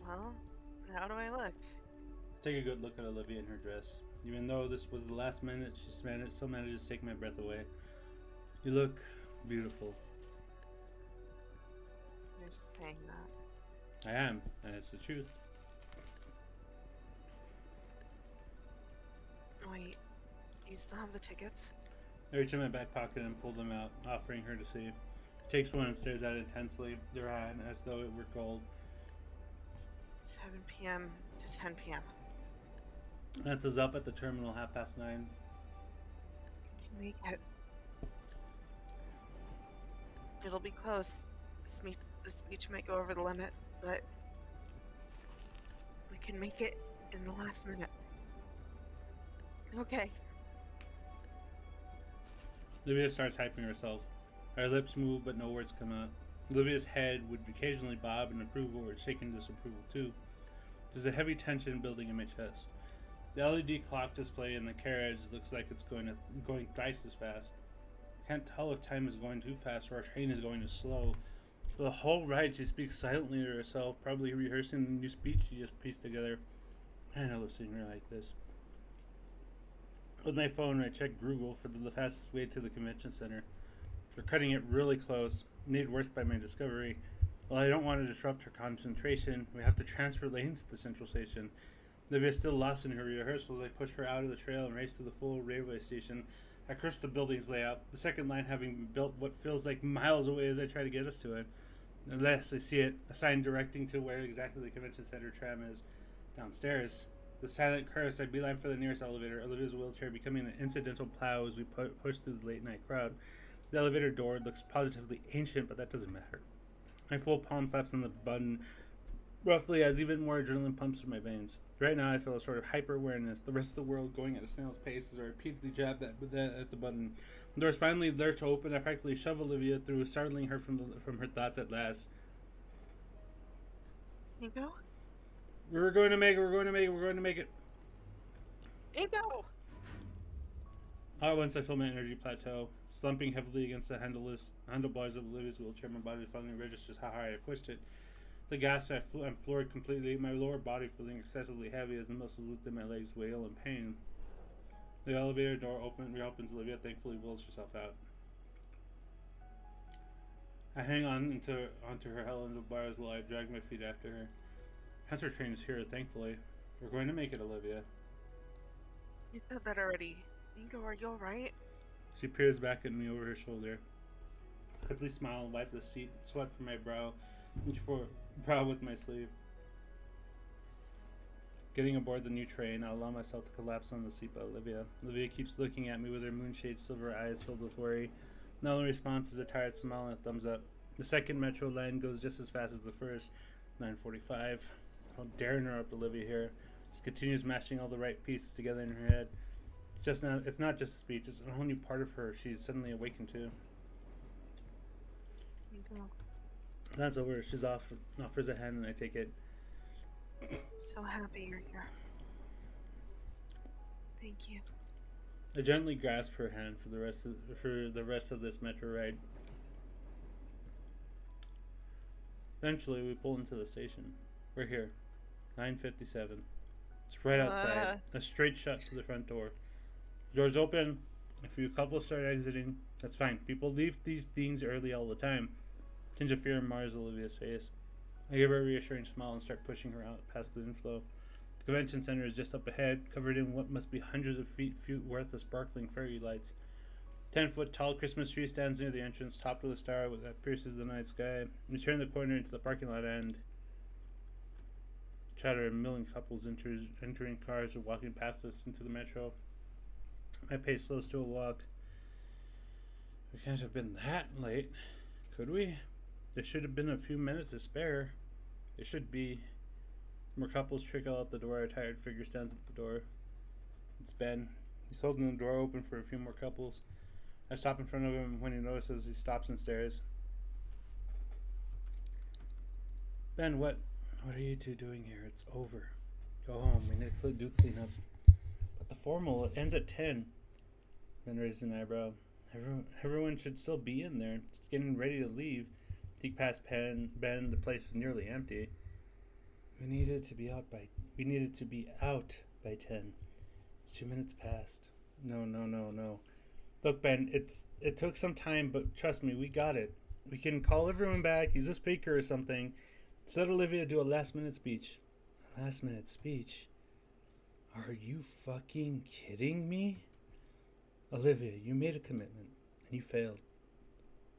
Well, how do I look? Take a good look at Olivia in her dress. Even though this was the last minute, she still manages to take my breath away. You look beautiful. You're just saying that. I am, and it's the truth. Wait, you still have the tickets? I reach in my back pocket and pull them out, offering her to see. She takes one and stares at it intensely, their hand as though it were gold. 7 p.m. to 10 p.m. That's us up at the terminal 9:30. Can make it. It'll be close. The speech might go over the limit, but we can make it in the last minute. Okay. Olivia starts hyping herself. Her lips move, but no words come out. Olivia's head would occasionally bob in approval or shake in disapproval too. There's a heavy tension building in my chest. The LED clock display in the carriage looks like it's going twice as fast. Can't tell if time is going too fast or our train is going too slow. For the whole ride, she speaks silently to herself, probably rehearsing the new speech she just pieced together. Man, I love seeing her like this. With my phone, I check Google for the fastest way to the convention center. We're cutting it really close, made worse by my discovery. While I don't want to disrupt her concentration, we have to transfer lanes at the central station. Olivia's still lost in her rehearsals. I push her out of the trail and race to the full railway station. I curse the building's layout, the second line having been built what feels like miles away as I try to get us to it. Unless I see it, a sign directing to where exactly the convention center tram is. Downstairs. The silent curse, I beeline for the nearest elevator, Olivia's wheelchair becoming an incidental plow as we push through the late night crowd. The elevator door looks positively ancient, but that doesn't matter. My full palm slaps on the button roughly as even more adrenaline pumps through my veins. Right now I feel a sort of hyper-awareness, the rest of the world going at a snail's pace as I repeatedly jab at the button. The doors finally lurch open. I practically shove Olivia through, startling her from her thoughts at last. Ego? We're going to make it. Ego! All at once, I feel my energy plateau. Slumping heavily against the handlebars of Olivia's wheelchair, my body finally registers how hard I pushed it. The gas, I'm floored completely, my lower body feeling excessively heavy as the muscles within my legs wail in pain. The elevator door reopens. Olivia thankfully wills herself out. I hang on onto her handlebars while I drag my feet after her. Cancer train is here, thankfully. We're going to make it, Olivia. You said that already. Nico, are you alright? She peers back at me over her shoulder. I quickly smile and wipe the sweat from my brow with my sleeve. Getting aboard the new train, I allow myself to collapse on the seat by Olivia. Olivia keeps looking at me with her moonshade silver eyes filled with worry. The only response is a tired smile and a thumbs up. The second metro line goes just as fast as the first, 9:45. How dare interrupt Olivia here. She continues mashing all the right pieces together in her head. It's not just a speech, it's a whole new part of her she's suddenly awakened to. Nico. That's over. She's offers a hand and I take it. So happy you're here. Thank you. I gently grasp her hand for the rest of this metro ride. Eventually, we pull into the station. We're here, 9:57. It's right outside. A straight shot to the front door. Doors open. A few couples start exiting. That's fine. People leave these things early all the time. Tinge of fear mars Olivia's face. I give her a reassuring smile and start pushing her out past the inflow. The convention center is just up ahead, covered in what must be hundreds of feet worth of sparkling fairy lights. 10-foot tall Christmas tree stands near the entrance, topped with a star that pierces the night sky. We turn the corner into the parking lot and chatter of milling couples entering cars or walking past us into the metro. My pace slows to a walk. We can't have been that late, could we? There should have been a few minutes to spare. There should be. More couples trickle out the door. A tired figure stands at the door. It's Ben. He's holding the door open for a few more couples. I stop in front of him. When he notices, he stops and stares. Ben, what are you two doing here? It's over. Go home. We need to do cleanup. But the formal, it ends at 10. Ben raises an eyebrow. Everyone should still be in there. It's getting ready to leave. Peek past Ben. The place is nearly empty. We needed to be out by 10. It's 2 minutes past. No. Look, Ben, it took some time, but trust me, we got it. We can call everyone back, use a speaker or something. Let Olivia do a last-minute speech. A last-minute speech? Are you fucking kidding me? Olivia, you made a commitment, and you failed.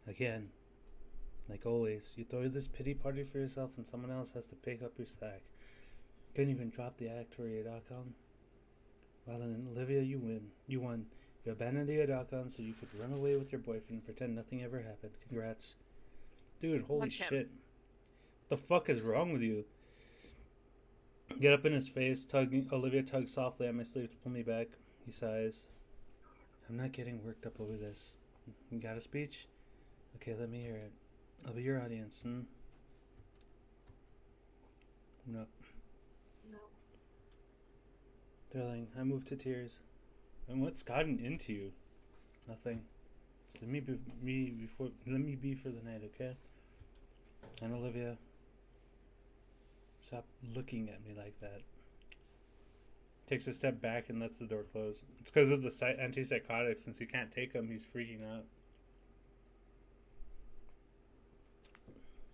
Again. Like always, you throw this pity party for yourself and someone else has to pick up your slack. Couldn't even drop the act for Yadakon. Well then, Olivia, you win. You won. You abandoned the Yadakon so you could run away with your boyfriend and pretend nothing ever happened. Congrats. Dude, holy shit. What the fuck is wrong with you? Get up in his face. Olivia tugs softly at my sleeve to pull me back. He sighs. I'm not getting worked up over this. You got a speech? Okay, let me hear it. I'll be your audience, No. No. Darling, I moved to tears. And what's gotten into you? Nothing. Just let me be for the night, okay? And Olivia, stop looking at me like that. Takes a step back and lets the door close. It's because of the antipsychotics. Since he can't take them, he's freaking out.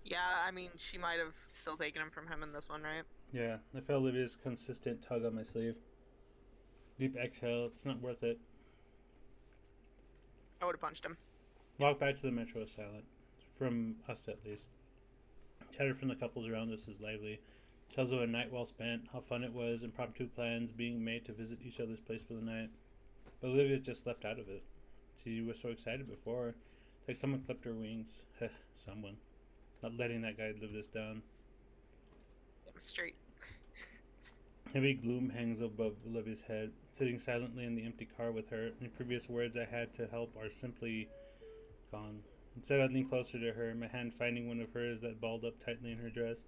Yeah, I mean, she might have still taken him from him in this one, right? Yeah, I felt Olivia's consistent tug on my sleeve. Deep exhale, it's not worth it. I would have punched him. Walk back to the metro is silent. From us, at least. Chatter from the couples around us is lively. Tells of a night well spent, how fun it was, impromptu plans being made to visit each other's place for the night. But Olivia's just left out of it. She was so excited before. Like someone clipped her wings. Someone. Not letting that guy live this down. I'm straight. Heavy gloom hangs above Olivia's head. Sitting silently in the empty car with her, any previous words I had to help are simply gone. Instead, I lean closer to her, my hand finding one of hers that balled up tightly in her dress.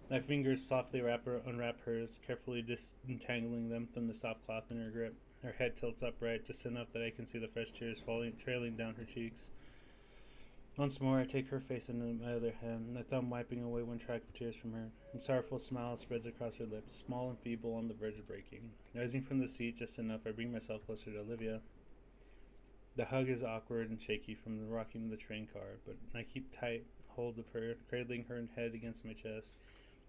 My fingers softly unwrap hers, carefully disentangling them from the soft cloth in her grip. Her head tilts upright, just enough that I can see the fresh tears falling, trailing down her cheeks. Once more, I take her face into my other hand, my thumb wiping away one track of tears from her. A sorrowful smile spreads across her lips, small and feeble on the verge of breaking. Rising from the seat just enough, I bring myself closer to Olivia. The hug is awkward and shaky from the rocking of the train car, but I keep tight hold of her, cradling her head against my chest.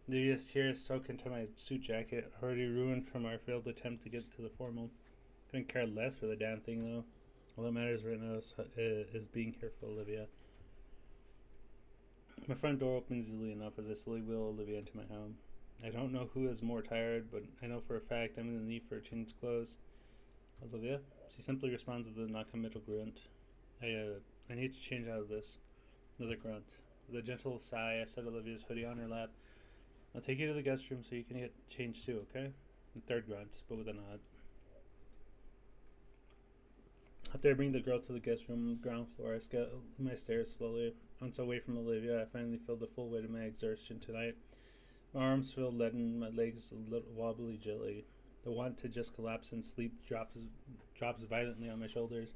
Olivia's tears soak into my suit jacket, already ruined from our failed attempt to get to the formal. Couldn't care less for the damn thing, though. All that matters right now is being here for Olivia. My front door opens easily enough as I slowly wheel Olivia into my home. I don't know who is more tired, but I know for a fact I'm in the need for a change of clothes. Olivia? She simply responds with a non-committal grunt. I need to change out of this. Another grunt. With a gentle sigh, I set Olivia's hoodie on her lap. I'll take you to the guest room so you can get changed too, okay? The third grunt, but with a nod. After I bring the girl to the guest room on the ground floor, I scale my stairs slowly. Once away from Olivia, I finally feel the full weight of my exertion tonight. My arms feel leaden, my legs a little wobbly jelly. The want to just collapse and sleep drops violently on my shoulders.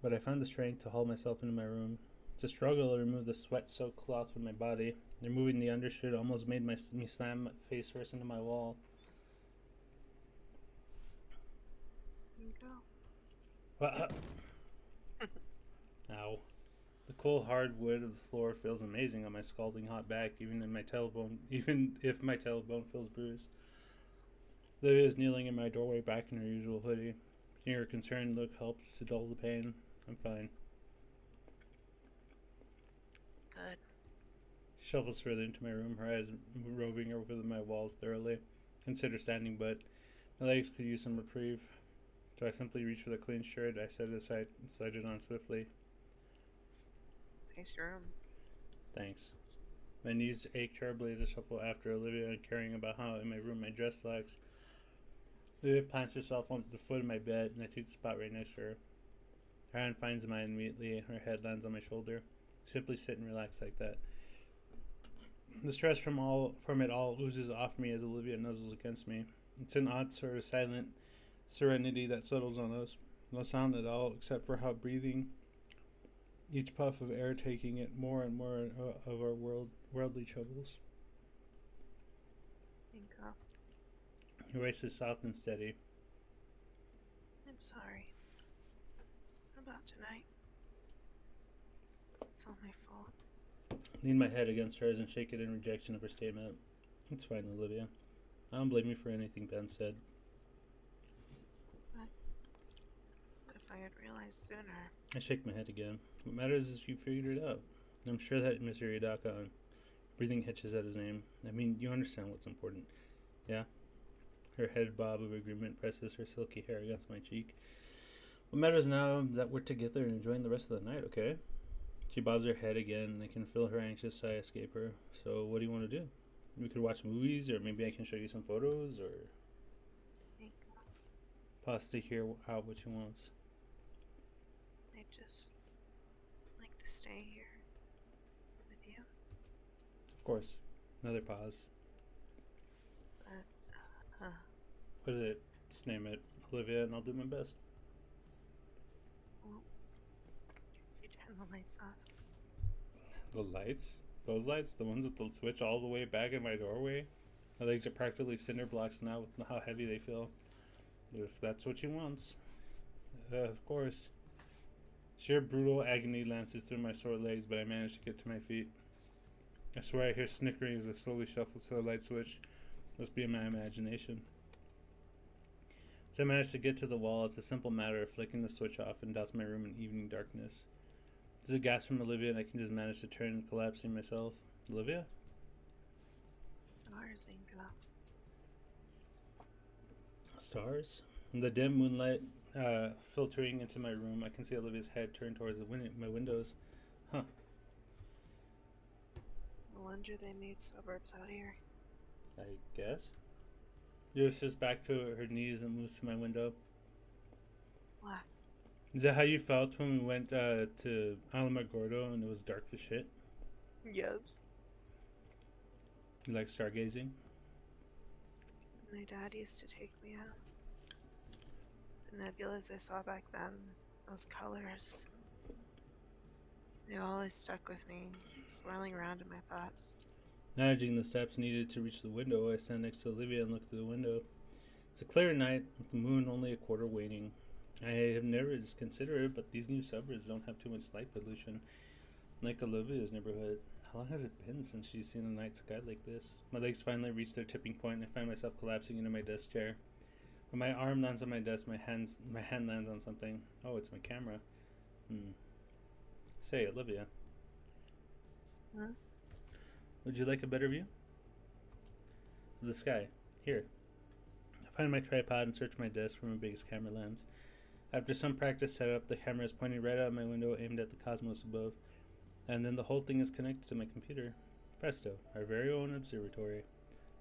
But I find the strength to haul myself into my room. To struggle to remove the sweat-soaked cloth from my body, removing the undershirt almost made me slam face first into my wall. There you go. Ow. The cold hard wood of the floor feels amazing on my scalding hot back, even if my tailbone feels bruised. Livia is kneeling in my doorway back in her usual hoodie. Seeing her concerned look helps to dull the pain. I'm fine. Good. She shuffles further into my room, her eyes roving over my walls thoroughly. Consider standing, but my legs could use some reprieve. Do I simply reach for the clean shirt I set aside and slide it on swiftly? Nice room. Thanks. My knees ache terribly as I shuffle after Olivia and caring about how in my room my dress lacks. Olivia plants herself onto the foot of my bed and I take the spot right next to her. Her hand finds mine immediately and her head lands on my shoulder. Simply sit and relax like that. The stress from it all oozes off me as Olivia nuzzles against me. It's an odd sort of silent serenity that settles on us. No sound at all except for how breathing, each puff of air taking it more and more of our worldly troubles. Inka. Her voice is soft and steady. I'm sorry. What about tonight? It's all my fault. Lean my head against hers and shake it in rejection of her statement. It's fine, Olivia. I don't blame you for anything Ben said. What if I had realized sooner? I shake my head again. What matters is you figured it out. I'm sure that Mr. Yadaka, breathing hitches at his name. I mean, you understand what's important. Yeah? Her head bob of agreement presses her silky hair against my cheek. What matters now is that we're together and enjoying the rest of the night, okay? She bobs her head again, and I can feel her anxious sigh escape her. So, what do you want to do? We could watch movies, or maybe I can show you some photos, or... Inka. Pause to hear out what she wants. I just like to stay here with you. Of course. Another pause. But, What is it? Just name it Olivia, and I'll do my best. well, if you turn the lights off. The lights? Those lights? The ones with the switch all the way back in my doorway? My legs are practically cinder blocks now with how heavy they feel. If that's what she wants. Of course. Sheer brutal agony lances through my sore legs, but I manage to get to my feet. I swear I hear snickering as I slowly shuffle to the light switch. Must be in my imagination. As I manage to get to the wall, it's a simple matter of flicking the switch off and douse my room in evening darkness. There's a gasp from Olivia and I can just manage to turn, collapsing myself. Olivia? Stars, Inka. Stars? In the dim moonlight filtering into my room, I can see Olivia's head turned towards my windows. Huh. No wonder they made suburbs out here. I guess. Yours just back to her knees and moves to my window. What? Is that how you felt when we went to Alamogordo and it was dark as shit? Yes. You like stargazing? My dad used to take me out. The nebulas I saw back then, those colors, they've always stuck with me, swirling around in my thoughts. Managing the steps needed to reach the window, I stand next to Olivia and look through the window. It's a clear night, with the moon only a quarter waning. I have never just considered it, but these new suburbs don't have too much light pollution, like Olivia's neighborhood. How long has it been since she's seen a night sky like this? My legs finally reach their tipping point, and I find myself collapsing into my desk chair. When my arm lands on my desk, my hand lands on something. Oh, it's my camera. Say, Olivia, Huh? would you like a better view of the sky? Here. I find my tripod and search my desk for my biggest camera lens. After some practice setup, the camera is pointing right out my window, aimed at the cosmos above, and then the whole thing is connected to my computer. Presto, our very own observatory.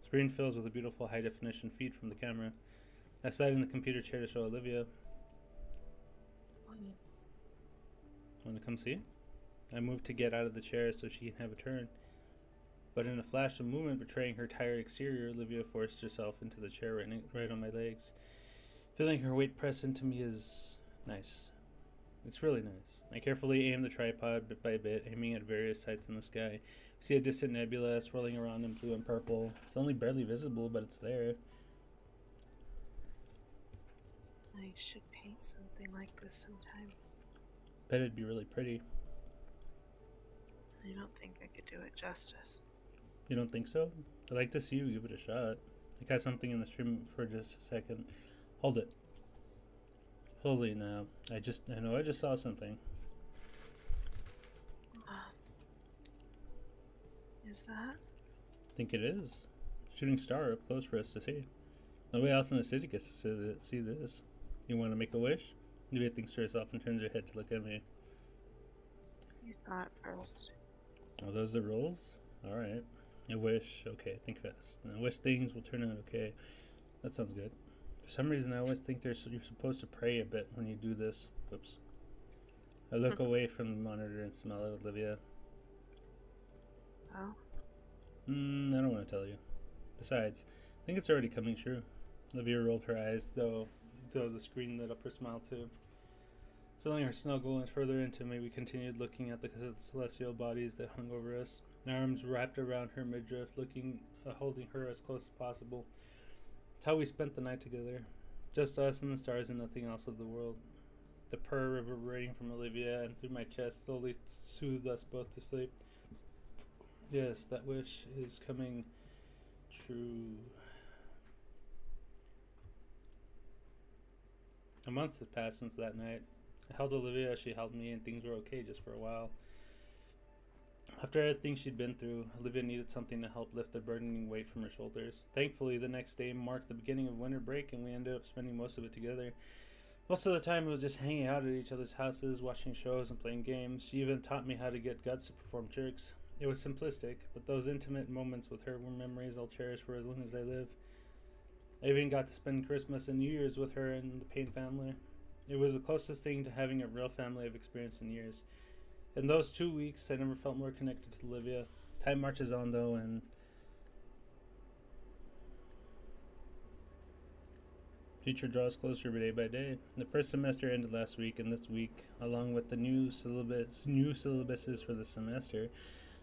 The screen fills with a beautiful high-definition feed from the camera. I slide in the computer chair to show Olivia. Want to come see? I move to get out of the chair so she can have a turn. But in a flash of movement betraying her tired exterior, Olivia forced herself into the chair right on my legs. Feeling her weight press into me is nice. It's really nice. I carefully aim the tripod bit by bit, aiming at various sites in the sky. We see a distant nebula swirling around in blue and purple. It's only barely visible, but it's there. I should paint something like this sometime. Bet it'd be really pretty. I don't think I could do it justice. You don't think so? I'd like to see you give it a shot. I got something in the stream for just a second. Hold it. Slowly now. I know I just saw something. Is that? I think it is. Shooting star up close for us to see. Nobody else in the city gets to see this. You want to make a wish? Olivia thinks to herself and turns her head to look at me. You thought first. Are those the rules? Alright. A wish. Okay, think fast. I wish things will turn out okay. That sounds good. For some reason, I always think you're supposed to pray a bit when you do this. Oops. I look away from the monitor and smile at Olivia. Oh? I don't want to tell you. Besides, I think it's already coming true. Olivia rolled her eyes, though the screen lit up her smile too. Feeling her snuggle and further into me, we continued looking at the celestial bodies that hung over us. My arms wrapped around her midriff, holding her as close as possible. It's how we spent the night together. Just us and the stars and nothing else of the world. The purr reverberating from Olivia and through my chest slowly soothed us both to sleep. Yes, that wish is coming true. A month had passed since that night. I held Olivia as she held me, and things were okay just for a while. After everything she'd been through, Olivia needed something to help lift the burdening weight from her shoulders. Thankfully, the next day marked the beginning of winter break, and we ended up spending most of it together. Most of the time, it was just hanging out at each other's houses, watching shows, and playing games. She even taught me how to get guts to perform tricks. It was simplistic, but those intimate moments with her were memories I'll cherish for as long as I live. I even got to spend Christmas and New Year's with her and the Payne family. It was the closest thing to having a real family I've experienced in years. In those 2 weeks, I never felt more connected to Olivia. Time marches on, though, and future draws closer day by day. The first semester ended last week, and this week, along with the new syllabuses for the semester,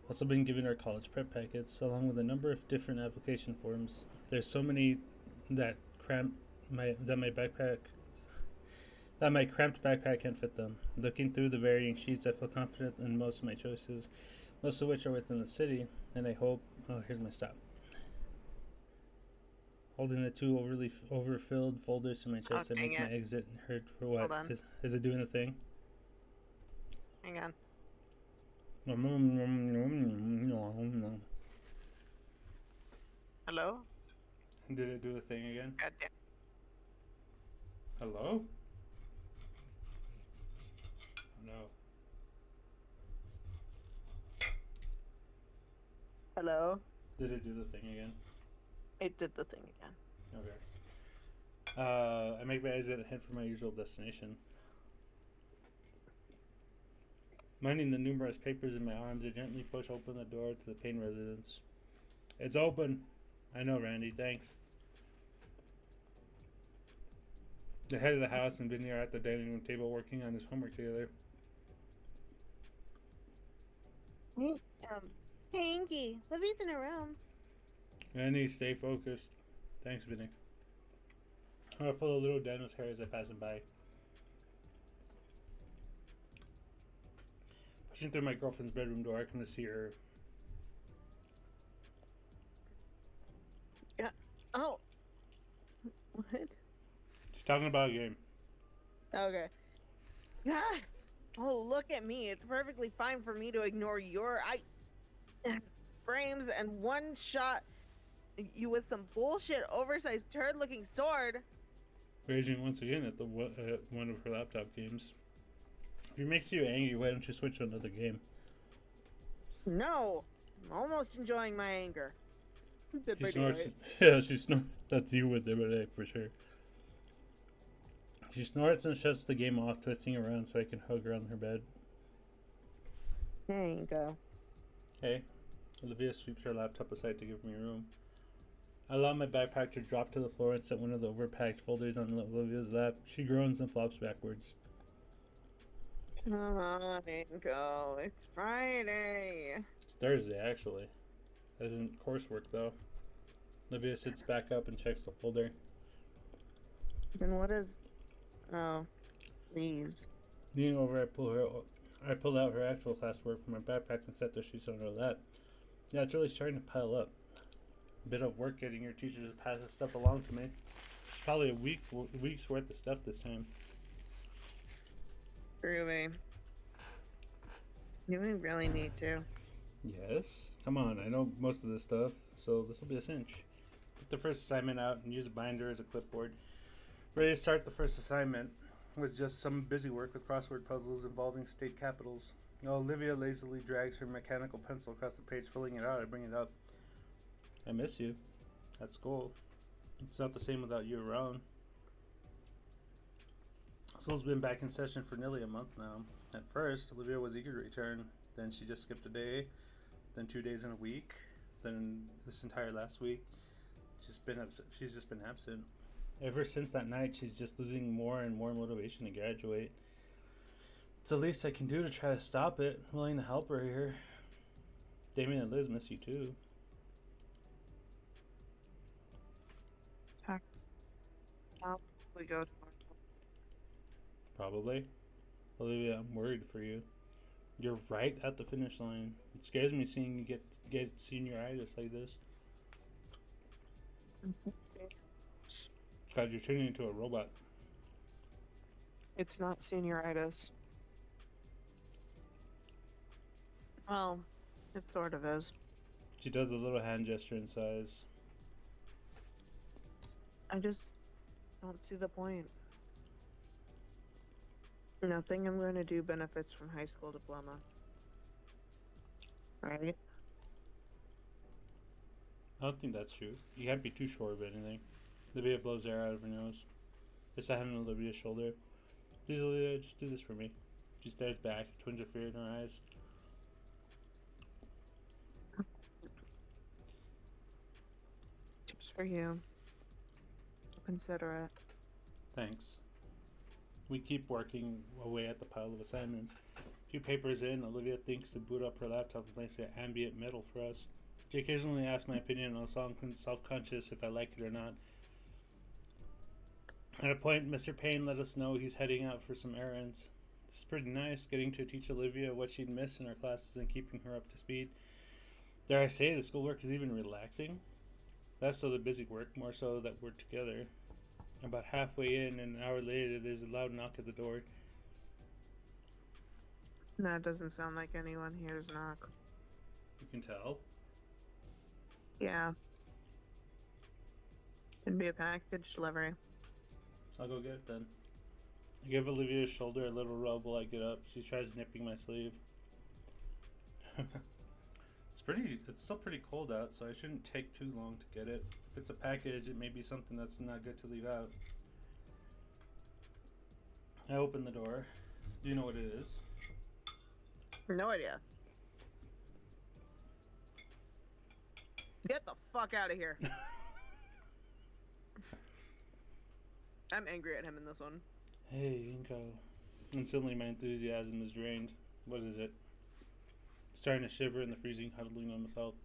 also been given our college prep packets, along with a number of different application forms. There's so many that my cramped backpack can't fit them. Looking through the varying sheets, I feel confident in most of my choices, most of which are within the city, and I hope... Oh, here's my stop. Holding the two overfilled folders to my chest, I make my exit heard for what? Hold on. Is it doing the thing? Hang on. Hello? Did it do the thing again? Goddamn. Hello? No. Hello? Did it do the thing again? It did the thing again. Okay. I make my exit and head for my usual destination. Minding the numerous papers in my arms, I gently push open the door to the Payne residence. It's open. I know, Randy. Thanks. The head of the house and Vinny are at the dining room table working on his homework together. Um, Hanky, Livy's in her room. Vinny, stay focused. Thanks, Vinny. I follow little Daniel's hair as I pass him by. Pushing through my girlfriend's bedroom door, I come to see her. Yeah. Oh. What? She's talking about a game. Okay. Yeah. Oh, look at me. It's perfectly fine for me to ignore your frames and one shot you with some bullshit oversized turd looking sword. Raging once again at one of her laptop games. If it makes you angry, why don't you switch to another game? No. I'm almost enjoying my anger. She snorts. Yeah, she snorts. That's you with the for sure. She snorts and shuts the game off, twisting around so I can hug her on her bed. There you go. Hey. Olivia sweeps her laptop aside to give me room. I allow my backpack to drop to the floor and set one of the overpacked folders on Olivia's lap. She groans and flops backwards. Come on, Inko. It's Friday. It's Thursday, actually. That isn't coursework, though. Olivia sits back up and checks the folder. Then what is... Oh, please. Leaning over, I pull out her actual classwork from my backpack and set the sheets on her lap. Yeah, it's really starting to pile up. A bit of work getting your teachers to pass this stuff along to me. It's probably a week's worth of stuff this time. Groovy. Do we really need to? Yes. Come on, I know most of this stuff, so this will be a cinch. Get the first assignment out and use a binder as a clipboard. Ready to start the first assignment was just some busy work with crossword puzzles involving state capitals. While Olivia lazily drags her mechanical pencil across the page, filling it out, I bring it up. I miss you. At school. It's not the same without you around. School's been back in session for nearly a month now. At first, Olivia was eager to return. Then she just skipped a day. Then 2 days in a week. Then this entire last week. She's just been absent. Ever since that night, she's just losing more and more motivation to graduate. It's the least I can do to try to stop it. I'm willing to help her here. Damien and Liz miss you too. We go. Probably. Olivia, I'm worried for you. You're right at the finish line. It scares me seeing you get senioritis like this. God, you're turning into a robot. It's not senioritis. Well, it sort of is. She does a little hand gesture and sighs. I just don't see the point. Nothing I'm going to do benefits from high school diploma. Right? I don't think that's true. You can't be too sure of anything. Olivia blows air out of her nose. I sat on Olivia's shoulder. Please, Olivia, just do this for me. She stares back, a twinge of fear in her eyes. Just for you. Consider it. Thanks. We keep working away at the pile of assignments. A few papers in, Olivia thinks to boot up her laptop and play some ambient metal for us. She occasionally asks my opinion on a song, self-conscious if I like it or not. At a point, Mr. Payne let us know he's heading out for some errands. This is pretty nice, getting to teach Olivia what she'd miss in her classes and keeping her up to speed. Dare I say, the schoolwork is even relaxing? Less so the busy work, more so that we're together. About halfway in, and an hour later, there's a loud knock at the door. That doesn't sound like anyone here's knock. You can tell. Yeah. It'd be a package delivery. I'll go get it then. I give Olivia's shoulder a little rub while I get up. She tries nipping my sleeve. It's still pretty cold out, so I shouldn't take too long to get it. If it's a package, it may be something that's not good to leave out. I open the door. Do you know what it is? No idea. Get the fuck out of here. I'm angry at him in this one. Hey, Inko. Instantly, my enthusiasm is drained. What is it? Starting to shiver in the freezing, huddling on myself.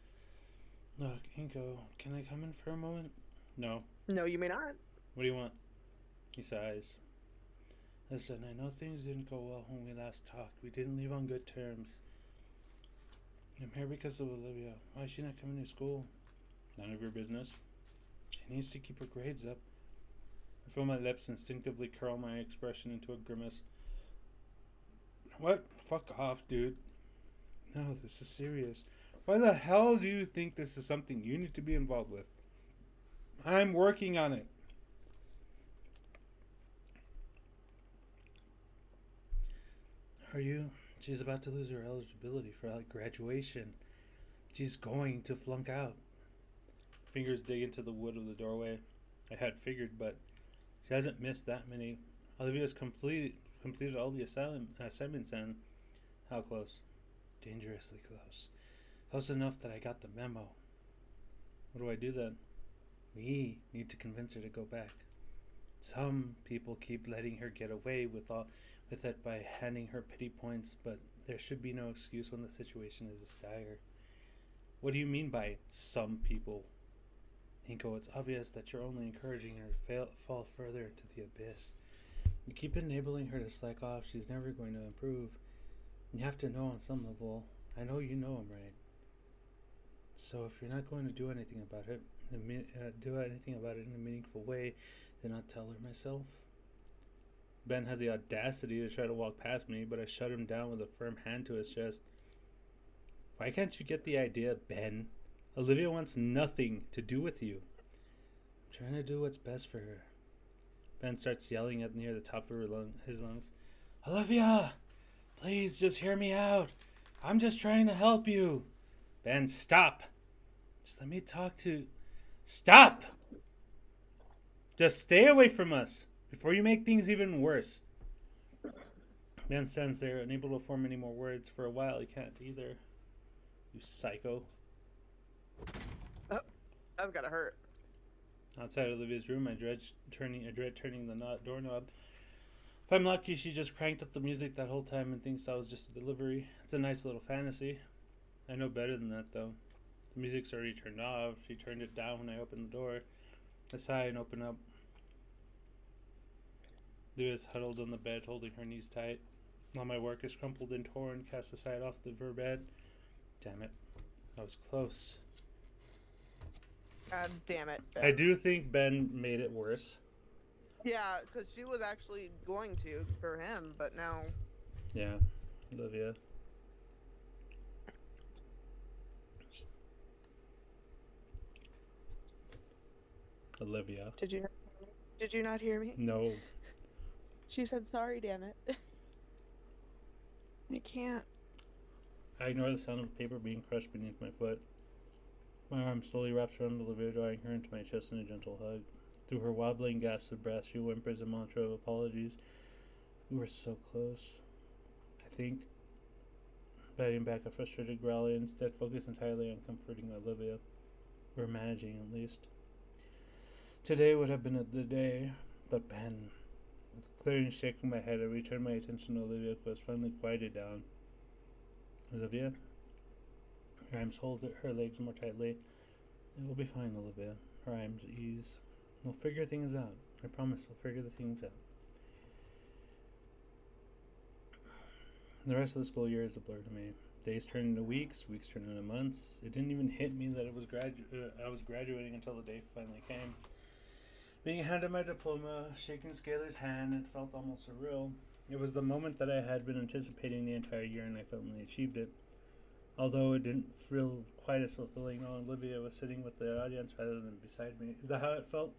Look, Inko, can I come in for a moment? No. No, you may not. What do you want? He sighs. Listen, I know things didn't go well when we last talked. We didn't leave on good terms. I'm here because of Olivia. Why is she not coming to school? None of your business. She needs to keep her grades up. I feel my lips instinctively curl my expression into a grimace. What? Fuck off, dude. No, this is serious. Why the hell do you think this is something you need to be involved with? I'm working on it. Are you? She's about to lose her eligibility for graduation. She's going to flunk out. Fingers dig into the wood of the doorway. I had figured, but she hasn't missed that many. Olivia's completed all the assignments, and how close? Dangerously close. Close enough that I got the memo. What do I do then? We need to convince her to go back. Some people keep letting her get away with it by handing her pity points, but there should be no excuse when the situation is this dire. What do you mean by some people? Hinko, it's obvious that you're only encouraging her to fall further into the abyss. You keep enabling her to slack off, she's never going to improve. You have to know on some level. I know you know I'm right. So if you're not going to do anything about it, in a meaningful way, then I'll tell her myself. Ben has the audacity to try to walk past me, but I shut him down with a firm hand to his chest. Why can't you get the idea, Ben? Olivia wants nothing to do with you. I'm trying to do what's best for her. Ben starts yelling at near the top of his lungs. Olivia! Please, just hear me out. I'm just trying to help you. Ben, stop. Just let me talk to... Stop! Just stay away from us before you make things even worse. Ben stands there, unable to form any more words. For a while, he can't either. You psycho. Oh, I've got to hurt. Outside Olivia's room, I dread turning the doorknob. If I'm lucky, she just cranked up the music that whole time and thinks that was just a delivery. It's a nice little fantasy. I know better than that, though. The music's already turned off. She turned it down when I opened the door. I sigh and open up. Olivia's huddled on the bed, holding her knees tight. All my work is crumpled and torn, cast aside off her bed. Damn it. I was close. God damn it, Ben. I do think Ben made it worse. Yeah, because she was actually going to for him, but now... Yeah, Olivia. Olivia. Did you not hear me? No. She said sorry, damn it. I can't. I ignore the sound of paper being crushed beneath my foot. My arm slowly wraps around Olivia, drawing her into my chest in a gentle hug. Through her wobbling gasps of breath, she whimpers a mantra of apologies. We were so close. I think. Batting back a frustrated growl, I instead focus entirely on comforting Olivia. We're managing, at least. Today would have been the day, but Ben. With clearing shaking my head, I returned my attention to Olivia, who has finally quieted down. Olivia? Her arms hold her legs more tightly. It will be fine, Olivia. Her arms ease. We'll figure things out. I promise we'll figure the things out. The rest of the school year is a blur to me. Days turn into weeks, weeks turn into months. It didn't even hit me that I was graduating until the day finally came. Being handed my diploma, shaking Scalar's hand, it felt almost surreal. It was the moment that I had been anticipating the entire year, and I finally achieved it. Although it didn't feel quite as fulfilling knowing Olivia was sitting with the audience rather than beside me. Is that how it felt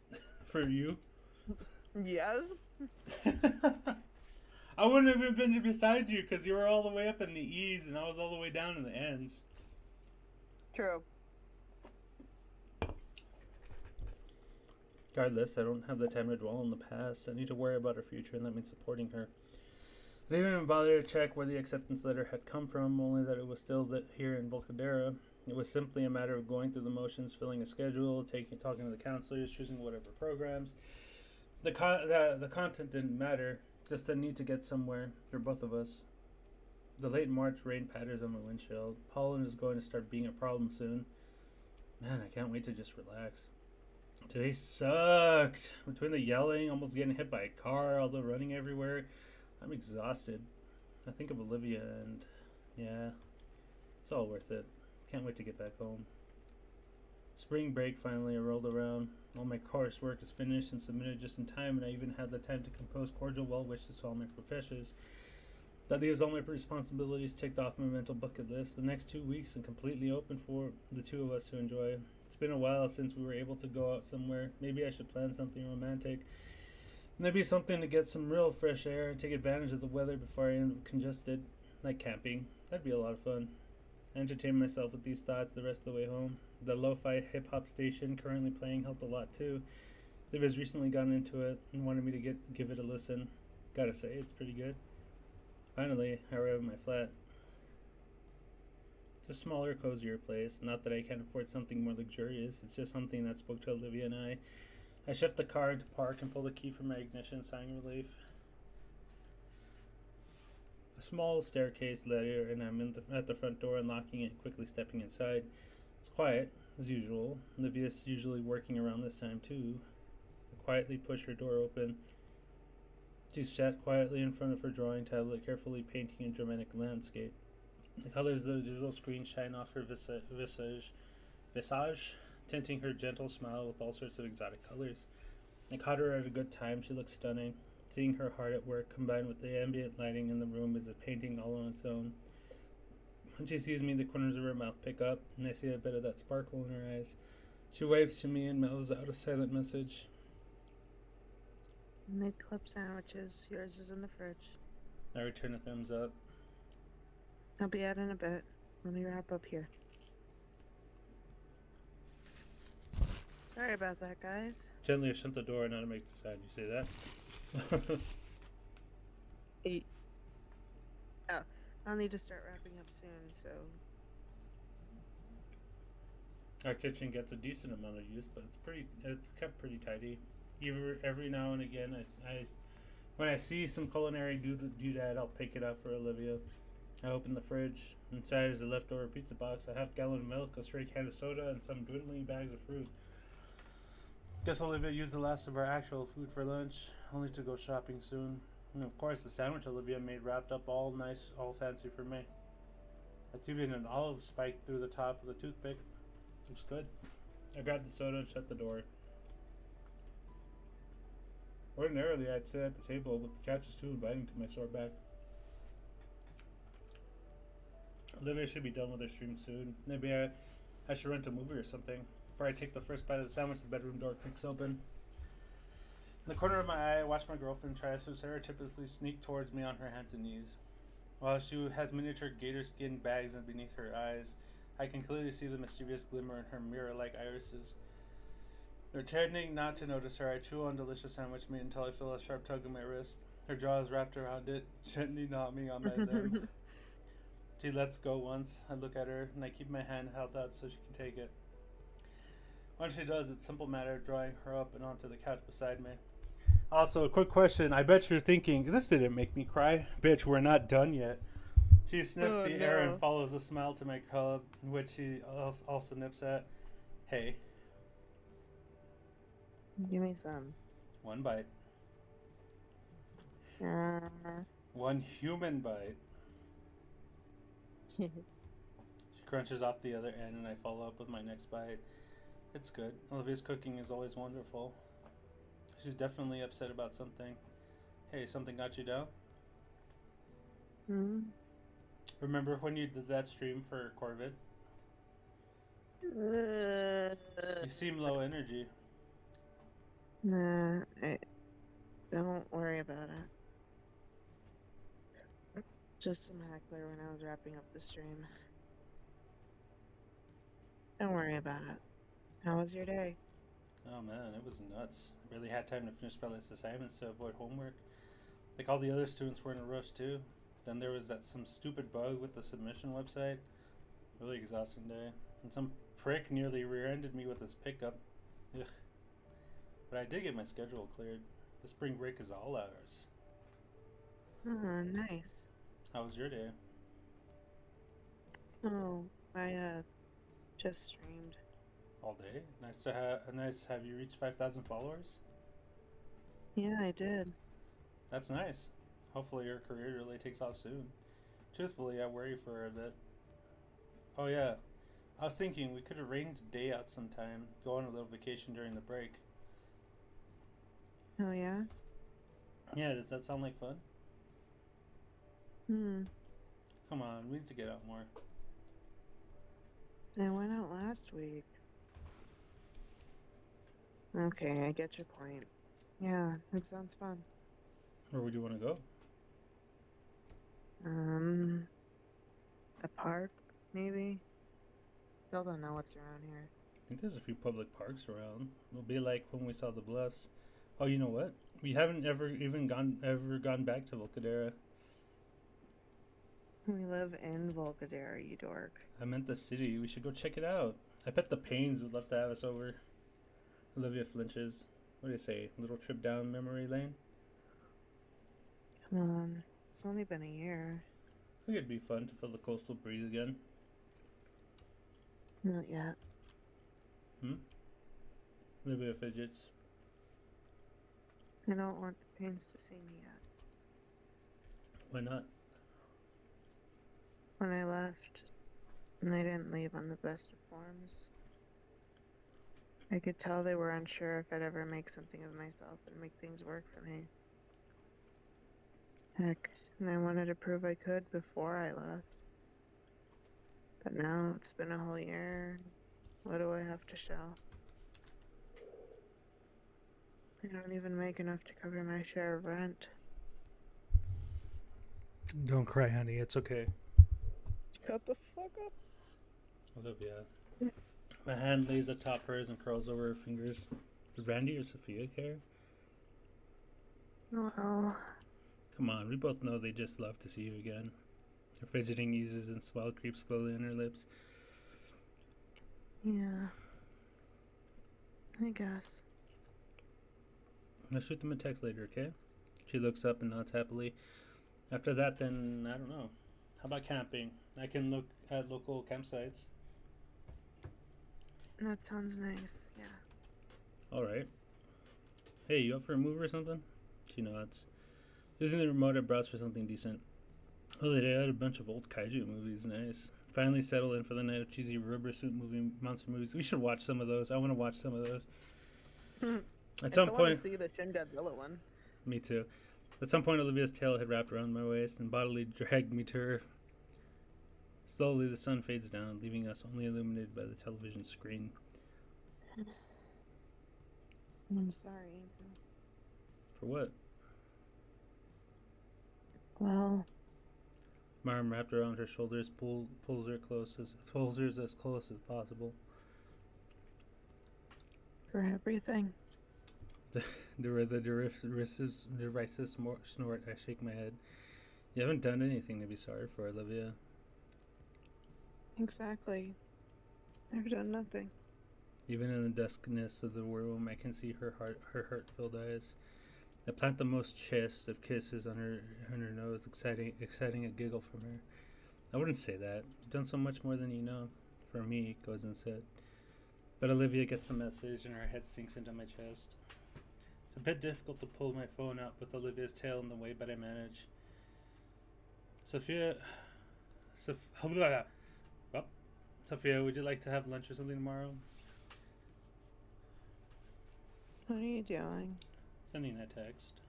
for you? Yes. I wouldn't have even been beside you because you were all the way up in the E's and I was all the way down in the N's. True. Regardless, I don't have the time to dwell on the past. I need to worry about her future, and that means supporting her. I didn't even bother to check where the acceptance letter had come from, only that it was still here in Volcadera. It was simply a matter of going through the motions, filling a schedule, talking to the counselors, choosing whatever programs. The content didn't matter, just the need to get somewhere for both of us. The late March rain patters on my windshield. Pollen is going to start being a problem soon. Man, I can't wait to just relax. Today sucked. Between the yelling, almost getting hit by a car, all the running everywhere, I'm exhausted. I think of Olivia and yeah, it's all worth it. Can't wait to get back home. Spring break finally rolled around. All my coursework is finished and submitted just in time, and I even had the time to compose cordial well wishes to all my professors. That leaves all my responsibilities ticked off my mental bucket list. The next 2 weeks are completely open for the two of us to enjoy. It's been a while since we were able to go out somewhere. Maybe I should plan something romantic. Maybe something to get some real fresh air and take advantage of the weather before I end up congested. Like camping. That'd be a lot of fun. I entertained myself with these thoughts the rest of the way home. The lo-fi hip-hop station currently playing helped a lot too. Liv has recently gotten into it and wanted me to give it a listen. Gotta say, it's pretty good. Finally, I arrive at my flat. It's a smaller, cozier place. Not that I can't afford something more luxurious, it's just something that spoke to Olivia and I. I shift the car into park and pull the key from my ignition, sighing relief. A small staircase led here, and I'm at the front door, unlocking it, quickly stepping inside. It's quiet, as usual. Olivia's usually working around this time, too. I quietly push her door open. She sat quietly in front of her drawing tablet, carefully painting a dramatic landscape. The colors of the digital screen shine off her visage, tinting her gentle smile with all sorts of exotic colors. I caught her at a good time. She looked stunning. Seeing her hard at work, combined with the ambient lighting in the room, is a painting all on its own. When she sees me, the corners of her mouth pick up, and I see a bit of that sparkle in her eyes. She waves to me and mouths out a silent message. Made club sandwiches. Yours is in the fridge. I return a thumbs up. I'll be out in a bit. Let me wrap up here. Sorry about that, guys. Gently I shut the door and not to make the sound. You say that? Oh, I'll need to start wrapping up soon, so... Our kitchen gets a decent amount of use, but it's kept pretty tidy. Every now and again, when I see some culinary doodad, I'll pick it up for Olivia. I open the fridge. Inside is a leftover pizza box, a half-gallon of milk, a stray can of soda, and some dwindling bags of fruit. Guess Olivia used the last of our actual food for lunch, only to go shopping soon. And of course, the sandwich Olivia made wrapped up all nice, all fancy for me. That's even an olive spike through the top of the toothpick. Looks good. I grabbed the soda and shut the door. Ordinarily, I'd sit at the table, but the couch is too inviting to my sore back. Olivia should be done with her stream soon. Maybe I should rent a movie or something. Before I take the first bite of the sandwich, the bedroom door creaks open. In the corner of my eye, I watch my girlfriend try to surreptitiously sneak towards me on her hands and knees. While she has miniature gator skin bags beneath her eyes, I can clearly see the mischievous glimmer in her mirror-like irises. Pretending not to notice her, I chew on delicious sandwich meat until I feel a sharp tug on my wrist. Her jaw is wrapped around it, gently nodding on my limb. She lets go once. I look at her, and I keep my hand held out so she can take it. When she does, it's a simple matter of drawing her up and onto the couch beside me. Also, a quick question. I bet you're thinking, this didn't make me cry. Bitch, we're not done yet. She sniffs the air and follows a smile to my cub, which she also nips at. Hey. Give me some. One bite. One human bite. She crunches off the other end, and I follow up with my next bite. It's good. Olivia's cooking is always wonderful. She's definitely upset about something. Hey, something got you down? Hmm? Remember when you did that stream for Corvid? You seem low energy. Nah, don't worry about it. Just some heckler when I was wrapping up the stream. Don't worry about it. How was your day? Oh man, it was nuts. I barely had time to finish my list assignments to avoid homework. Like all the other students were in a rush too. Then there was some stupid bug with the submission website. Really exhausting day. And some prick nearly rear-ended me with his pickup. Ugh. But I did get my schedule cleared. The spring break is all ours. Oh, nice. How was your day? Oh, I just streamed. All day. Nice to have you reach 5,000 followers. Yeah, I did. That's nice. Hopefully your career really takes off soon. Truthfully, I worry for a bit. Oh yeah, I was thinking we could arrange a day out sometime. Go on a little vacation during the break. Oh, yeah? Yeah, does that sound like fun? Hmm. Come on, we need to get out more. I went out last week. Okay, I get your point. Yeah, that sounds fun. Where would you want to go? A park, maybe? Still don't know what's around here. I think there's a few public parks around. It'll be like when we saw the bluffs. Oh, you know what? We haven't ever gone back to Volcadera. We live in Volcadera, you dork. I meant the city. We should go check it out. I bet the Paynes would love to have us over. Olivia flinches. What do you say? Little trip down memory lane? Come on. It's only been a year. I think it'd be fun to feel the coastal breeze again. Not yet. Olivia fidgets. I don't want the Pains to see me yet. Why not? When I left, and they didn't leave on the best of forms, I could tell they were unsure if I'd ever make something of myself and make things work for me. Heck, and I wanted to prove I could before I left. But now it's been a whole year. What do I have to show? I don't even make enough to cover my share of rent. Don't cry, honey. It's okay. Shut the fuck up. Olivia. My hand lays atop hers and curls over her fingers. Did Randy or Sophia care? Well, Come on, we both know they just love to see you again. Her fidgeting eases and smile creeps slowly on her lips. yeah. I guess. I'll shoot them a text later, okay? She looks up and nods happily. After that, then, I don't know. How about camping? I can look at local campsites. That sounds nice, yeah. Alright. Hey, you up for a move or something? She nods. Using the remote, I browse for something decent. Oh, they had a bunch of old kaiju movies. Nice. Finally settled in for the night of cheesy rubber suit movie monster movies. We should watch some of those. I want to watch some of those. At some I want point, to see the Shin Godzilla one. me too. At some point, Olivia's tail had wrapped around my waist and bodily dragged me to her. Slowly, the sun fades down, leaving us only illuminated by the television screen. I'm sorry, Angel. For what? Well, My arm wrapped around her shoulders, pulls her as close as possible. for everything. The derisive snort. I shake my head. You haven't done anything to be sorry for, Olivia. Exactly. I've done nothing. Even in the duskness of the room, I can see her hurt-filled eyes. I plant the most chaste of kisses on her nose, exciting a giggle from her. I wouldn't say that. You've done so much more than you know. For me, goes unsaid. But Olivia gets the message and her head sinks into my chest. It's a bit difficult to pull my phone out with Olivia's tail in the way, but I manage. Sophia, would you like to have lunch or something tomorrow? What are you doing? Sending that text.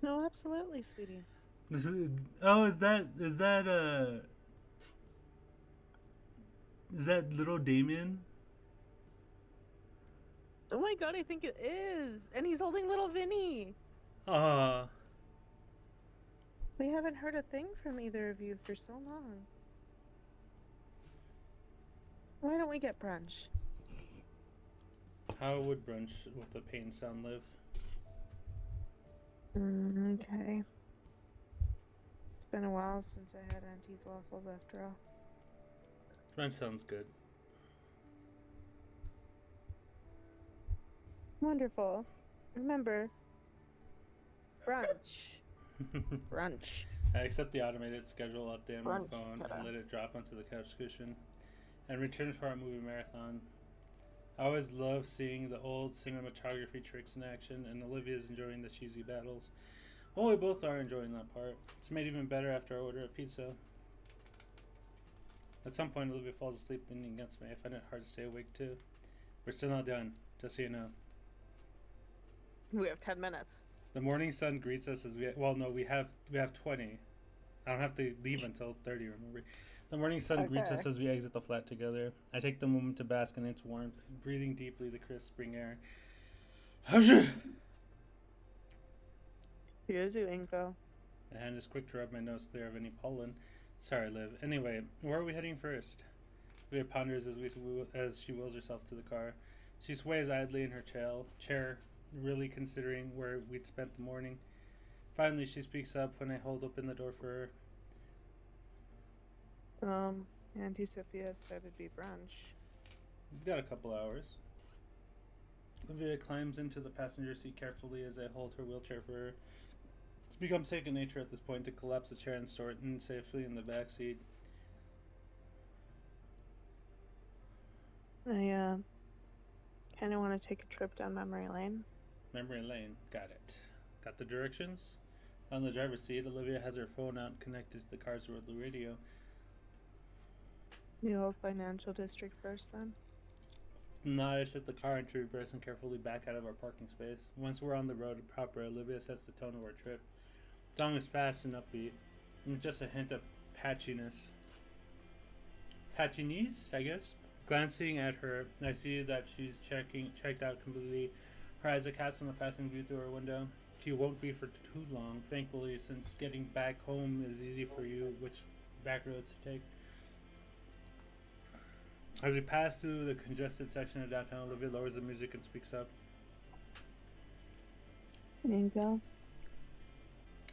No, absolutely, sweetie. Is that little Damien? Oh my god, I think it is! And he's holding little Vinny! Ah, We haven't heard a thing from either of you for so long. Why don't we get brunch? how would brunch with the pain sound live? Okay. It's been a while since I had Auntie's waffles after all. Brunch sounds good. Wonderful. Remember, brunch. Brunch. I accept the automated schedule update on my Brunch, phone kiddo. and let it drop onto the couch cushion and return to our movie marathon. I always love seeing the old cinematography tricks in action, and Olivia's enjoying the cheesy battles. Well, we both are enjoying that part. It's made even better after I order a pizza. At some point, Olivia falls asleep leaning against me. I find it hard to stay awake too. We're still not done, just so you know. We have 10 minutes. The morning sun greets us as we have 20. I don't have to leave until 30, remember? The morning sun greets us as we exit the flat together. I take the moment to bask in its warmth, breathing deeply the crisp spring air. Here's your info. My hand is quick to rub my nose clear of any pollen. Sorry, Liv. Anyway, where are we heading first? Leah ponders as she wheels herself to the car. She sways idly in her chair, really considering where we'd spent the morning. Finally, she speaks up when I hold open the door for her. Auntie Sophia said it'd be brunch. We've got a couple hours. Olivia climbs into the passenger seat carefully as I hold her wheelchair for her. It's become second nature at this point to collapse the chair and store it in safely in the back seat. I kind of want to take a trip down memory lane. Memory lane. Got it. Got the directions? On the driver's seat, Olivia has her phone out connected to the car's rotary radio. The old financial district first, then? Now I shift the car into reverse and carefully back out of our parking space. Once we're on the road proper, Olivia sets the tone of our trip. The song is fast and upbeat, with just a hint of patchiness. Patchiness, I guess? Glancing at her, I see that she's checked out completely. Her eyes are cast on the passing view through her window. She won't be for too long, thankfully, since getting back home is easy for you, which back roads to take. As we pass through the congested section of downtown, Olivia lowers the music and speaks up. There you go.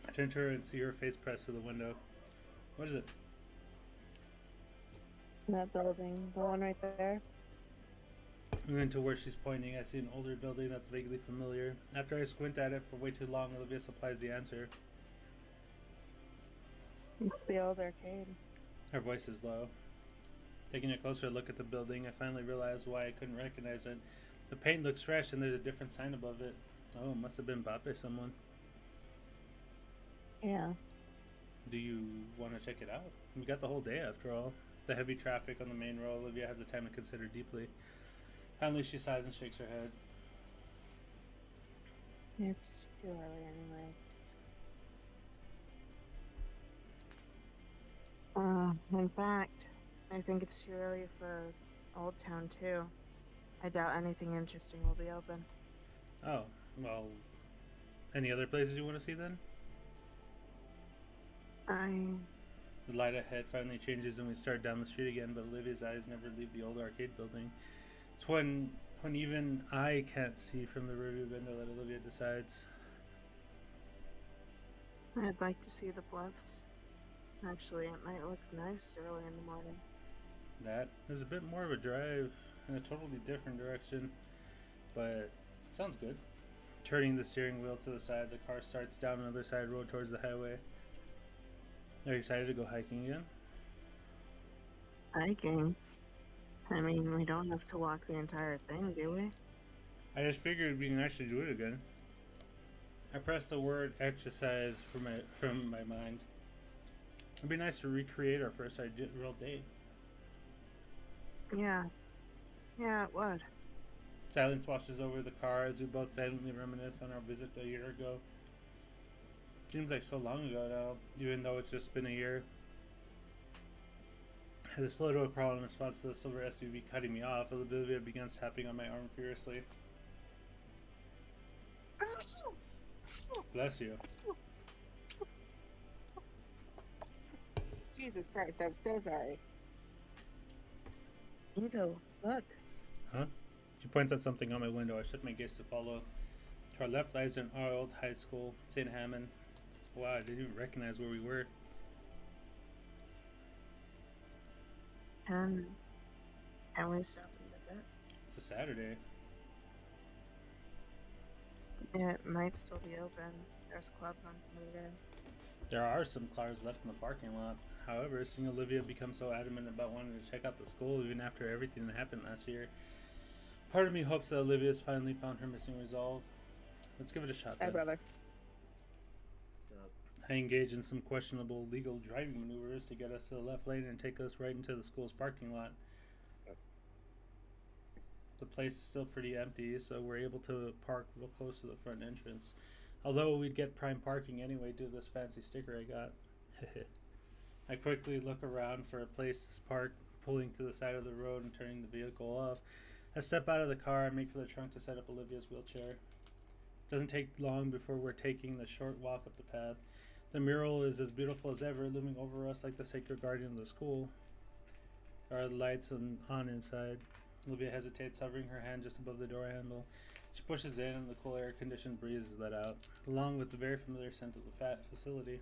I turn to her and see her face pressed to the window. What is it? That building, the one right there. Moving to where she's pointing, I see an older building that's vaguely familiar. After I squint at it for way too long, Olivia supplies the answer. It's the old arcade. Her voice is low. Taking a closer look at the building, I finally realized why I couldn't recognize it. The paint looks fresh and there's a different sign above it. Oh, it must have been bought by someone. Yeah. Do you want to check it out? We got the whole day after all. The heavy traffic on the main road, Olivia has the time to consider deeply. Finally, she sighs and shakes her head. It's too early anyways. In fact, I think it's too early for Old Town too. I doubt anything interesting will be open. Oh, well, any other places you want to see then? The light ahead finally changes and we start down the street again, but Olivia's eyes never leave the old arcade building. It's when even I can't see from the rearview window that Olivia decides. I'd like to see the bluffs. Actually, it might look nice early in the morning. That is a bit more of a drive in a totally different direction, but sounds good. Turning the steering wheel to the side, the car starts down another side road towards the highway. Are you excited to go hiking again? Hiking? I mean, we don't have to walk the entire thing, do we? I just figured we can actually do it again. I pressed the word exercise from my mind. It'd be nice to recreate our first real date. Yeah. Yeah, it would. Silence washes over the car as we both silently reminisce on our visit a year ago. Seems like so long ago now, even though it's just been a year. As I slow to a crawl in response to the silver SUV cutting me off, Olivia begins tapping on my arm furiously. Bless you. Jesus Christ, I'm so sorry. Nito, look. Huh? She points at something on my window. I shift my gaze to follow. To our left lies an old high school, St. Hammond. Wow, I didn't even recognize where we were. Can we stop and visit? It's a Saturday. It might still be open. There's clubs on Saturday. There are some cars left in the parking lot. However, seeing Olivia become so adamant about wanting to check out the school even after everything that happened last year, part of me hopes that Olivia's finally found her missing resolve. Let's give it a shot Hi, then. brother. I engage in some questionable legal driving maneuvers to get us to the left lane and take us right into the school's parking lot. The place is still pretty empty, so we're able to park real close to the front entrance. Although we'd get prime parking anyway due to this fancy sticker I got. I quickly look around for a place to park, pulling to the side of the road and turning the vehicle off. I step out of the car and make for the trunk to set up Olivia's wheelchair. It doesn't take long before we're taking the short walk up the path. The mural is as beautiful as ever, looming over us like the sacred guardian of the school. There are lights on inside. Olivia hesitates, hovering her hand just above the door handle. She pushes in, and the cool air-conditioned breeze is let out, along with the very familiar scent of the facility.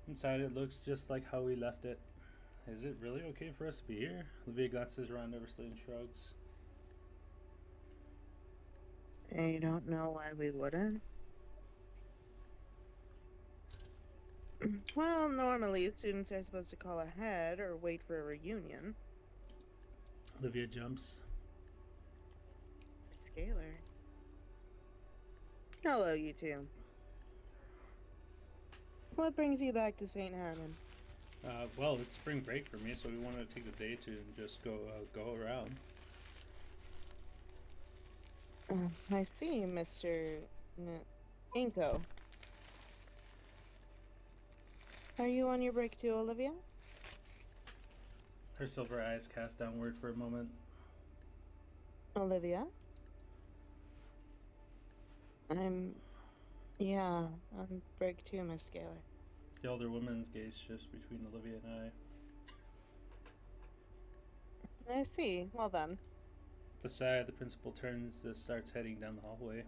Inside, it looks just like how we left it. Is it really okay for us to be here? Olivia glances around nervously and shrugs. You don't know why we wouldn't? Well, normally students are supposed to call ahead or wait for a reunion. Olivia jumps. Scalar. Hello, you two. What brings you back to St. Hammond? Well, it's spring break for me, so we wanted to take the day to just go around. I see, Mr. Inko. Are you on your break too, Olivia? Her silver eyes cast downward for a moment. Olivia? Yeah, on break too, Miss Scalar. The older woman's gaze shifts between Olivia and I. I see. Well then. At the side, the principal turns and starts heading down the hallway.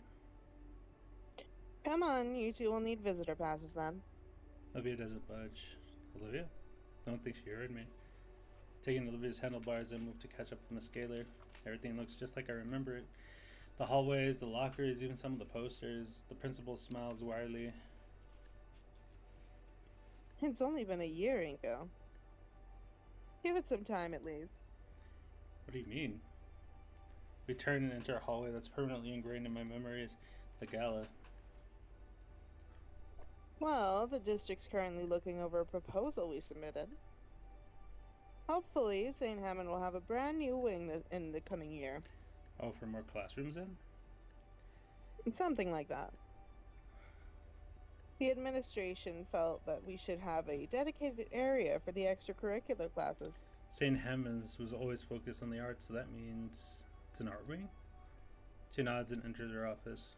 Come on, you two will need visitor passes then. Olivia doesn't budge. Olivia? I don't think she heard me. Taking Olivia's handlebars, I move to catch up on the scalar. Everything looks just like I remember it. The hallways, the lockers, even some of the posters. The principal smiles wryly. It's only been a year, Inko. Give it some time at least. What do you mean? We turn and enter a hallway that's permanently ingrained in my memories. The gala. Well, the district's currently looking over a proposal we submitted. Hopefully, St. Hammond will have a brand new wing in the coming year. Oh, for more classrooms then? Something like that. The administration felt that we should have a dedicated area for the extracurricular classes. St. Hammond's was always focused on the arts, so that means it's an art wing? She nods and enters her office.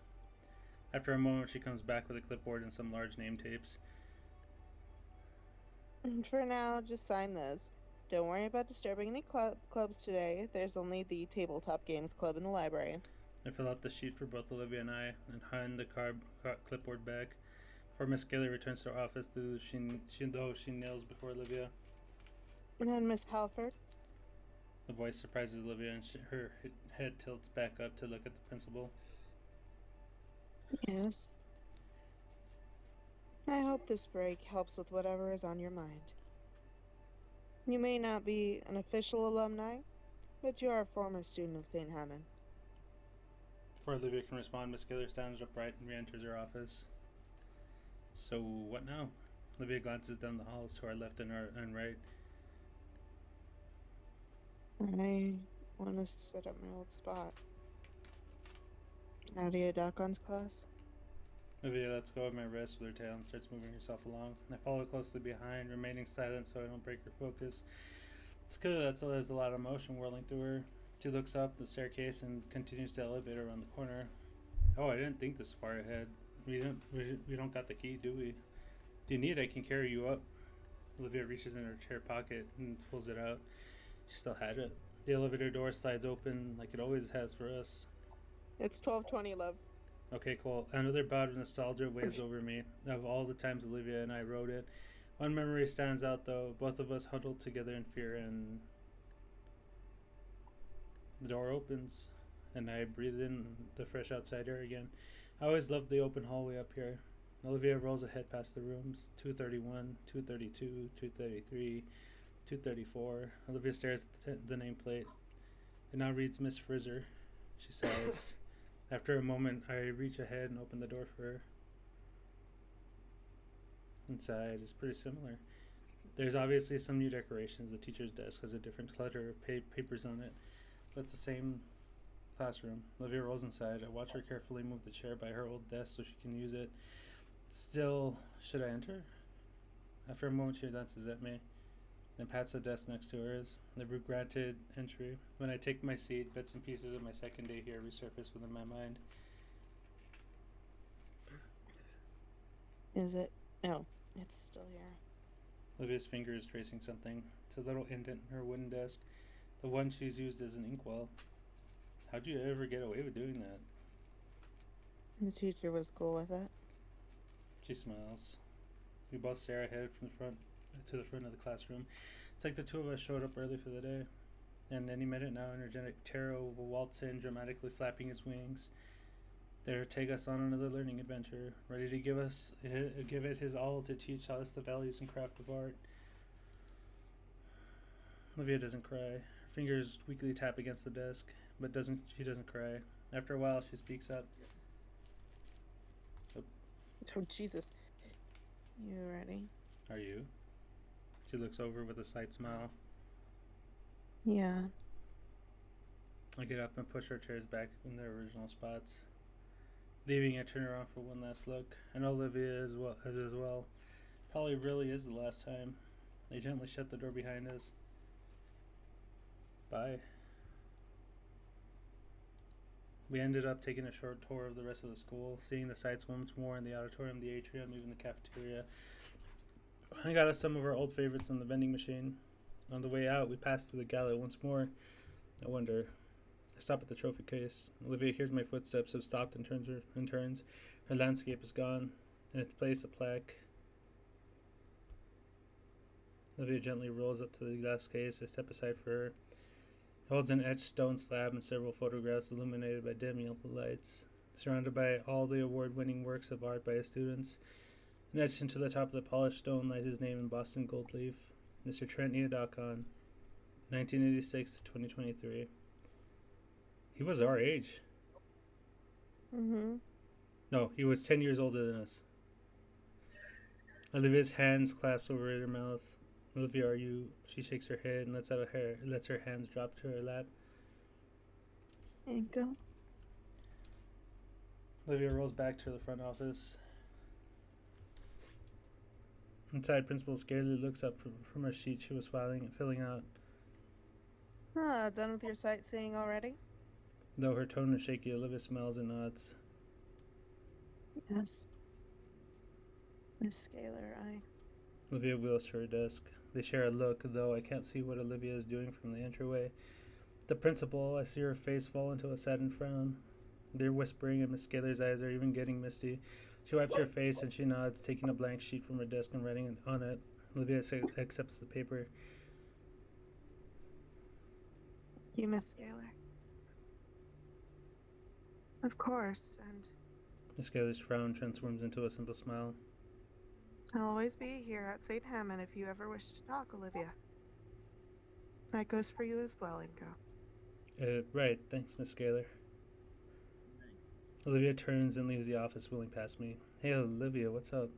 After a moment, she comes back with a clipboard and some large name tapes. For now, just sign this. Don't worry about disturbing any clubs today. There's only the tabletop games club in the library. I fill out the sheet for both Olivia and I and hand the clipboard back. Before Miss Gailey returns to her office, she kneels before Olivia. And then Miss Halford. The voice surprises Olivia and her head tilts back up to look at the principal. Yes. I hope this break helps with whatever is on your mind. You may not be an official alumni, but you are a former student of St. Hammond. Before Olivia can respond, Miss Gailey stands upright and re-enters her office. So, what now? Olivia glances down the halls to our left and right. I want to sit at my old spot. How do you dock on's class? Olivia lets go of my wrist with her tail and starts moving herself along. I follow closely behind, remaining silent so I don't break her focus. It's clear that there's a lot of motion whirling through her. She looks up the staircase and continues to elevate around the corner. Oh, I didn't think this far ahead. We don't got the key, do we? If you need, I can carry you up. Olivia reaches in her chair pocket and pulls it out. She still had it. The elevator door slides open like it always has for us. It's 12:20, love. Okay, cool. Another bout of nostalgia waves over me. Of all the times Olivia and I rode it, one memory stands out though. Both of us huddled together in fear, and the door opens. and I breathe in the fresh outside air again. I always loved the open hallway up here. Olivia rolls ahead past the rooms 231, 232, 233, 234. Olivia stares at the nameplate. It now reads Miss Frizzer. She sighs. After a moment, I reach ahead and open the door for her. Inside is pretty similar. There's obviously some new decorations. The teacher's desk has a different clutter of papers on it, but it's the same classroom. Olivia rolls inside. I watch her carefully move the chair by her old desk so she can use it. Still, should I enter? After a moment, she glances at me, then pats the desk next to hers. The granted entry. When I take my seat, bits and pieces of my second day here resurface within my mind. Is it? No, it's still here. Olivia's finger is tracing something. It's a little indent in her wooden desk. The one she's used as an inkwell. How'd you ever get away with doing that? The teacher was cool with it. She smiles. We both stare ahead from the front to the front of the classroom. It's like the two of us showed up early for the day. And any minute now, energetic Taro will waltz in, dramatically flapping his wings. There to take us on another learning adventure, ready to give it his all to teach us the values and craft of art. Olivia doesn't cry. Her fingers weakly tap against the desk, but she doesn't cry. After a while, she speaks up. Oh, Jesus. You ready? Are you? She looks over with a slight smile. Yeah. I get up and push our chairs back in their original spots. Leaving, I turn around for one last look. I know Olivia as well. Probably really is the last time. They gently shut the door behind us. Bye. We ended up taking a short tour of the rest of the school, seeing the sights once more in the auditorium, the atrium, even the cafeteria. I got us some of our old favorites on the vending machine. On the way out, we passed through the gala once more. I stop at the trophy case. Olivia hears my footsteps, have stopped and turns. Her landscape is gone. In its place, a plaque. Olivia gently rolls up to the glass case. I step aside for her. It holds an etched stone slab and several photographs illuminated by dim yellow lights. Surrounded by all the award-winning works of art by his students. And etched into the top of the polished stone lies his name in Boston gold leaf. Mr. Trent Neodocon, 1986 to 2023. He was our age. Mm-hmm. No, he was 10 years older than us. Olivia's hands clasp over her mouth. Olivia, are you? She shakes her head and lets her hands drop to her lap. There you go. Olivia rolls back to the front office. Inside, Principal scarcely looks up from her sheet she was filling out. Done with your sightseeing already? Though her tone is shaky, Olivia smiles and nods. Yes. Miss Scalar, Olivia wheels to her desk. They share a look, though I can't see what Olivia is doing from the entryway. The principal, I see her face fall into a saddened frown. They're whispering, and Miss Scalar's eyes are even getting misty. She wipes her face and she nods, taking a blank sheet from her desk and writing on it. Olivia accepts the paper. You, Miss Scalar. Of course, and Miss Scalar's frown transforms into a simple smile. I'll always be here at St. Hammond if you ever wish to talk, Olivia. That goes for you as well, Ingo. Right, thanks, Miss Scalar. Olivia turns and leaves the office, wheeling past me. Hey, Olivia, what's up?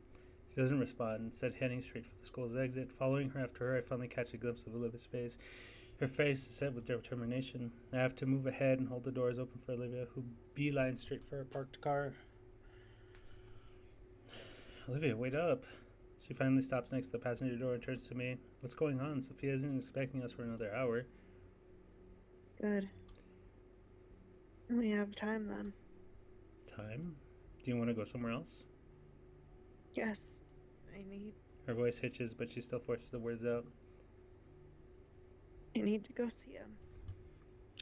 She doesn't respond, instead heading straight for the school's exit. Following her after her, I finally catch a glimpse of Olivia's face. Her face is set with determination. I have to move ahead and hold the doors open for Olivia, who beelines straight for her parked car. Olivia, wait up. She finally stops next to the passenger door and turns to me. What's going on? Sophia isn't expecting us for another hour. Good. We have time then. Time? Do you want to go somewhere else? Yes. I need Her voice hitches, but she still forces the words out. to go see him.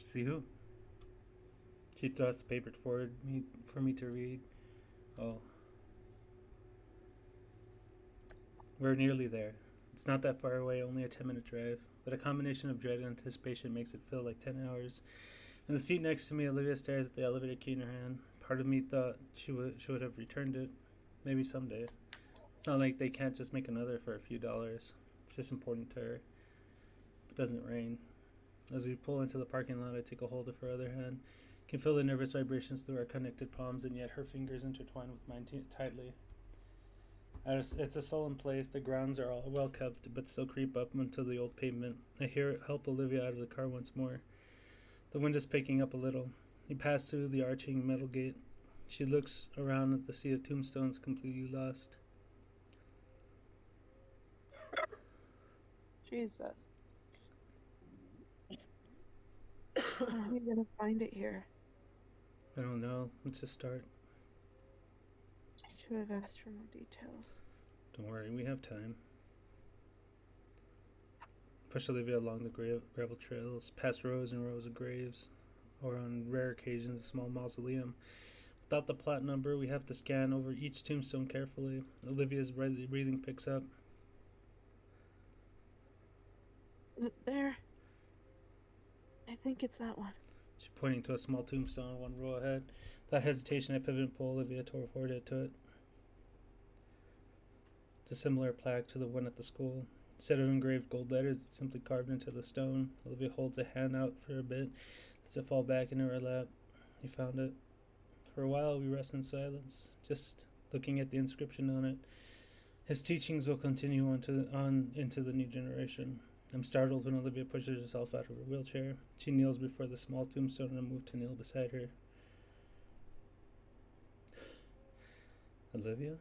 See who? She thrusts the paper forward for me to read. Oh. We're nearly there. It's not that far away, only a 10-minute drive, but a combination of dread and anticipation makes it feel like 10 hours. In the seat next to me, Olivia stares at the elevator key in her hand. Part of me thought she would have returned it. Maybe someday. It's not like they can't just make another for a few dollars. It's just important to her. It doesn't rain. As we pull into the parking lot, I take a hold of her other hand. Can feel the nervous vibrations through our connected palms, and yet her fingers intertwine with mine tightly. It's a solemn place. The grounds are all well kept, but still creep up onto the old pavement. I hear it help Olivia out of the car once more. The wind is picking up a little. We pass through the arching metal gate. She looks around at the sea of tombstones, completely lost. Jesus. How are we gonna find it here? I don't know. Let's just start. I should have asked for more details. Don't worry, we have time. Push Olivia along the gravel trails, past rows and rows of graves, or on rare occasions, a small mausoleum. Without the plot number, we have to scan over each tombstone carefully. Olivia's breathing picks up. There. I think it's that one. She's pointing to a small tombstone one row ahead. Without hesitation, I pivot and pull Olivia toward it. It's a similar plaque to the one at the school. Instead of engraved gold letters, it's simply carved into the stone. Olivia holds a hand out for a bit, lets it fall back into her lap. You found it. For a while, we rest in silence, just looking at the inscription on it. His teachings will continue on into the new generation. I'm startled when Olivia pushes herself out of her wheelchair. She kneels before the small tombstone and I move to kneel beside her. Olivia?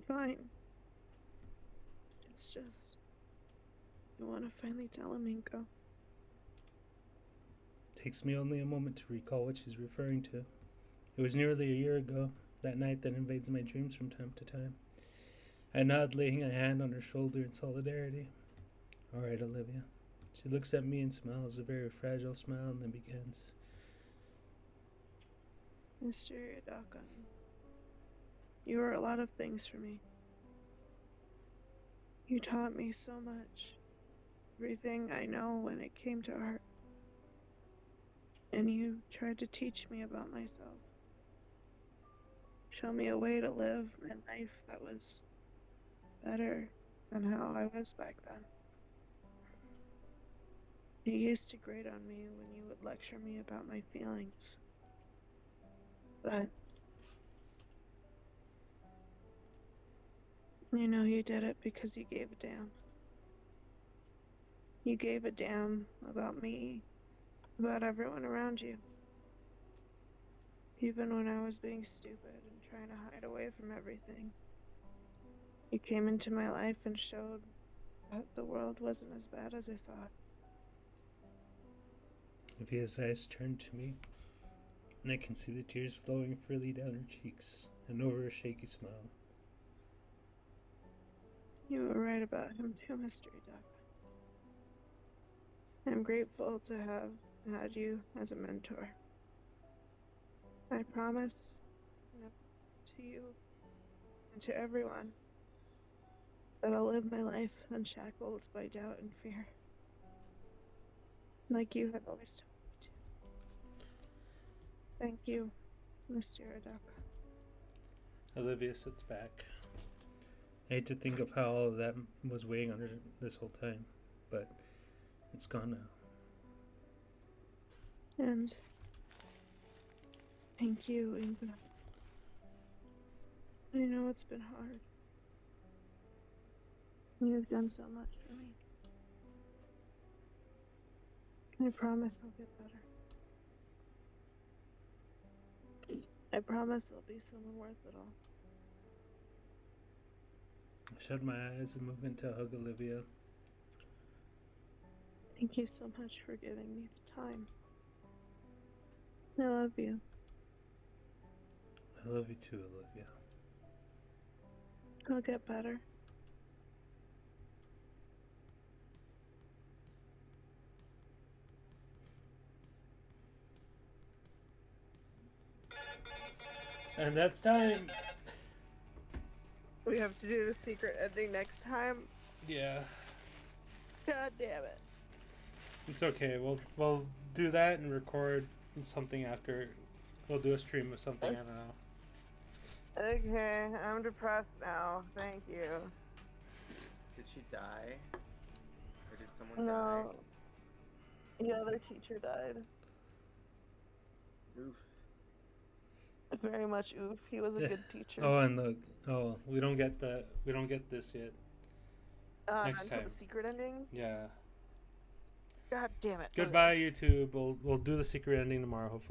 Fine. It's just... I want to finally tell him, Inko. Takes me only a moment to recall what she's referring to. It was nearly a year ago, that night that invades my dreams from time to time. I nod, laying a hand on her shoulder in solidarity. All right, Olivia. She looks at me and smiles, a very fragile smile, and then begins. Mr. Yadakan, you were a lot of things for me. You taught me so much. Everything I know when it came to art. And you tried to teach me about myself. Show me a way to live my life that was better than how I was back then. You used to grate on me when you would lecture me about my feelings. But you know you did it because you gave a damn. You gave a damn about me, about everyone around you. Even when I was being stupid and trying to hide away from everything. You came into my life and showed that the world wasn't as bad as I saw it. Olivia's eyes turn to me, and I can see the tears flowing freely down her cheeks and over her shaky smile. You were right about him too, Mr. Duck. I'm grateful to have had you as a mentor. I promise to you and to everyone that I'll live my life unshackled by doubt and fear. Like you have always told me to. Thank you, Mr. Adaka. Olivia sits back. I hate to think of how all of that was weighing on her this whole time, but it's gone now. And thank you, Inga. I know it's been hard. You've done so much for me. I promise I'll get better. I promise there'll be someone worth it all. I shut my eyes and move in to hug Olivia. Thank you so much for giving me the time. I love you. I love you too, Olivia. I'll get better. And that's time! We have to do the secret ending next time. Yeah. God damn it. It's okay. We'll do that and record something after. We'll do a stream of something. I don't know. Okay, I'm depressed now. Thank you. Did she die? Or did someone die? No. The other teacher died. Oof. Very much oof. He was a Yeah. good teacher. Oh, and we don't get this yet. Next Until time. the secret ending. Yeah. God damn it. Okay. Goodbye, YouTube. We'll do the secret ending tomorrow, hopefully.